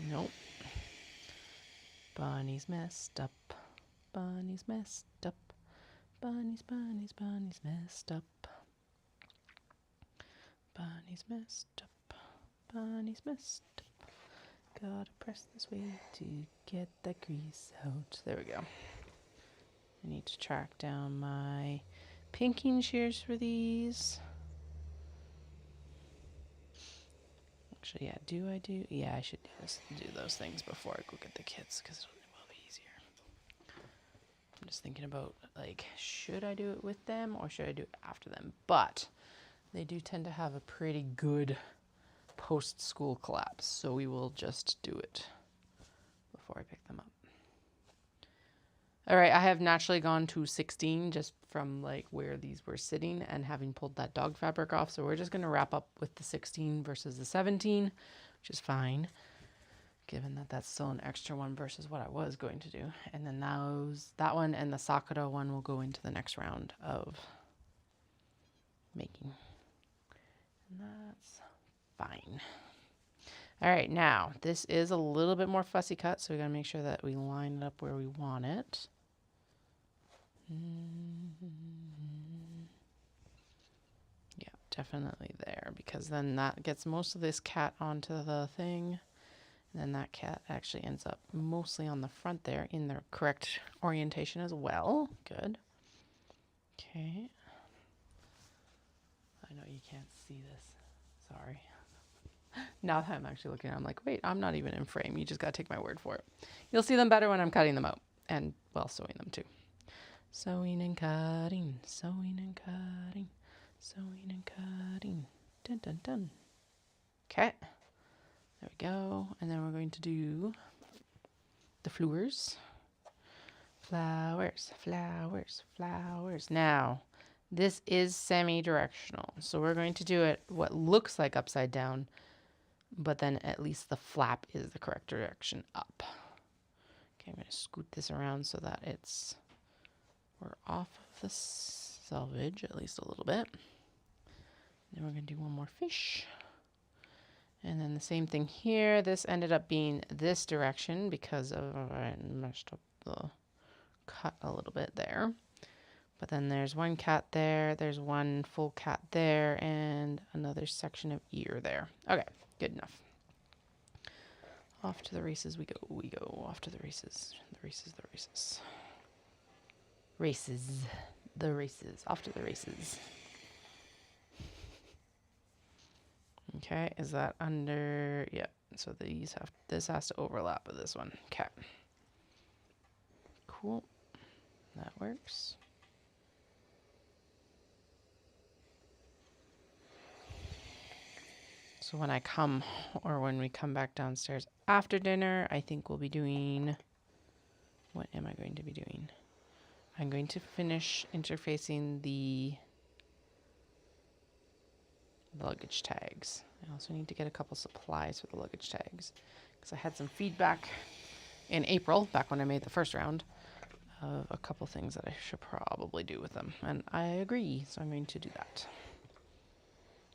Nope. Bunny's messed up. Bunny's messed up. Bunny's messed up. Bunny's messed up. Bunny's messed up. Gotta press this way to get the grease out. There we go. I need to track down my pinking shears for these. Actually, yeah, yeah, I should do those things before I go get the kids because it will be easier. I'm just thinking about, like, should I do it with them or should I do it after them? But they do tend to have a pretty good post-school collapse, so we will just do it before I pick them up. All right, I have naturally gone to 16 just from like where these were sitting and having pulled that dog fabric off. So we're just going to wrap up with the 16 versus the 17, which is fine, given that that's still an extra one versus what I was going to do. And then that one and the Sakura one will go into the next round of making. And that's fine. All right, now this is a little bit more fussy cut, so we got to make sure that we line it up where we want it. Yeah, definitely there, because then that gets most of this cat onto the thing. And then that cat actually ends up mostly on the front there in the correct orientation as well. Good. Okay. I know you can't see this. Sorry. Now that I'm actually looking, I'm like, wait, I'm not even in frame. You just got to take my word for it. You'll see them better when I'm cutting them out and, well, sewing them too. Sewing and cutting, sewing and cutting, sewing and cutting. Dun, dun, dun. Okay. There we go. And then we're going to do the flowers. Flowers, flowers, flowers. Now, This is semi-directional, so we're going to do it what looks like upside down, but then at least the flap is the correct direction up. Okay, I'm going to scoot this around so that we're off of the selvage at least a little bit. Then we're going to do one more fish. And then the same thing here. This ended up being this direction because of I messed up the cut a little bit there. But then there's one cat there, there's one full cat there, and another section of ear there. Okay, good enough. Off to the races we go, off to the races. The races, the races. Races, the races, off to the races. Okay, is that under, yeah, so this has to overlap with this one. Okay. Cool, that works. So when we come back downstairs after dinner, I think we'll be doing, what am I going to be doing? I'm going to finish interfacing the luggage tags. I also need to get a couple supplies for the luggage tags because I had some feedback in April, back when I made the first round, of a couple things that I should probably do with them. And I agree, so I'm going to do that.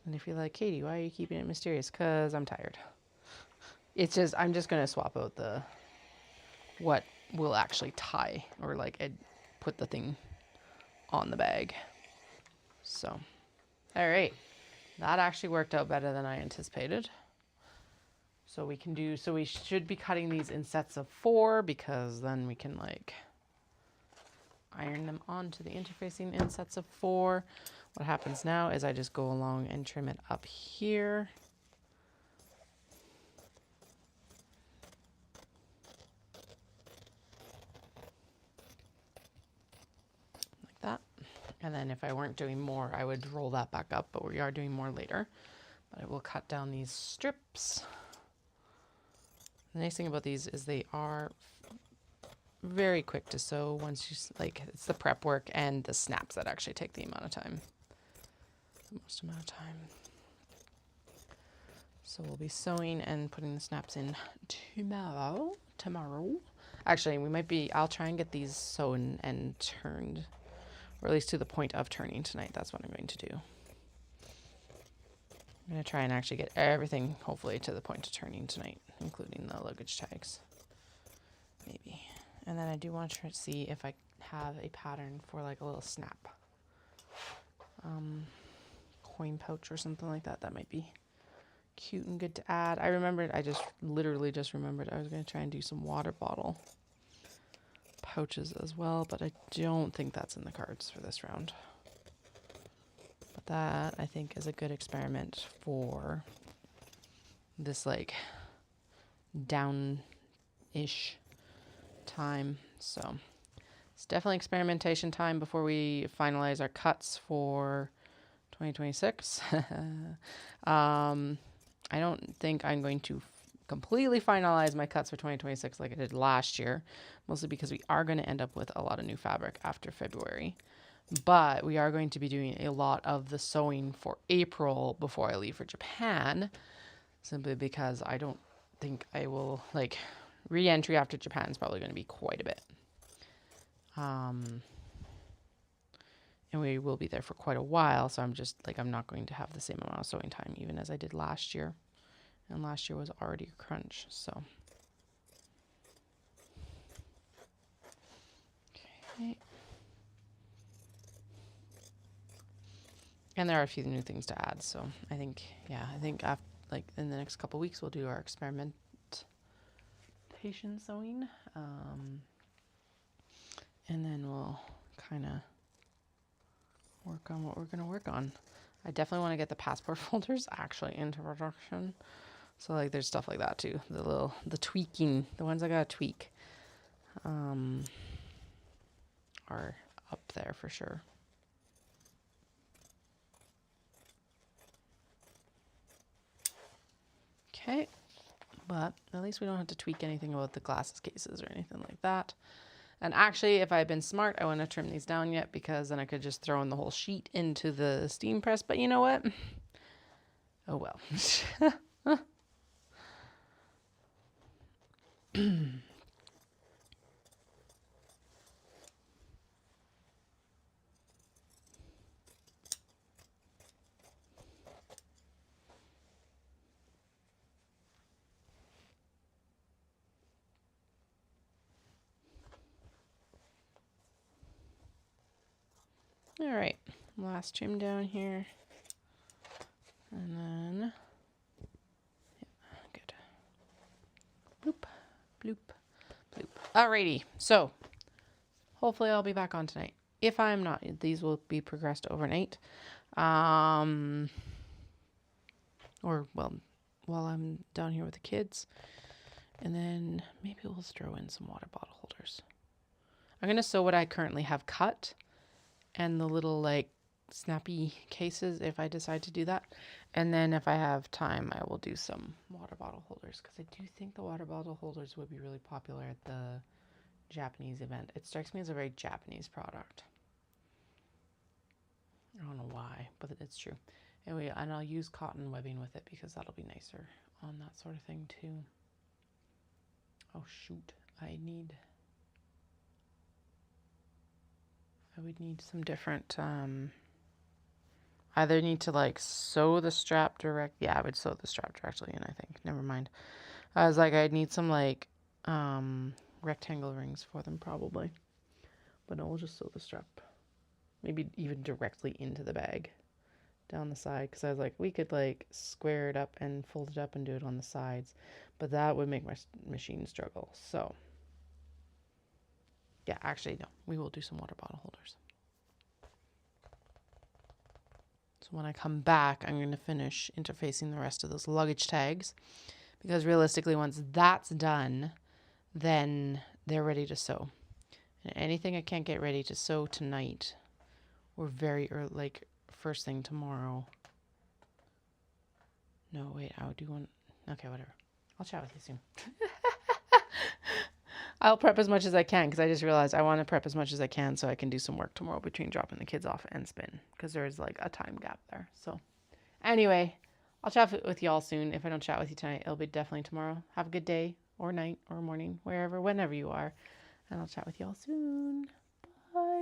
And if you're like, Katie, why are you keeping it mysterious? Because I'm tired. It's just, I'm just going to swap out what will actually tie or like put the thing on the bag. So, all right. That actually worked out better than I anticipated. So we should be cutting these in sets of 4 because then we can like iron them onto the interfacing in sets of 4. What happens now is I just go along and trim it up here. Like that. And then if I weren't doing more, I would roll that back up, but we are doing more later. But I will cut down these strips. The nice thing about these is they are very quick to sew once you, like, it's the prep work and the snaps that actually take the amount of time. The most amount of time. So we'll be sewing and putting the snaps in tomorrow. Actually, I'll try and get these sewn and turned, or at least to the point of turning tonight. That's what I'm going to do. I'm going to try and actually get everything, hopefully, to the point of turning tonight, including the luggage tags. Maybe. And then I do want to see if I have a pattern for like a little snap. Coin pouch or something like that. That might be cute and good to add. I literally just remembered I was going to try and do some water bottle pouches as well, but I don't think that's in the cards for this round. But that, I think, is a good experiment for this like down-ish time. So it's definitely experimentation time before we finalize our cuts for 2026. I don't think I'm going to completely finalize my cuts for 2026 like I did last year, mostly because we are going to end up with a lot of new fabric after February. But we are going to be doing a lot of the sewing for April before I leave for Japan, simply because I don't think I will, like, re-entry after Japan is probably going to be quite a bit. And we will be there for quite a while, so I'm not going to have the same amount of sewing time even as I did last year. And last year was already a crunch, so. Okay. And there are a few new things to add, so I think after, like, in the next couple weeks we'll do our experimentation sewing, and then we'll kind of work on what we're going to work on. I definitely want to get the passport folders actually into production, so like there's stuff like that too. The tweaking, the ones I gotta tweak, are up there for sure. Okay, but at least we don't have to tweak anything about the glasses cases or anything like that. And actually, if I had been smart, I wouldn't have trimmed these down yet, because then I could just throw in the whole sheet into the steam press. But you know what? Oh well. All right, last trim down here. And then, yeah, good. Bloop, bloop, bloop. Alrighty, so hopefully I'll be back on tonight. If I'm not, these will be progressed overnight. Or, well, while I'm down here with the kids. And then maybe we'll throw in some water bottle holders. I'm going to sew what I currently have cut, and the little like snappy cases if I decide to do that. And then if I have time, I will do some water bottle holders, because I do think the water bottle holders would be really popular at the Japanese event. It strikes me as a very Japanese product. I don't know why, but it's true. Anyway, and I'll use cotton webbing with it, because that'll be nicer on that sort of thing too. Oh shoot, I would need some different, either need to like sew the strap direct. Yeah, I would sew the strap directly in, I think. Never mind. I was like, I'd need some like, rectangle rings for them probably. But no, we'll just sew the strap. Maybe even directly into the bag down the side. Because I was like, we could like square it up and fold it up and do it on the sides. But that would make my machine struggle. So yeah, actually, no. We will do some water bottle holders. So when I come back, I'm going to finish interfacing the rest of those luggage tags. Because realistically, once that's done, then they're ready to sew. And anything I can't get ready to sew tonight, or very early, like first thing tomorrow. No, wait, I would do one. Okay, whatever. I'll chat with you soon. I'll prep as much as I can, because I just realized I want to prep as much as I can so I can do some work tomorrow between dropping the kids off and spin, because there's like a time gap there. So anyway, I'll chat with y'all soon. If I don't chat with you tonight, it'll be definitely tomorrow. Have a good day or night or morning, wherever, whenever you are. And I'll chat with y'all soon. Bye.